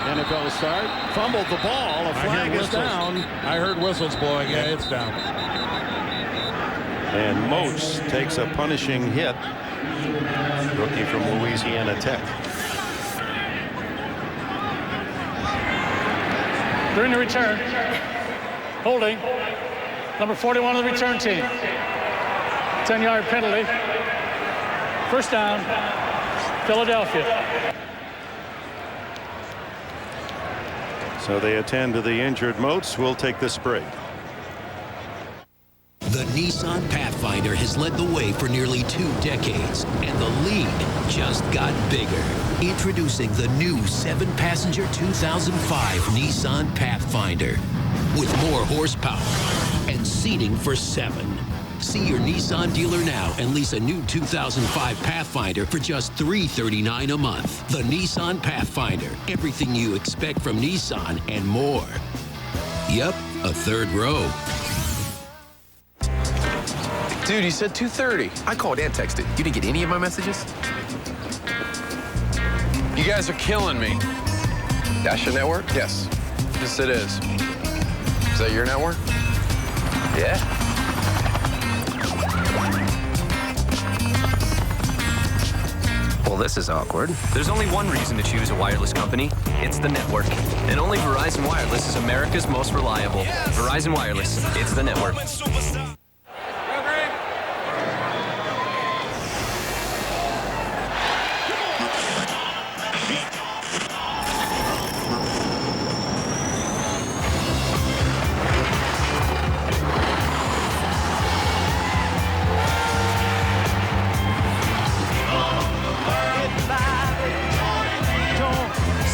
NFL start. Fumbled the ball. A flag is down. I heard whistles blowing. Yeah, it's down. And Moats takes a punishing hit. Rookie from Louisiana Tech. During the return, holding, number 41 of the return team. 10-yard penalty. First down, Philadelphia. So they attend to the injured Moats. We'll take this break. The Nissan Pathfinder has led the way for nearly 2 decades, and the lead just got bigger. Introducing the new 7-passenger 2005 Nissan Pathfinder with more horsepower and seating for 7. See your Nissan dealer now and lease a new 2005 Pathfinder for just $339 a month. The Nissan Pathfinder. Everything you expect from Nissan and more. Yep, a third row. Dude, he said 2:30. I called and texted. You didn't get any of my messages? You guys are killing me. That's your network? Yes. Yes, it is. Is that your network? Yeah. Well, this is awkward. There's only one reason to choose a wireless company. It's the network. And only Verizon Wireless is America's most reliable. Yes! Verizon Wireless. It's the network.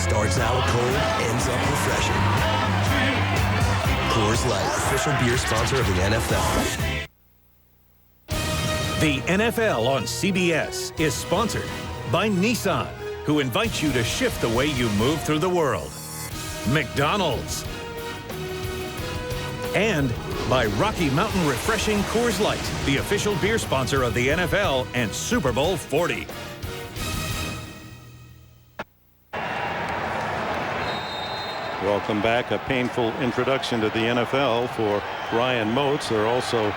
Starts out cold, ends up refreshing. Coors Light, official beer sponsor of the NFL. The NFL on CBS is sponsored by Nissan, who invites you to shift the way you move through the world. McDonald's. And by Rocky Mountain Refreshing Coors Light, the official beer sponsor of the NFL and Super Bowl 40. Welcome back. A painful introduction to the NFL for Ryan Moats. They're also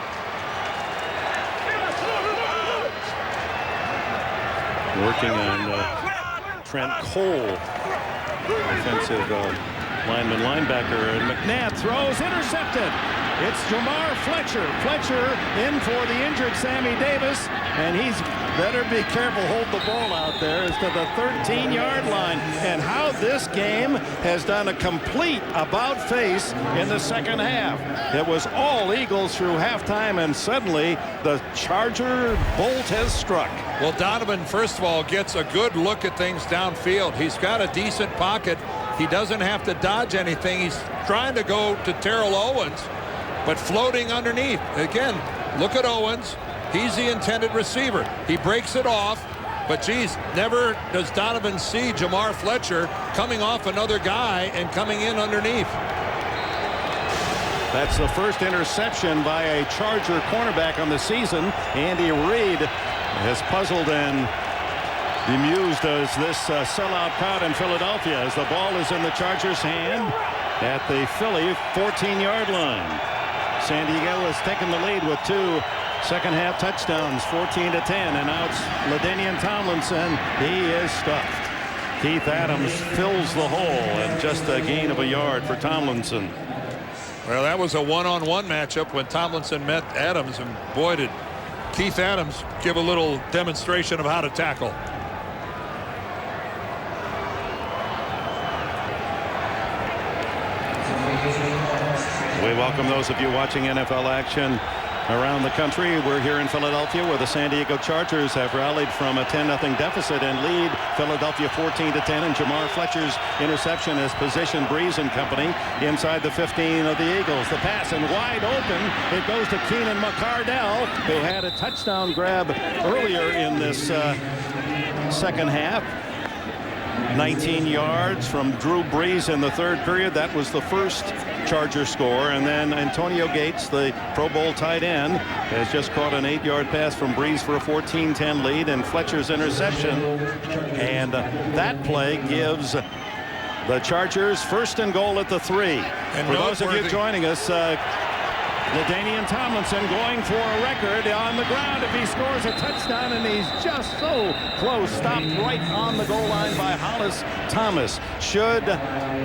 working on Trent Cole, offensive linebacker, and McNabb throws, intercepted. It's Jamar Fletcher. Fletcher in for the injured Sammy Davis, and he's better be careful. Hold the ball out there. It's to the 13-yard line. And how this game has done a complete about-face in the second half. It was all Eagles through halftime, and suddenly the Charger bolt has struck. Well, Donovan, first of all, gets a good look at things downfield. He's got a decent pocket. He doesn't have to dodge anything. He's trying to go to Terrell Owens, but floating underneath. Again, look at Owens. He's the intended receiver. He breaks it off, but geez, never does Donovan see Jamar Fletcher coming off another guy and coming in underneath. That's the first interception by a Charger cornerback on the season. Andy Reid as puzzled and bemused as this sellout crowd in Philadelphia as the ball is in the Chargers' hand at the Philly 14-yard line. San Diego has taken the lead with 2 second-half touchdowns, 14-10, and now it's LaDainian Tomlinson. He is stuffed. Keith Adams fills the hole, and just a gain of a yard for Tomlinson. Well, that was a one-on-one matchup when Tomlinson met Adams, and boy, did Keith Adams give a little demonstration of how to tackle. We welcome those of you watching NFL action around the country. We're here in Philadelphia where the San Diego Chargers have rallied from a 10-0 deficit and lead Philadelphia 14-10, and Jamar Fletcher's interception has positioned Breeze and company inside the 15 of the Eagles. The pass and wide open. It goes to Keenan McCardell, who had a touchdown grab earlier in this second half. 19 yards from Drew Brees in the third period. That was the first Charger score, and then Antonio Gates, the Pro Bowl tight end, has just caught an 8-yard pass from Brees for a 14-10 lead, and Fletcher's interception, and that play gives the Chargers first and goal at the 3. And for those of you joining us, LaDainian Tomlinson going for a record on the ground if he scores a touchdown, and he's just so close. Stopped right on the goal line by Hollis Thomas. Should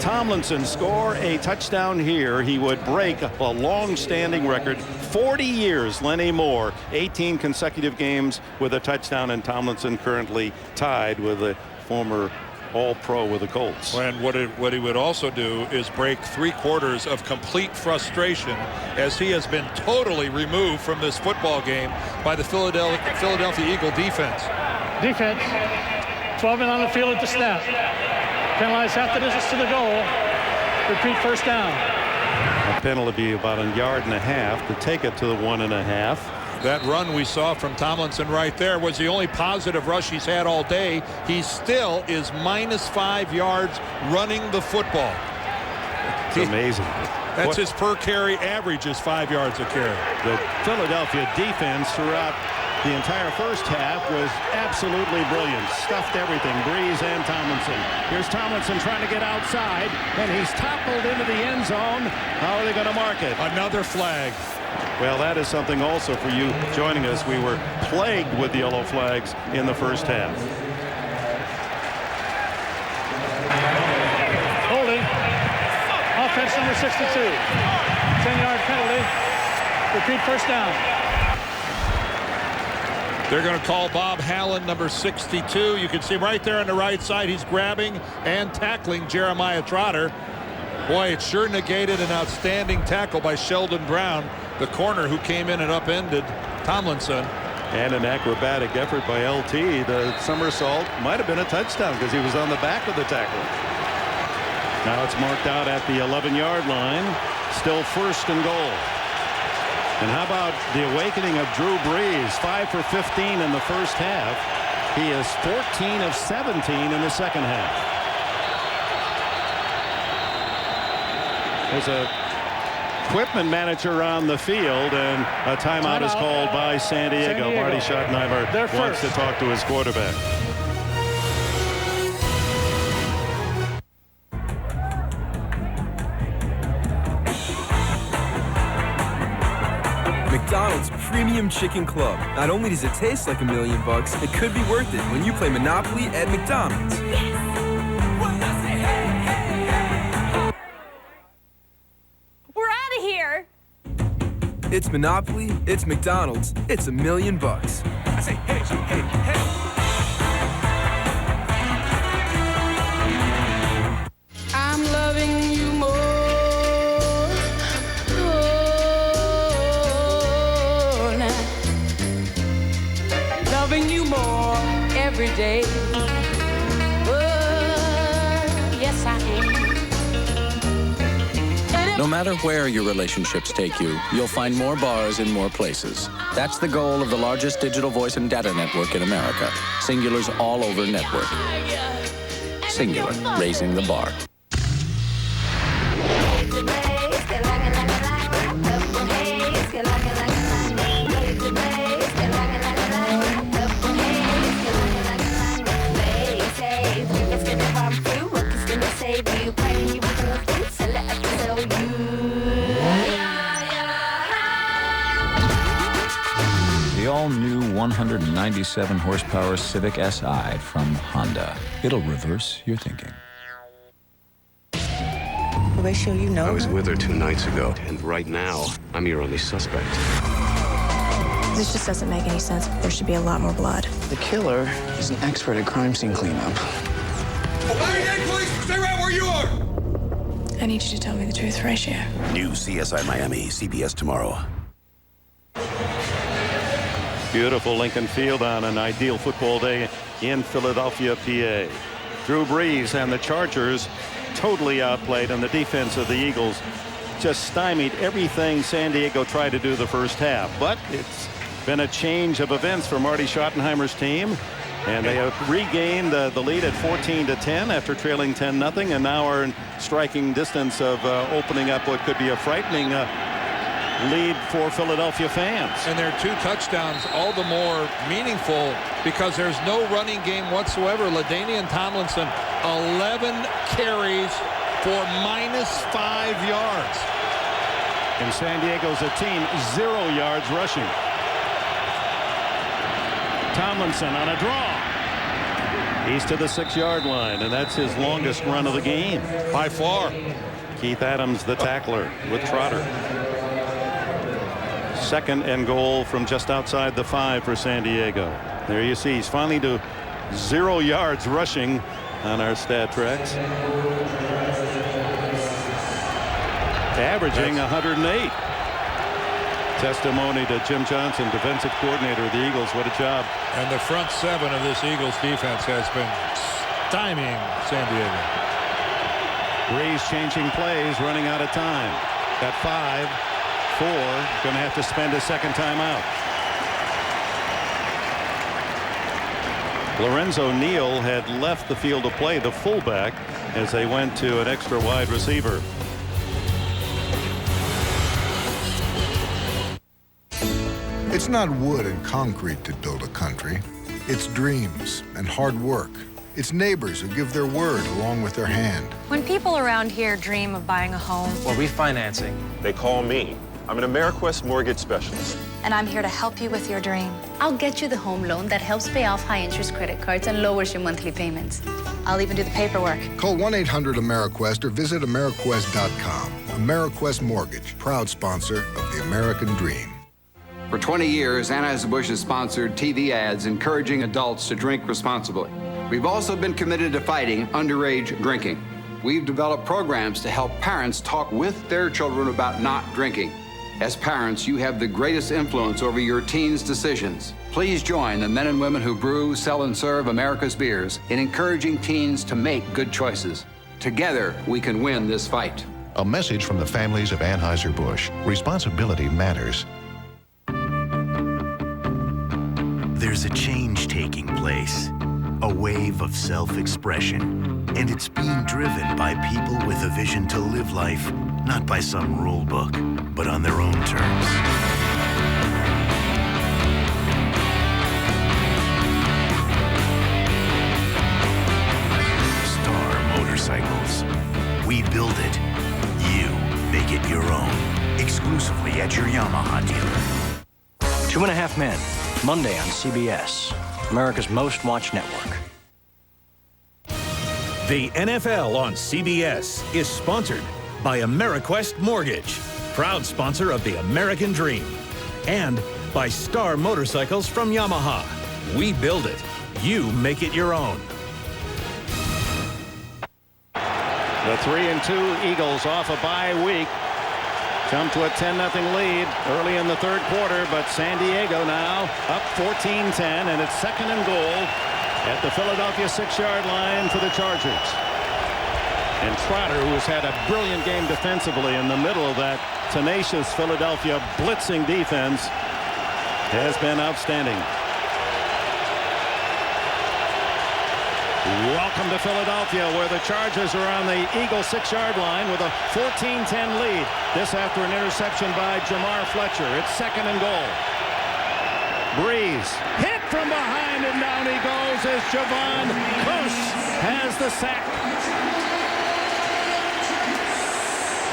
Tomlinson score a touchdown here, he would break a long-standing record. 40 years, Lenny Moore, 18 consecutive games with a touchdown, and Tomlinson currently tied with a former All-Pro with the Colts. And what he would also do is break 3/4 of complete frustration, as he has been totally removed from this football game by the Philadelphia Eagle defense. 12 men on the field at the snap. Penalize half the distance to the goal. Repeat first down. A penalty about a yard and a half to take it to the 1.5. That run we saw from Tomlinson right there was the only positive rush he's had all day. He still is -5 yards running the football. It's amazing. That's his per carry average is 5 yards a carry. The Philadelphia defense throughout the entire first half was absolutely brilliant. Stuffed everything, Breeze and Tomlinson. Here's Tomlinson trying to get outside, and he's toppled into the end zone. How are they going to mark it? Another flag. Well, that is something also for you joining us. We were plagued with yellow flags in the first half. Holding. Offense number 62. 10-yard penalty. Repeat first down. They're going to call Bob Hallen, number 62. You can see him right there on the right side. He's grabbing and tackling Jeremiah Trotter. Boy, it sure negated an outstanding tackle by Sheldon Brown, the corner who came in and upended Tomlinson. And an acrobatic effort by LT. The somersault might have been a touchdown because he was on the back of the tackle. Now it's marked out at the 11-yard line. Still first and goal. And how about the awakening of Drew Brees? 5 for 15 in the first half. He is 14 of 17 in the second half. There's a equipment manager on the field, and a timeout is called by San Diego. Marty Schottenheimer wants to talk to his quarterback. McDonald's Premium Chicken Club. Not only does it taste like $1 million, it could be worth it when you play Monopoly at McDonald's. We're out of here. It's Monopoly, it's McDonald's, it's $1 million. I say, hey, hey, hey. I'm loving you more. Loving you more every day. Oh, yes, I am. No matter where your relationships take you, you'll find more bars in more places. That's the goal of the largest digital voice and data network in America. Singular's all over network. Singular, raising the bar. baby, when you want to so let me tell you. The all-new 197 horsepower Civic Si from Honda. It'll reverse your thinking. Horatio, you know I was with her 2 nights ago, and right now, I'm your only suspect. This just doesn't make any sense. There should be a lot more blood. The killer is an expert at crime scene cleanup. Hey, police! Stay right where you are! I need you to tell me the truth, Horatio. New CSI Miami, CBS tomorrow. Beautiful Lincoln Field on an ideal football day in Philadelphia, PA. Drew Brees and the Chargers totally outplayed, and the defense of the Eagles just stymied everything San Diego tried to do the first half. But it's been a change of events for Marty Schottenheimer's team, and they have regained the lead at 14-10 after trailing 10-0, and now are in striking distance of opening up what could be a frightening lead for Philadelphia fans. And their 2 touchdowns all the more meaningful because there's no running game whatsoever. LaDainian Tomlinson, 11 carries for -5 yards. And San Diego's a team 0 yards rushing. Tomlinson on a draw. He's to the 6-yard line, and that's his longest run of the game. By far. Keith Adams, the tackler, with Trotter. 2nd and goal from just outside the 5 for San Diego. There you see, he's finally to 0 yards rushing on our stat tracks. Averaging 108. Testimony to Jim Johnson, defensive coordinator of the Eagles. What a job. And the front 7 of this Eagles defense has been stymieing San Diego. Brees changing plays, running out of time. Got 5, 4, going to have to spend a second timeout. Lorenzo Neal had left the field of play, the fullback, as they went to an extra wide receiver. It's not wood and concrete that build a country. It's dreams and hard work. It's neighbors who give their word along with their hand. When people around here dream of buying a home or refinancing, they call me. I'm an AmeriQuest mortgage specialist. And I'm here to help you with your dream. I'll get you the home loan that helps pay off high-interest credit cards and lowers your monthly payments. I'll even do the paperwork. Call 1-800-AmeriQuest or visit AmeriQuest.com. AmeriQuest Mortgage, proud sponsor of the American dream. For 20 years, Anheuser-Busch has sponsored TV ads encouraging adults to drink responsibly. We've also been committed to fighting underage drinking. We've developed programs to help parents talk with their children about not drinking. As parents, you have the greatest influence over your teens' decisions. Please join the men and women who brew, sell, and serve America's beers in encouraging teens to make good choices. Together, we can win this fight. A message from the families of Anheuser-Busch. Responsibility matters. There's a change taking place, a wave of self-expression, and it's being driven by people with a vision to live life, not by some rule book, but on their own terms. Star Motorcycles. We build it. You make it your own. Exclusively at your Yamaha dealer. 2.5 Men. Monday on CBS, America's most watched network. The NFL on CBS is sponsored by AmeriQuest Mortgage, proud sponsor of the American Dream, and by Star Motorcycles from Yamaha. We build it. You make it your own. The 3-2 Eagles off a bye week. Jump to a 10-0 lead early in the 3rd quarter, but San Diego now up 14-10, and it's 2nd and goal at the Philadelphia 6-yard line for the Chargers. And Trotter, who has had a brilliant game defensively in the middle of that tenacious Philadelphia blitzing defense, has been outstanding. Welcome to Philadelphia, where the Chargers are on the Eagles 6-yard line with a 14-10 lead. This after an interception by Jamar Fletcher. It's 2nd and goal. Brees hit from behind, and down he goes as Javon Close has the sack.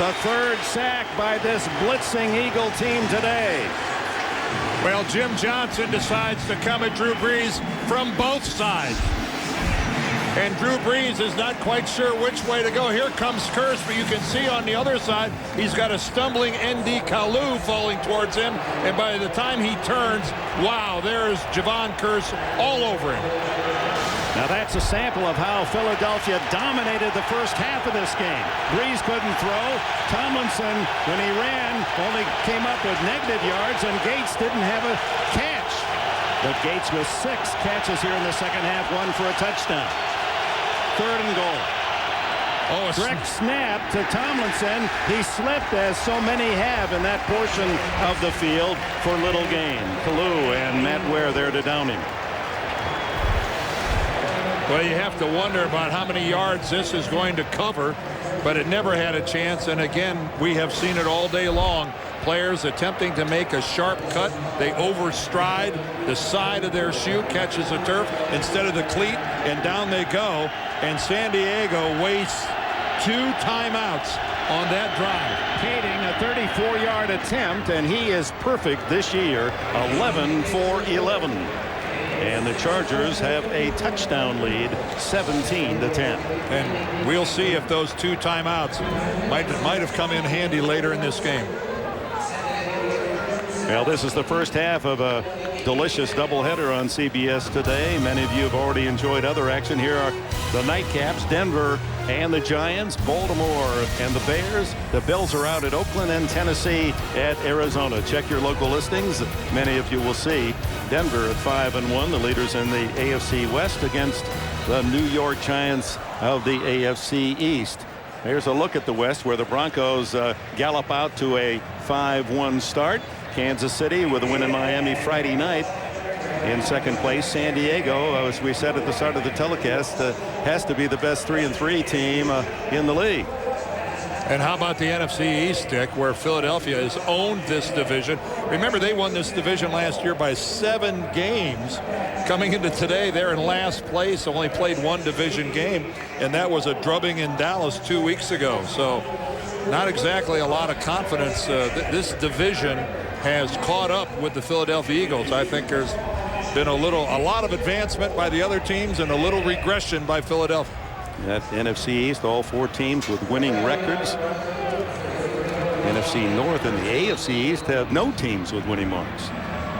The third sack by this blitzing Eagle team today. Well, Jim Johnson decides to come at Drew Brees from both sides. And Drew Brees is not quite sure which way to go. Here comes Kearse, but you can see on the other side, he's got a stumbling N.D. Kalu falling towards him. And by the time he turns, wow, there's Javon Kearse all over him. Now that's a sample of how Philadelphia dominated the first half of this game. Brees couldn't throw. Tomlinson, when he ran, only came up with negative yards, and Gates didn't have a catch. But Gates with 6 catches here in the second half, 1 for a touchdown. 3rd and goal. Direct snap to Tomlinson. He slipped, as so many have in that portion of the field, for little gain. Kalu and Matt Ware there to down him. Well, you have to wonder about how many yards this is going to cover, but it never had a chance. And again, we have seen it all day long. Players attempting to make a sharp cut. They overstride the side of their shoe, catches the turf instead of the cleat, and down they go. And San Diego wastes 2 timeouts on that drive. Kading a 34-yard attempt, and he is perfect this year, 11 for 11. And the Chargers have a touchdown lead, 17-10. And we'll see if those 2 timeouts might have come in handy later in this game. Well, this is the first half of a delicious doubleheader on CBS today. Many of you have already enjoyed other action. Here are the nightcaps: Denver and the Giants, Baltimore and the Bears. The Bills are out at Oakland, and Tennessee at Arizona. Check your local listings. Many of you will see Denver at 5-1, the leaders in the AFC West, against the New York Giants of the AFC East. Here's a look at the West, where the Broncos gallop out to a 5-1 start. Kansas City with a win in Miami Friday night. In second place, San Diego, as we said at the start of the telecast, has to be the best 3-3 team in the league. And how about the NFC East, Dick, where Philadelphia has owned this division? Remember, they won this division last year by 7 games. Coming into today, they're in last place, only played 1 division game, and that was a drubbing in Dallas 2 weeks ago. So not exactly a lot of confidence. This division has caught up with the Philadelphia Eagles. I think there's been a lot of advancement by the other teams and a little regression by Philadelphia. That NFC East, all 4 teams with winning records. NFC North and the AFC East have no teams with winning marks.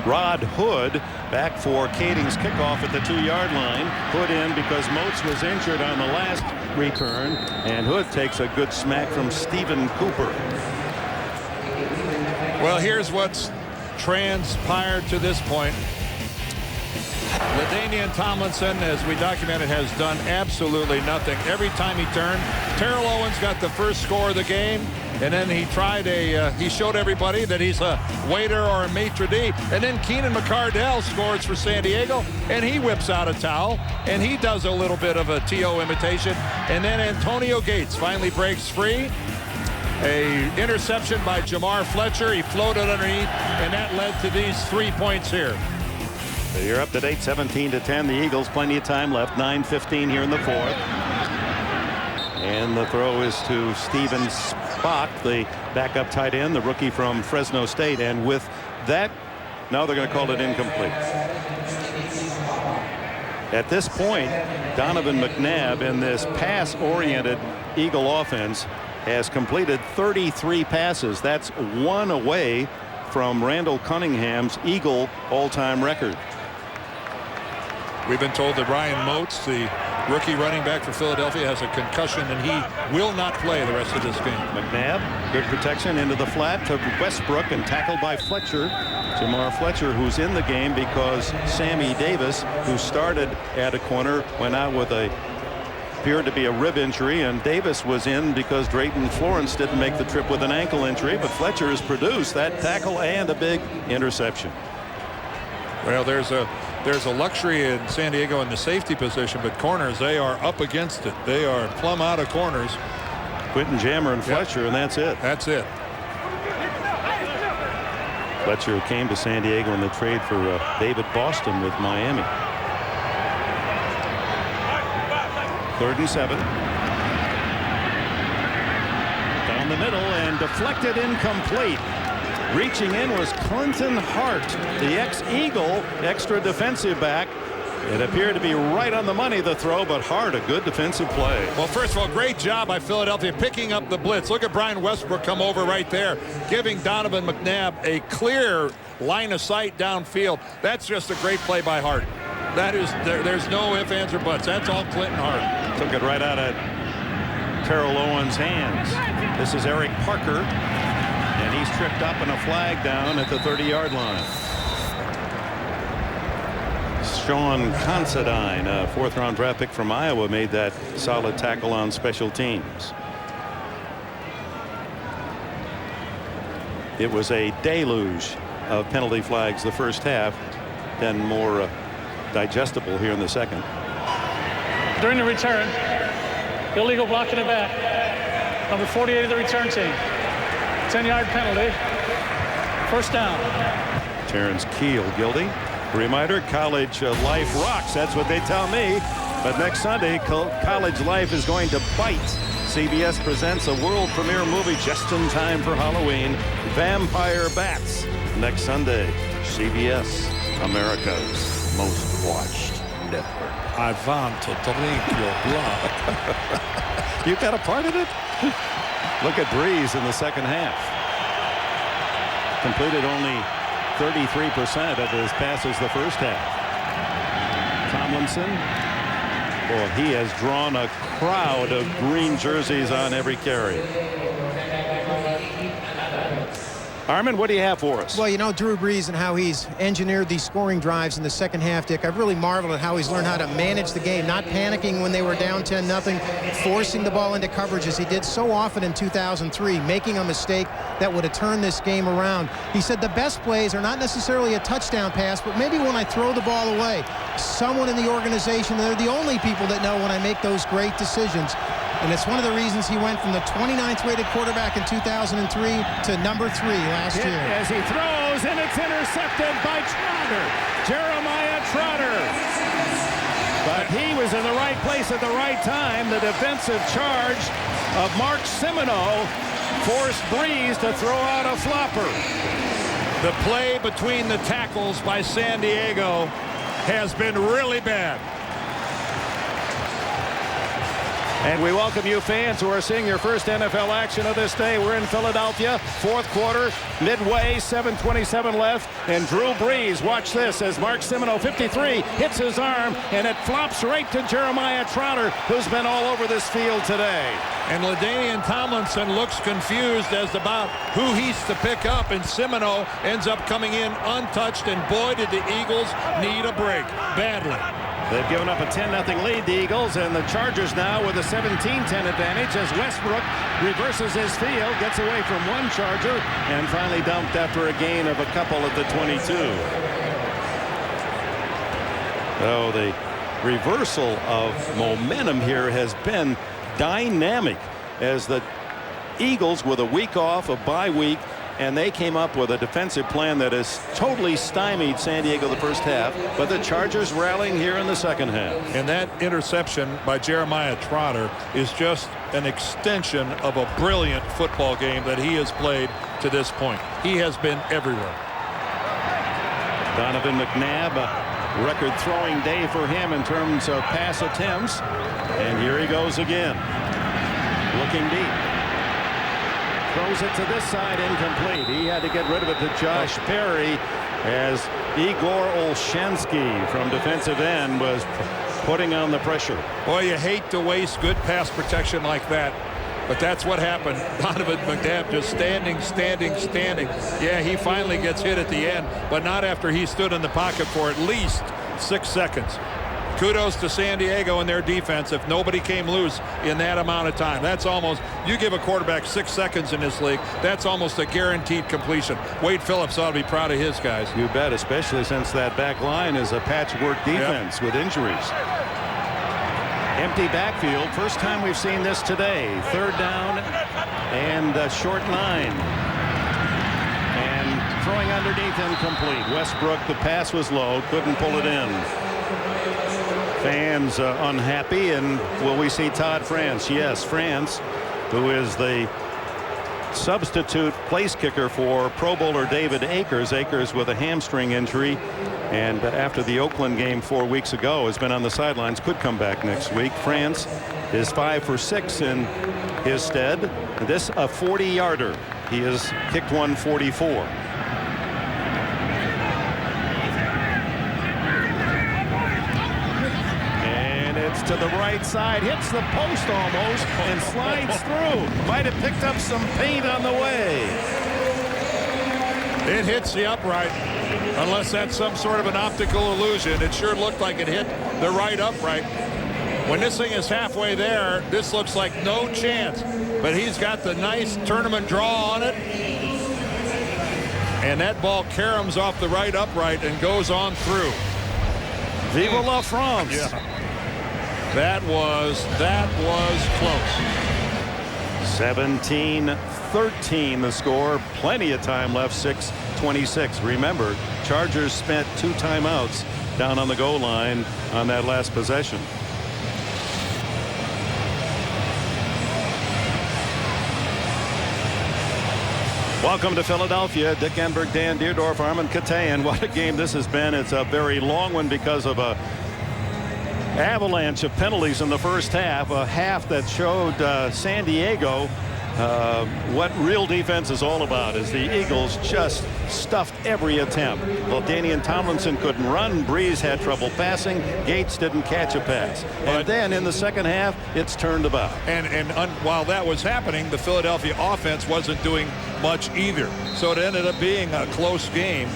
Rod Hood back for Kading's kickoff at the 2-yard line. Hood in because Moats was injured on the last return, and Hood takes a good smack from Stephen Cooper. Well, here's what's transpired to this point. LaDainian Tomlinson, as we documented, has done absolutely nothing. Every time he turned, Terrell Owens got the first score of the game, and then he tried he showed everybody that he's a waiter or a maitre d', and then Keenan McCardell scores for San Diego, and he whips out a towel, and he does a little bit of a T.O. imitation, and then Antonio Gates finally breaks free. A interception by Jamar Fletcher. He floated underneath, and that led to these 3 points here. You're up to date, 17-10. The Eagles, plenty of time left. 9:15 here in the 4th. And the throw is to Steven Spock, the backup tight end, the rookie from Fresno State. And with that, now they're going to call it incomplete. At this point, Donovan McNabb, in this pass-oriented Eagle offense, has completed 33 passes. That's 1 away from Randall Cunningham's Eagle all-time record. We've been told that Ryan Moats, the rookie running back for Philadelphia, has a concussion, and he will not play the rest of this game. McNabb, good protection into the flat to Westbrook, and tackled by Fletcher. Jamar Fletcher, who's in the game because Sammy Davis, who started at a corner, went out with appeared to be a rib injury, and Davis was in because Drayton Florence didn't make the trip with an ankle injury, but Fletcher has produced that tackle and a big interception. Well, there's a luxury in San Diego in the safety position, but corners, they are up against it. They are plumb out of corners. Quentin Jammer and Fletcher, and that's it. That's it. Fletcher came to San Diego in the trade for David Boston with Miami. 3rd and 7. Down the middle and deflected, incomplete. Reaching in was Clinton Hart, the ex-Eagle, extra defensive back. It appeared to be right on the money, the throw, but Hart, a good defensive play. Well, first of all, great job by Philadelphia picking up the blitz. Look at Brian Westbrook come over right there, giving Donovan McNabb a clear line of sight downfield. That's just a great play by Hart. That is, there's no ifs, ands, or buts. That's all Clinton Hart. Took it right out of Terrell Owens' hands. This is Eric Parker, and he's tripped up and a flag down at the 30-yard line. Sean Considine, a fourth-round draft pick from Iowa, made that solid tackle on special teams. It was a deluge of penalty flags the first half, then more digestible here in the second. During the return, illegal blocking it back. Number 48 of the return team. 10-yard penalty. First down. Terrence Keel guilty. Reminder, college life rocks. That's what they tell me. But next Sunday, college life is going to bite. CBS presents a world premiere movie just in time for Halloween, Vampire Bats. Next Sunday, CBS, America's most watched network. I want to drink your blood. You got a part of it? Look at Breeze in the second half. Completed only 33% of his passes the first half. Tomlinson, boy, he has drawn a crowd of green jerseys on every carry. Armin, what do you have for us? Well, you know, Drew Brees and how he's engineered these scoring drives in the second half, Dick. I've really marveled at how he's learned how to manage the game, not panicking when they were down 10-0, forcing the ball into coverage as he did so often in 2003, making a mistake that would have turned this game around. He said the best plays are not necessarily a touchdown pass, but maybe when I throw the ball away. Someone in the organization, they're the only people that know when I make those great decisions. And it's one of the reasons he went from the 29th rated quarterback in 2003 to number 3 last year. As he throws, and it's intercepted by Trotter. Jeremiah Trotter. But he was in the right place at the right time. The defensive charge of Mark Semino forced Brees to throw out a flopper. The play between the tackles by San Diego has been really bad. And we welcome you fans who are seeing your first NFL action of this day. We're in Philadelphia, fourth quarter, midway, 7:27 left. And Drew Brees, watch this, as Mark Semino, 53, hits his arm, and it flops right to Jeremiah Trotter, who's been all over this field today. And LaDainian Tomlinson looks confused as about who he's to pick up, and Semino ends up coming in untouched, and boy, did the Eagles need a break badly. They've given up a 10-0 lead, the Eagles, and the Chargers now with a 17-10 advantage as Westbrook reverses his field, gets away from one Charger, and finally dumped after a gain of a couple at the 22. Oh, the reversal of momentum here has been dynamic as the Eagles, with a week off, a bye week, and they came up with a defensive plan that has totally stymied San Diego the first half, but the Chargers rallying here in the second half. And that interception by Jeremiah Trotter is just an extension of a brilliant football game that he has played to this point. He has been everywhere. Donovan McNabb, a record throwing day for him in terms of pass attempts, and here he goes again, looking deep. Throws it to this side, incomplete. He had to get rid of it to Josh Perry as Igor Olshansky from defensive end was putting on the pressure. Boy, you hate to waste good pass protection like that, but that's what happened. Donovan McNabb just standing. Yeah, he finally gets hit at the end, but not after he stood in the pocket for at least 6 seconds. Kudos to San Diego and their defense if nobody came loose in that amount of time. That's almost, you give a quarterback 6 seconds in this league, that's almost a guaranteed completion. Wade Phillips ought to be proud of his guys. You bet, especially since that back line is a patchwork defense with injuries. Empty backfield. First time we've seen this today. Third down and a short 9. And throwing underneath, incomplete. Westbrook, the pass was low, couldn't pull it in. Fans unhappy, and will we see Todd France? Yes, France, who is the substitute place kicker for Pro Bowler David Akers. Akers with a hamstring injury, and after the Oakland game 4 weeks ago has been on the sidelines, could come back next week. France is 5 for 6 in his stead. This a 40-yarder. He has kicked 144. It's to the right side, hits the post almost, and slides through. Might have picked up some paint on the way. It hits the upright, unless that's some sort of an optical illusion. It sure looked like it hit the right upright. When this thing is halfway there, this looks like no chance. But he's got the nice tournament draw on it. And that ball caroms off the right upright and goes on through. Vive la France. Yeah. That was close. 17-13 the score. Plenty of time left. 6:26. Remember, Chargers spent 2 timeouts down on the goal line on that last possession. Welcome to Philadelphia. Dick Enberg, Dan Dierdorf, Armin Katayan. What a game this has been. It's a very long one because of a avalanche of penalties in the first half, a half that showed San Diego what real defense is all about, as the Eagles just stuffed every attempt. Well, LaDainian Tomlinson couldn't run. Breeze had trouble passing. Gates didn't catch a pass. And then in the second half, it's turned about. And while that was happening, the Philadelphia offense wasn't doing much either. So it ended up being a close game.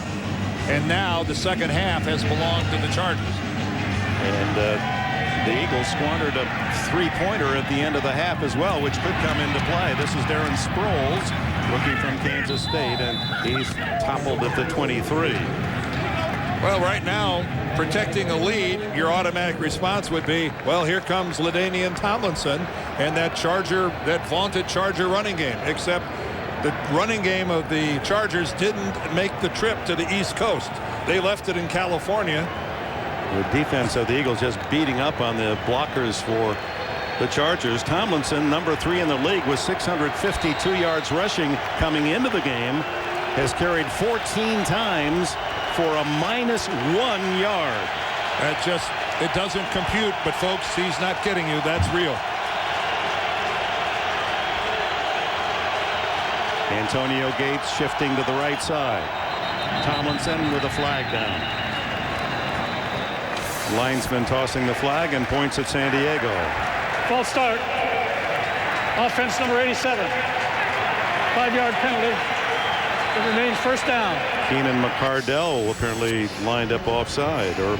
And now the second half has belonged to the Chargers. And the Eagles squandered a 3-pointer at the end of the half as well, which could come into play. This is Darren Sproles, rookie from Kansas State, and he's toppled at the 23. Well, right now, protecting a lead, your automatic response would be, well, here comes LaDainian Tomlinson and that vaunted Charger running game, except the running game of the Chargers didn't make the trip to the East Coast. They left it in California. The defense of the Eagles just beating up on the blockers for the Chargers. Tomlinson, number 3 in the league with 652 yards rushing coming into the game, has carried 14 times for a -1 yard. It doesn't compute, but folks, he's not kidding you. That's real. Antonio Gates shifting to the right side. Tomlinson with a flag down. Linesman tossing the flag and points at San Diego. False start. Offense number 87. 5-yard penalty. It remains first down. Keenan McCardell apparently lined up offside, or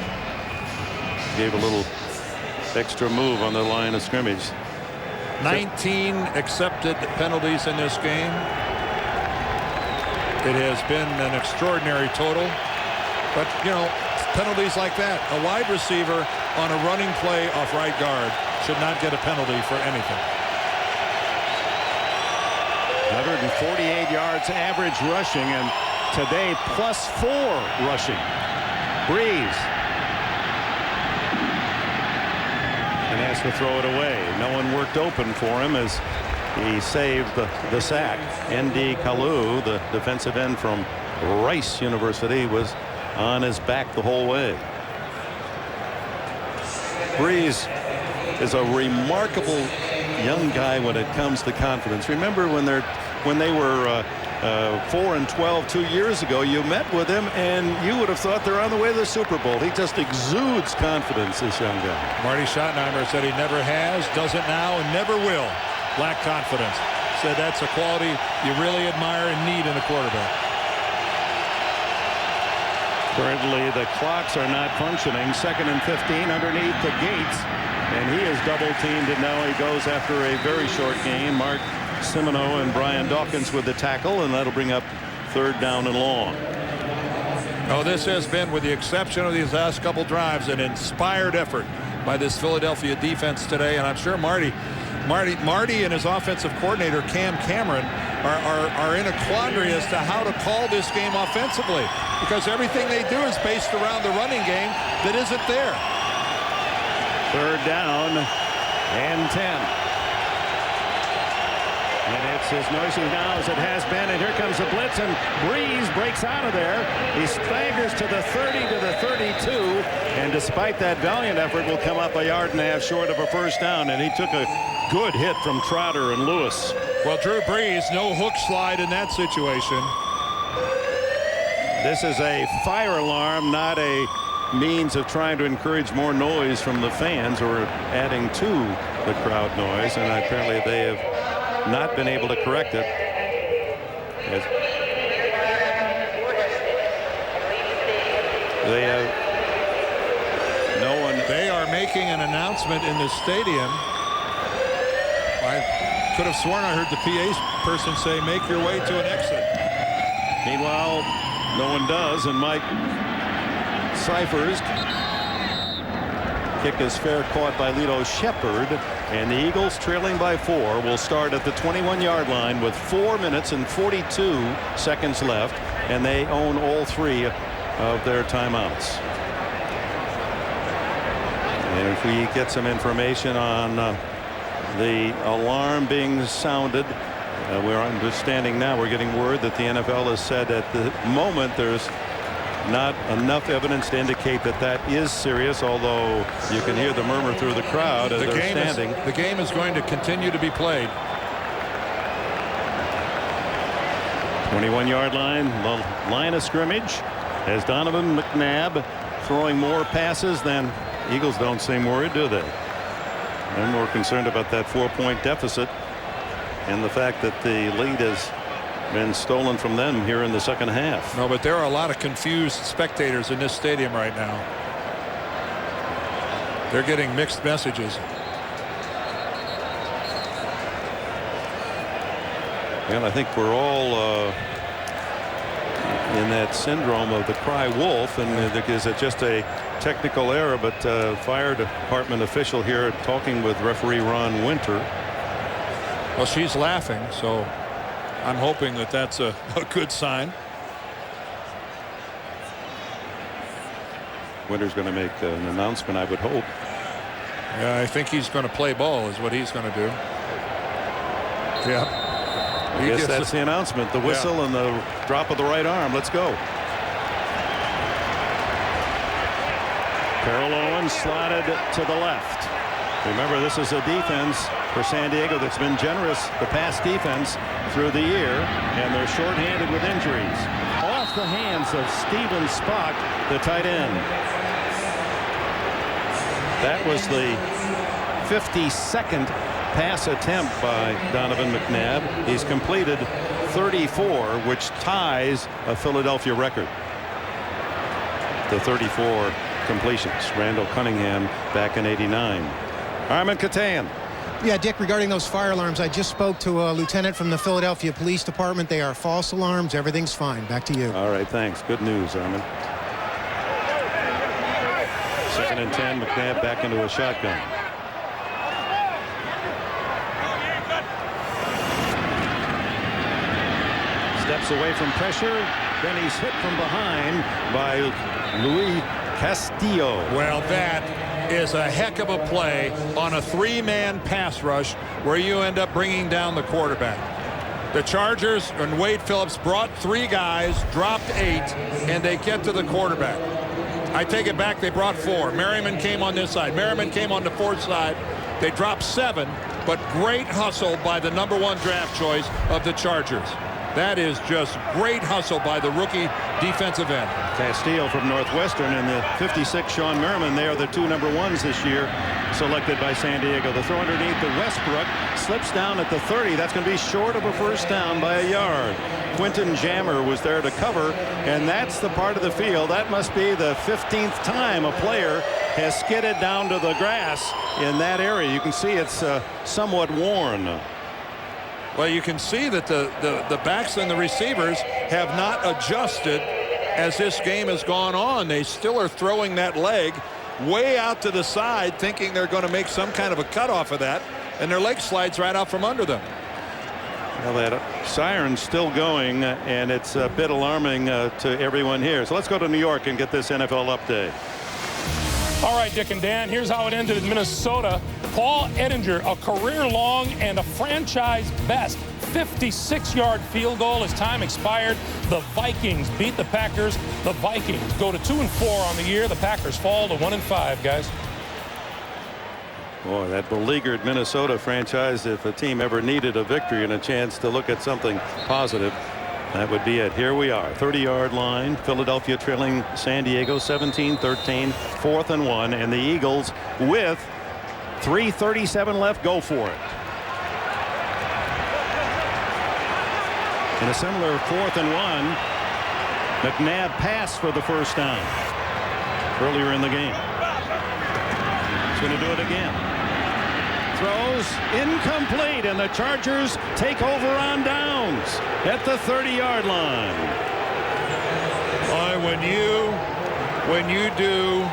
gave a little extra move on the line of scrimmage. 19 accepted penalties in this game. It has been an extraordinary total. But, you know, penalties like that, a wide receiver on a running play off right guard should not get a penalty for anything. 148 yards average rushing, and today +4 rushing. Breeze. And has to throw it away. No one worked open for him as he saved the sack. N.D. Kalu, the defensive end from Rice University, was on his back the whole way. Breeze is a remarkable young guy when it comes to confidence. Remember when they were 4-12 2 years ago, you met with him and you would have thought they're on the way to the Super Bowl. He just exudes confidence, this young guy. Marty Schottenheimer said he never has, doesn't now, and never will lack confidence. Said that's a quality you really admire and need in a quarterback. Currently, the clocks are not functioning. 2nd and 15 underneath the Gates. And he is double teamed, and now he goes after a very short game. Mark Simoneau and Brian Dawkins with the tackle, and that'll bring up 3rd down and long. Oh, this has been, with the exception of these last couple drives, an inspired effort by this Philadelphia defense today. And I'm sure Marty and his offensive coordinator, Cam Cameron, are in a quandary as to how to call this game offensively, because everything they do is based around the running game that isn't there. 3rd down and 10. And it's as noisy now as it has been. And here comes the blitz, and Breeze breaks out of there. He staggers to the 30, to the 32. And despite that valiant effort, will come up a yard and a half short of a first down. And he took a good hit from Trotter and Lewis. Well, Drew Brees, no hook slide in that situation. This is a fire alarm, not a means of trying to encourage more noise from the fans or adding to the crowd noise. And apparently they have not been able to correct it. They have no one. They are making an announcement in the stadium. I could have sworn I heard the PA person say, "Make your way to an exit." Meanwhile, no one does, and Mike Cyphers kick is fair, caught by Lito Shepherd, and the Eagles, trailing by 4, will start at the 21-yard line with 4 minutes and 42 seconds left, and they own all 3 of their timeouts. And if we get some information on the alarm being sounded, we're understanding now, we're getting word that the NFL has said at the moment there's not enough evidence to indicate that that is serious, although you can hear the murmur through the crowd as they're standing. The game is going to continue to be played. 21-yard line, the line of scrimmage, as Donovan McNabb throwing more passes than Eagles. Don't seem worried, do they? They're more concerned about that 4-point deficit and the fact that the lead has been stolen from them here in the second half. No, but there are a lot of confused spectators in this stadium right now. They're getting mixed messages. And I think we're all in that syndrome of the cry wolf, and is it just a technical error? But fire department official here talking with referee Ron Winter. Well, she's laughing, so I'm hoping that that's a good sign. Winter's going to make an announcement, I would hope. Yeah, I think he's going to play ball is what he's going to do. Yeah. I guess that's the announcement, the whistle and the drop of the right arm. Let's go. Terrell Owens slotted to the left. Remember, this is a defense for San Diego that's been generous, the pass defense, through the year, and they're shorthanded with injuries. Off the hands of Steven Spock, the tight end. That was the 52nd pass attempt by Donovan McNabb. He's completed 34, which ties a Philadelphia record. The 34 completions. Randall Cunningham back in '89. Armin Katan. Yeah, Dick, regarding those fire alarms, I just spoke to a lieutenant from the Philadelphia Police Department. They are false alarms. Everything's fine. Back to you. All right, thanks. Good news, Armin. 2nd and 10. McNabb back into a shotgun. Steps away from pressure. Then he's hit from behind by Luis Castillo. Well, that is a heck of a play on a 3-man pass rush where you end up bringing down the quarterback. The Chargers and Wade Phillips brought 3 guys, dropped 8, and they get to the quarterback. I take it back, they brought 4. Merriman came on this side. Merriman came on the 4th side. They dropped 7, but great hustle by the #1 draft choice of the Chargers. That is just great hustle by the rookie defensive end. Castillo from Northwestern and the 56, Sean Merriman. They are the 2 #1s this year selected by San Diego. The throw underneath to Westbrook, slips down at the 30. That's going to be short of a first down by a yard. Quentin Jammer was there to cover, and that's the part of the field. That must be the 15th time a player has skidded down to the grass in that area. You can see it's somewhat worn. Well, you can see that the backs and the receivers have not adjusted as this game has gone on. They still are throwing that leg way out to the side, thinking they're going to make some kind of a cut off of that, and their leg slides right out from under them. Well, that siren's still going, and it's a bit alarming to everyone here. So let's go to New York and get this NFL update. All right, Dick and Dan, here's how it ended in Minnesota. Paul Ettinger, a career-long and a franchise-best 56-yard field goal as time expired. The Vikings beat the Packers. The Vikings go to 2-4 on the year. The Packers fall to 1-5, guys. Boy, that beleaguered Minnesota franchise, if a team ever needed a victory and a chance to look at something positive, that would be it. Here we are, 30-yard line. Philadelphia trailing San Diego 17-13, 4th and 1, and the Eagles with 3:37 left. Go for it. In a similar 4th and 1, McNabb passed for the first down earlier in the game. He's going to do it again. Throws incomplete, and the Chargers take over on downs at the 30-yard line. When you do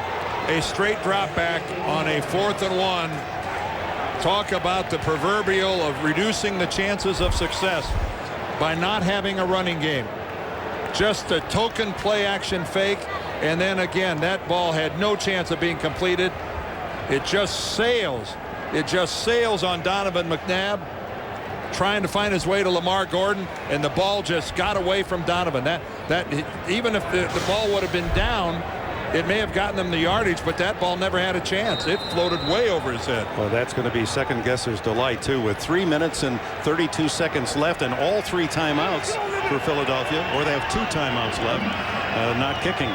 a straight drop back on a 4th and 1, talk about the proverbial of reducing the chances of success by not having a running game. Just a token play action fake, and then again that ball had no chance of being completed. It just sails. It just sails on Donovan McNabb, trying to find his way to Lamar Gordon, and the ball just got away from Donovan. Even if the ball would have been down, it may have gotten them the yardage, but that ball never had a chance. It floated way over his head. Well, that's going to be second guesser's delight too, with 3 minutes and 32 seconds left and all 3 timeouts for Philadelphia, or they have 2 timeouts left, not kicking.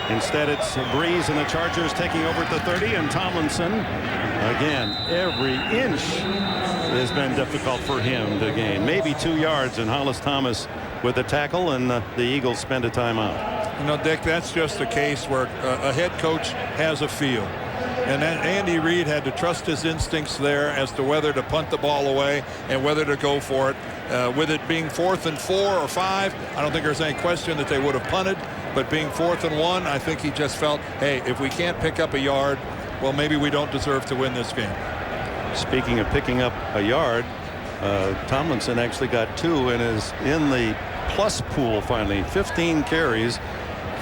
Instead, it's Breeze and the Chargers taking over at the 30, and Tomlinson, again, every inch has been difficult for him to gain. Maybe 2 yards, and Hollis Thomas with the tackle, and the Eagles spend a timeout. You know, Dick, that's just a case where a head coach has a feel. And then Andy Reid had to trust his instincts there as to whether to punt the ball away and whether to go for it. With it being 4th and 4 or 5, I don't think there's any question that they would have punted. But being 4th and 1, I think he just felt, hey, if we can't pick up a yard, well, maybe we don't deserve to win this game. Speaking of picking up a yard, Tomlinson actually got 2 and is in the plus pool finally. 15 carries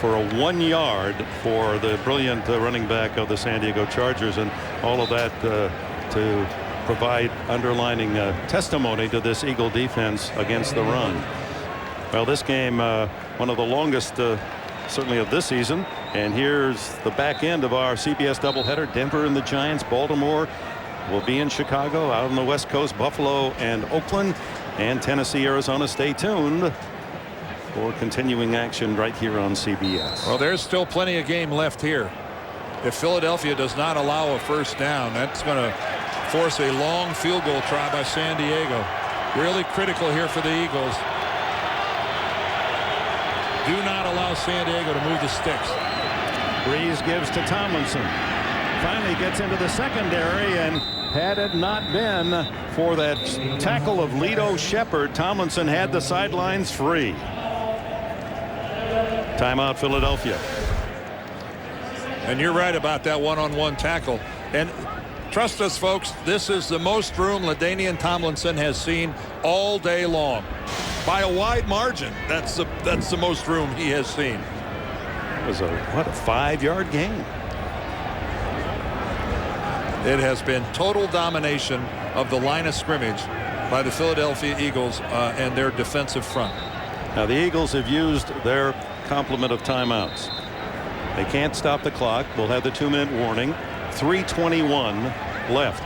for a 1 yard for the brilliant running back of the San Diego Chargers, and all of that to provide underlining testimony to this Eagle defense against the run. Well, this game, one of the longest certainly of this season, and here's the back end of our CBS doubleheader. Denver and the Giants, Baltimore will be in Chicago, out on the West Coast, Buffalo and Oakland, and Tennessee, Arizona. Stay tuned for continuing action right here on CBS. Well, there's still plenty of game left here. If Philadelphia does not allow a first down, that's going to force a long field goal try by San Diego. Really critical here for the Eagles. Do not allow San Diego to move the sticks. Breeze gives to Tomlinson. Finally gets into the secondary, and had it not been for that tackle of Lito Shepherd, Tomlinson had the sidelines free. Timeout, Philadelphia. And you're right about that one-on-one tackle. And trust us, folks, this is the most room LaDainian Tomlinson has seen all day long. By a wide margin, that's the most room he has seen. It was a 5-yard gain. It has been total domination of the line of scrimmage by the Philadelphia Eagles and their defensive front. Now the Eagles have used their complement of timeouts. They can't stop the clock. We'll have the 2-minute warning. 3:21 left.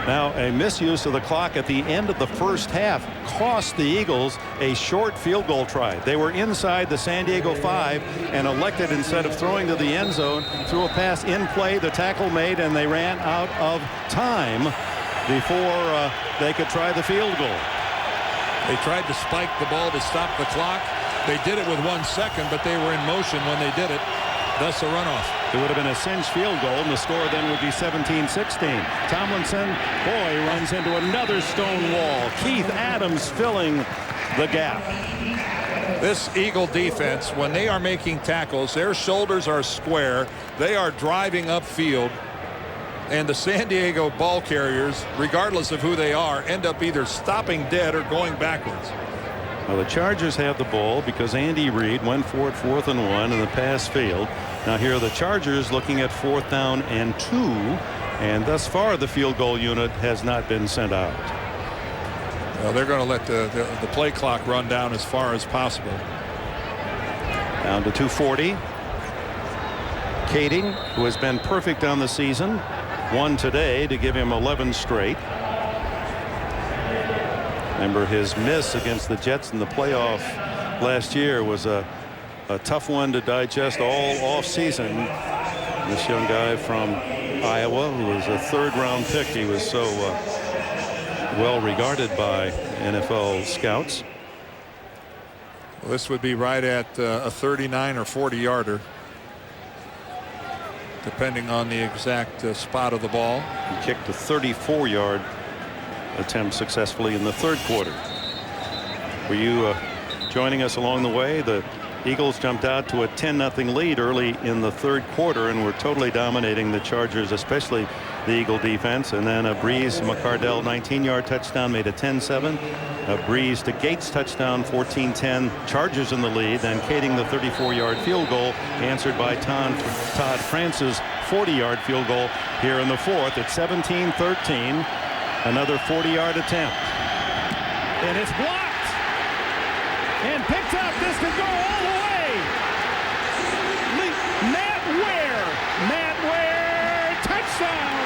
Now a misuse of the clock at the end of the first half cost the Eagles a short field goal try. They were inside the San Diego 5 and elected, instead of throwing to the end zone, threw a pass in play. The tackle made, and they ran out of time before they could try the field goal. They tried to spike the ball to stop the clock. They did it with 1 second, but they were in motion when they did it. Thus a runoff. It would have been a cinch field goal, and the score then would be 17-16. Tomlinson, boy, runs into another stone wall. Keith Adams filling the gap. This Eagle defense, when they are making tackles, their shoulders are square. They are driving upfield. And the San Diego ball carriers, regardless of who they are, end up either stopping dead or going backwards. Well, the Chargers have the ball because Andy Reid went for it 4th and 1, and the pass failed. Now here are the Chargers looking at 4th down and 2, And thus far, the field goal unit has not been sent out. Well, they're going to let the play clock run down as far as possible. Down to 2:40. Kading, who has been perfect on the season, won today to give him 11 straight. Remember, his miss against the Jets in the playoff last year was a tough one to digest all off season. This young guy from Iowa, who was a third-round pick, he was so well regarded by NFL scouts. Well, this would be right at a 39 or 40 yarder, depending on the exact spot of the ball. He kicked a 34-yard attempt successfully in the third quarter. Were you joining us along the way? The Eagles jumped out to a 10-0 lead early in the third quarter and were totally dominating the Chargers, especially the Eagle defense. And then a Breeze McCardell 19-yard touchdown made it 10-7. A Breeze to Gates touchdown, 14-10. Chargers in the lead. Then Kading the 34-yard field goal answered by Todd France's 40-yard field goal here in the fourth at 17-13. Another 40-yard attempt. And it's blocked and picked up. This could go all the way. Matt Ware, touchdown.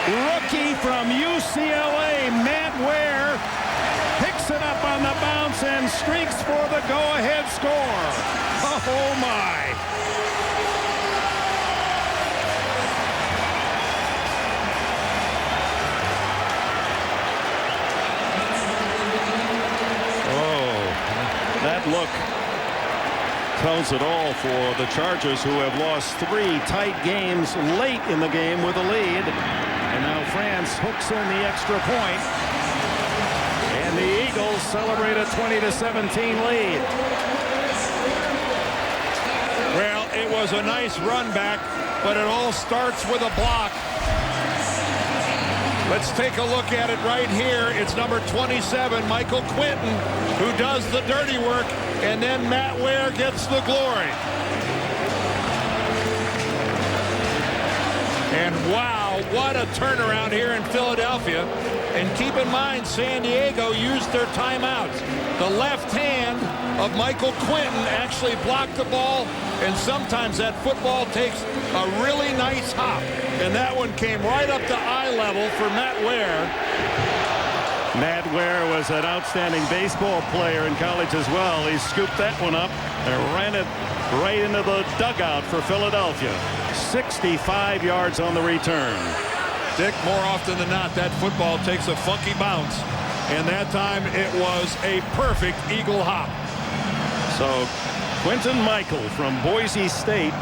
Rookie from UCLA, Matt Ware, picks it up on the bounce and streaks for the go-ahead score. Oh, my. Oh, that look tells it all for the Chargers, who have lost 3 tight games late in the game with a lead. And now France hooks in the extra point. And the Eagles celebrate a 20-17 lead. Well, it was a nice run back, but it all starts with a block. Let's take a look at it right here. It's number 27, Michael Quinton, who does the dirty work, and then Matt Ware gets the glory. And wow, what a turnaround here in Philadelphia. And keep in mind, San Diego used their timeouts. The left hand of Michael Quinton actually blocked the ball, and sometimes that football takes a really nice hop. And that one came right up to eye level for Matt Ware. Matt Ware was an outstanding baseball player in college as well. He scooped that one up and ran it right into the dugout for Philadelphia. 65 yards on the return. Dick, more often than not, that football takes a funky bounce, and that time it was a perfect Eagle hop. So Quinton Michael from Boise State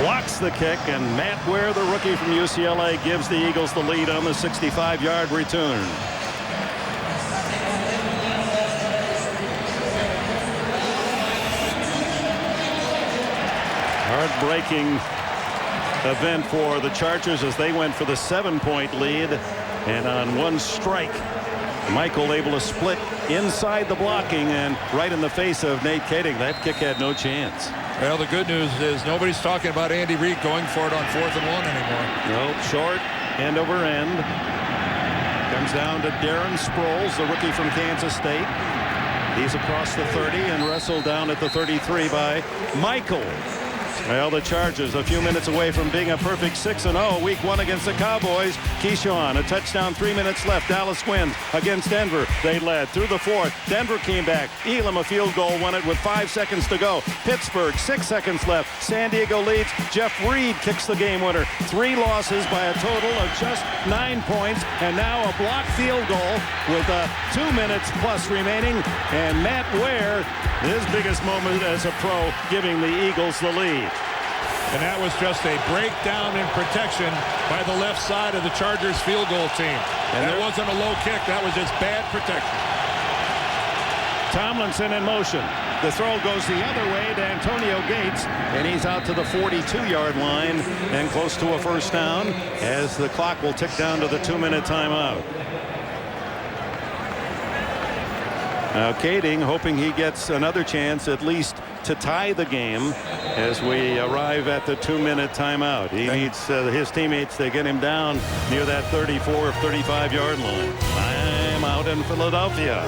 blocks the kick, and Matt Ware, the rookie from UCLA, gives the Eagles the lead on the 65-yard return. Heartbreaking event for the Chargers as they went for the 7-point lead, and on one strike, Michael able to split inside the blocking and right in the face of Nate Kading. That kick had no chance. Well, the good news is nobody's talking about Andy Reid going for it on 4th and 1 anymore. Nope, short, end over end. Comes down to Darren Sproles, the rookie from Kansas State. He's across the 30 and wrestled down at the 33 by Michael. Well, the Chargers a few minutes away from being a perfect 6-0 week 1 against the Cowboys. Keyshawn, a touchdown, 3 minutes left. Dallas wins against Denver. They led through the 4th. Denver came back. Elam a field goal, won it with 5 seconds to go. Pittsburgh, 6 seconds left. San Diego leads. Jeff Reed kicks the game winner. 3 losses by a total of just 9 points. And now a blocked field goal with 2 minutes plus remaining. And Matt Ware, his biggest moment as a pro, giving the Eagles the lead. And that was just a breakdown in protection by the left side of the Chargers field goal team. And that wasn't a low kick. That was just bad protection. Tomlinson in motion. The throw goes the other way to Antonio Gates, and he's out to the 42-yard line and close to a first down as the clock will tick down to the 2-minute timeout. Now Kading hoping he gets another chance at least to tie the game as we arrive at the 2-minute timeout. He needs his teammates to get him down near that 34 or 35-yard line. I'm out in Philadelphia.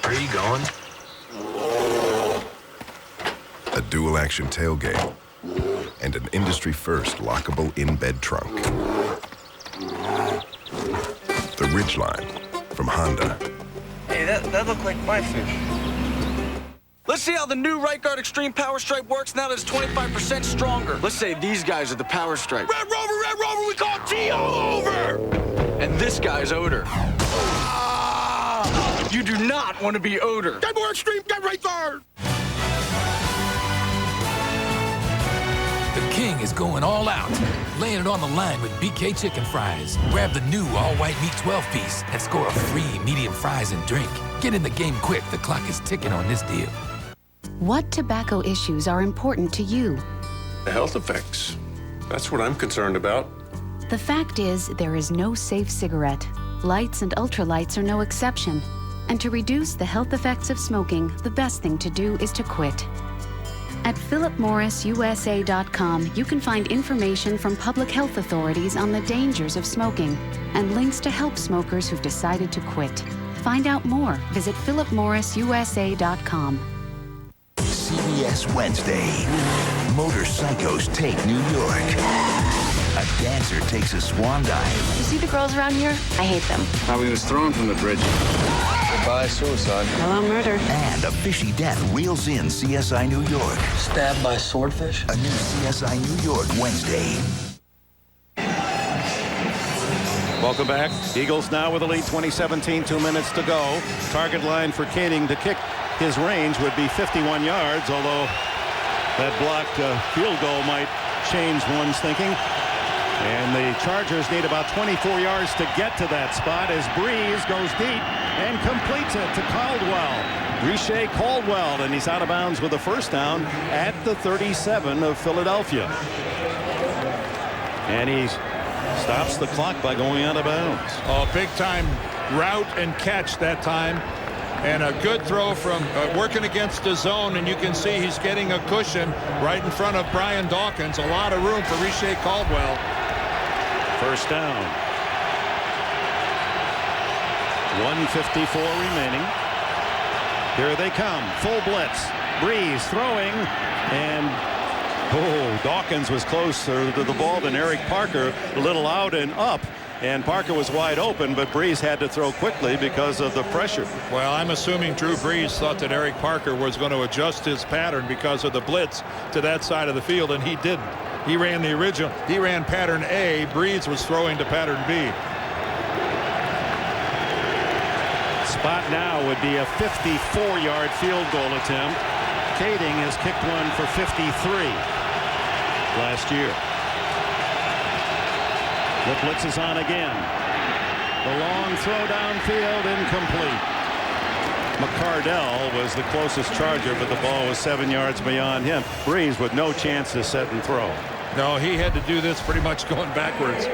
Where are you going? A dual-action tailgate and an industry-first lockable in-bed trunk. The Ridgeline from Honda. Hey, that looked like my fish. Let's see how the new Right Guard Extreme Power Stripe works now that it's 25% stronger. Let's say these guys are the Power Stripe. Red Rover, we call T all over! And this guy's Odor. You do not want to be Odor. Get more extreme, get Right Guard! The King is going all out, laying it on the line with BK Chicken Fries. Grab the new all-white meat 12-piece and score a free medium fries and drink. Get in the game quick. The clock is ticking on this deal. What tobacco issues are important to you? The health effects. That's what I'm concerned about. The fact is, there is no safe cigarette. Lights and ultralights are no exception. And to reduce the health effects of smoking, the best thing to do is to quit. At philipmorrisusa.com, you can find information from public health authorities on the dangers of smoking and links to help smokers who've decided to quit. Find out more. Visit philipmorrisusa.com. CBS Wednesday. Motorcycles take New York. A dancer takes a swan dive. You see the girls around here? I hate them. How he was thrown from the bridge. Goodbye, suicide. Hello, murder. And a fishy death reels in CSI New York. Stabbed by swordfish? A new CSI New York Wednesday. Welcome back. Eagles now with a lead, 2017, 2 minutes to go. Target line for Kading to kick. His range would be 51 yards, although that blocked field goal might change one's thinking. And the Chargers need about 24 yards to get to that spot as Breeze goes deep and completes it to Caldwell. Riche Caldwell, and he's out of bounds with a first down at the 37 of Philadelphia. And he stops the clock by going out of bounds. Oh, big-time route and catch that time. And a good throw from working against the zone, and you can see he's getting a cushion right in front of Brian Dawkins. A lot of room for Riche Caldwell. First down. 1:54 remaining. Here they come. Full blitz. Breeze throwing, and Dawkins was closer to the ball than Eric Parker. A little out and up. And Parker was wide open, but Breeze had to throw quickly because of the pressure. Well, I'm assuming Drew Brees thought that Eric Parker was going to adjust his pattern because of the blitz to that side of the field, and he didn't. He ran the original. He ran pattern A. Breeze was throwing to pattern B. Spot now would be a 54-yard field goal attempt. Kading has kicked one for 53 last year. The blitz is on again. The long throw downfield, incomplete. McCardell was the closest Charger, but the ball was 7 yards beyond him. Breeze with no chance to set and throw. No, he had to do this pretty much going backwards.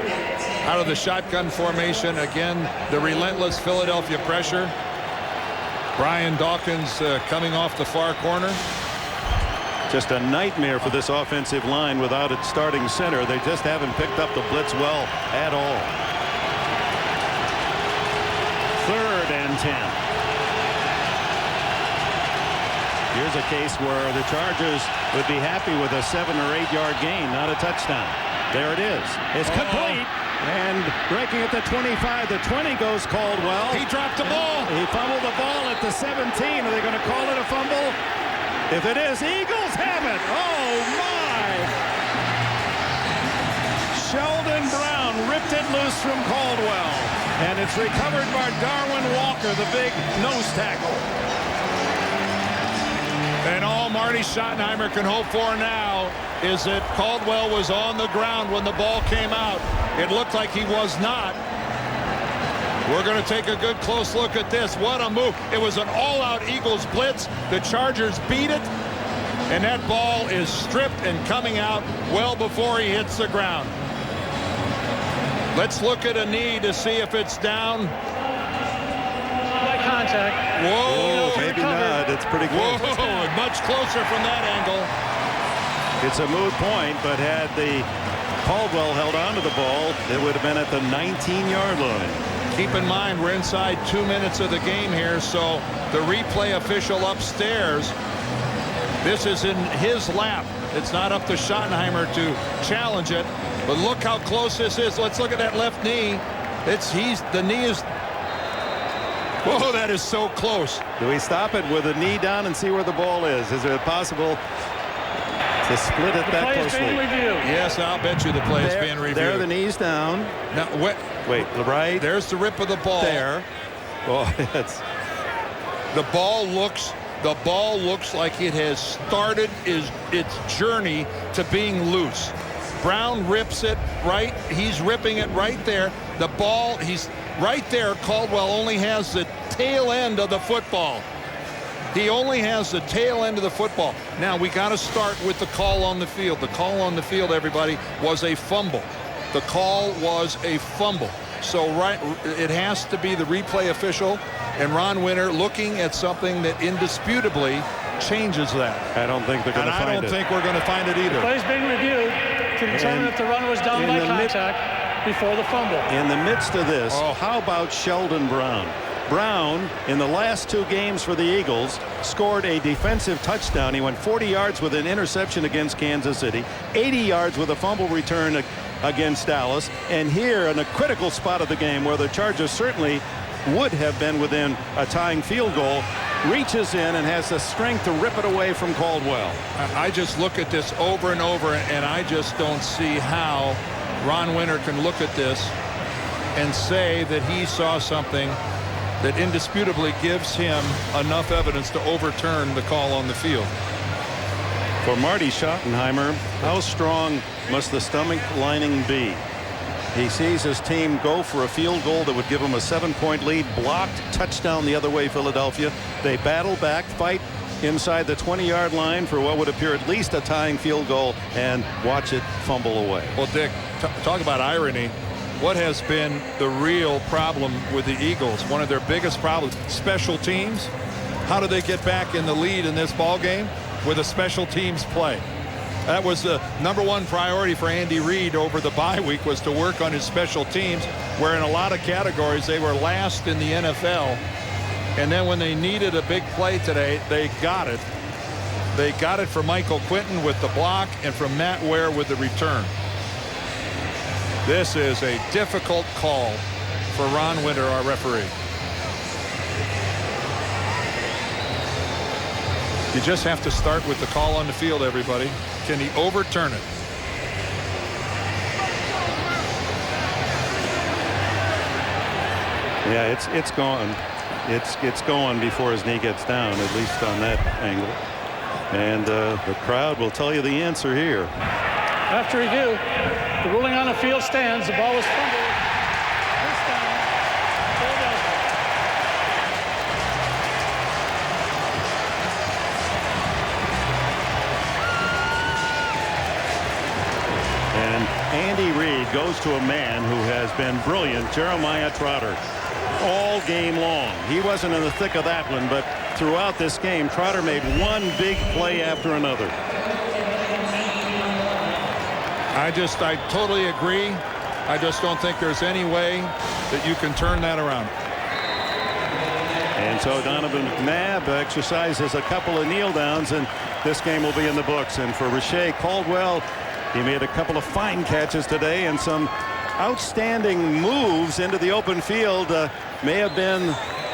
Out of the shotgun formation, again, the relentless Philadelphia pressure. Brian Dawkins coming off the far corner. Just a nightmare for this offensive line without its starting center. They just haven't picked up the blitz well at all. 3rd and 10. Here's a case where the Chargers would be happy with a 7 or 8 yard gain, not a touchdown. There it is. It's complete. And breaking at the 25, the 20 goes Caldwell. He dropped the ball. He fumbled the ball at the 17. Are they going to call it a fumble? If it is, Eagles have it. Oh, my. Sheldon Brown ripped it loose from Caldwell. And it's recovered by Darwin Walker, the big nose tackle. And all Marty Schottenheimer can hope for now is that Caldwell was on the ground when the ball came out. It looked like he was not. We're going to take a good close look at this. What a move. It was an all-out Eagles blitz. The Chargers beat it. And that ball is stripped and coming out well before he hits the ground. Let's look at a knee to see if it's down. By contact. Whoa. Maybe not. It's pretty close. Whoa, much closer from that angle. It's a moot point, but had the Caldwell held onto the ball, it would have been at the 19-yard line. Keep in mind, we're inside 2 minutes of the game here, so the replay official upstairs, this is in his lap. It's not up to Schottenheimer to challenge it, but look how close this is. Let's look at that left knee. The knee is, whoa, that is so close. Do we stop it with a knee down and see where the ball is? Is it possible to split it that closely? Yes, I'll bet you the play is being reviewed. There, the knees down. Now, wait, right. There's the rip of the ball. There. Oh, the ball looks like it has started its journey to being loose. Brown rips it right. He's ripping it right there. The ball, he's right there. Caldwell only has the tail end of the football. He only has the tail end of the football. Now, we got to start with the call on the field. The call on the field, everybody, was a fumble. The call was a fumble. So it has to be the replay official and Ron Winter looking at something that indisputably changes that. I don't think they're going to find it. I don't think we're going to find it either. The play's being reviewed to determine if the run was down by contact before the fumble. In the midst of this, how about Sheldon Brown? Brown, in the last 2 games for the Eagles, scored a defensive touchdown. He went 40 yards with an interception against Kansas City, 80 yards with a fumble return against Dallas, and here in a critical spot of the game where the Chargers certainly would have been within a tying field goal, reaches in and has the strength to rip it away from Caldwell. I just look at this over and over, and I just don't see how Ron Winter can look at this and say that he saw something that indisputably gives him enough evidence to overturn the call on the field. For Marty Schottenheimer, how strong must the stomach lining be? He sees his team go for a field goal that would give him a 7-point lead, blocked, touchdown the other way, Philadelphia. They battle back, fight inside the 20-yard line for what would appear at least a tying field goal, and watch it fumble away. Well, Dick, talk about irony. What has been the real problem with the Eagles? One of their biggest problems, special teams. How do they get back in the lead in this ball game? With a special teams play. That was the #1 priority for Andy Reid over the bye week, was to work on his special teams, where in a lot of categories they were last in the NFL. And then when they needed a big play today, they got it. They got it from Michael Quinton with the block and from Matt Ware with the return. This is a difficult call for Ron Winter, our referee. You just have to start with the call on the field, everybody. Can he overturn it? Yeah, it's gone. It's going before his knee gets down, at least on that angle. And the crowd will tell you the answer here. After review, the ruling on the field stands. The ball was fumbled. First down, Philadelphia. And Andy Reid goes to a man who has been brilliant, Jeremiah Trotter, all game long. He wasn't in the thick of that one, but throughout this game, Trotter made one big play after another. I totally agree. I just don't think there's any way that you can turn that around. And so Donovan McNabb exercises a couple of kneel downs, and this game will be in the books. And for Rashay Caldwell, he made a couple of fine catches today, and some outstanding moves into the open field may have been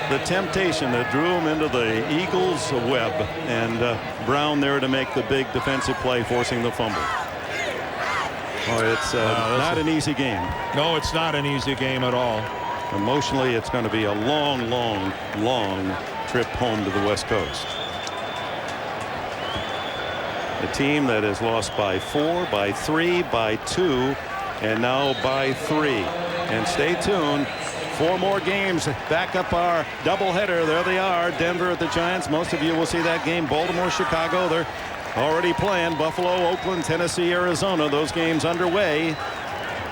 the temptation that drew him into the Eagles' web. And Brown there to make the big defensive play, forcing the fumble. Oh, it's not an easy game. No, it's not an easy game at all. Emotionally, it's going to be a long, long, long trip home to the West Coast. A team that has lost by 4, by 3, by 2, and now by 3. And stay tuned. 4 more games back up our doubleheader. There they are. Denver at the Giants. Most of you will see that game. Baltimore, Chicago. They're already playing. Buffalo, Oakland, Tennessee, Arizona. Those games underway.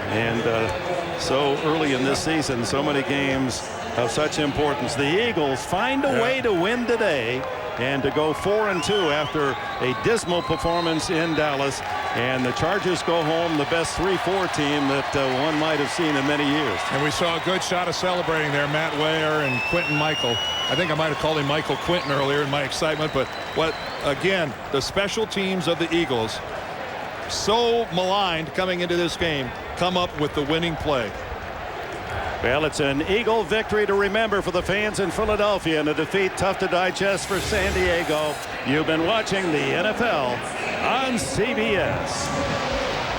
And so early in this season, so many games of such importance. The Eagles find a way to win today and to go 4-2 after a dismal performance in Dallas. And the Chargers go home the best 3-4 team that one might have seen in many years. And we saw a good shot of celebrating there. Matt Ware and Quentin Michael. I think I might have called him Michael Quentin earlier in my excitement. But again, the special teams of the Eagles, so maligned coming into this game, come up with the winning play. Well, it's an Eagle victory to remember for the fans in Philadelphia, and a defeat tough to digest for San Diego. You've been watching the NFL on CBS.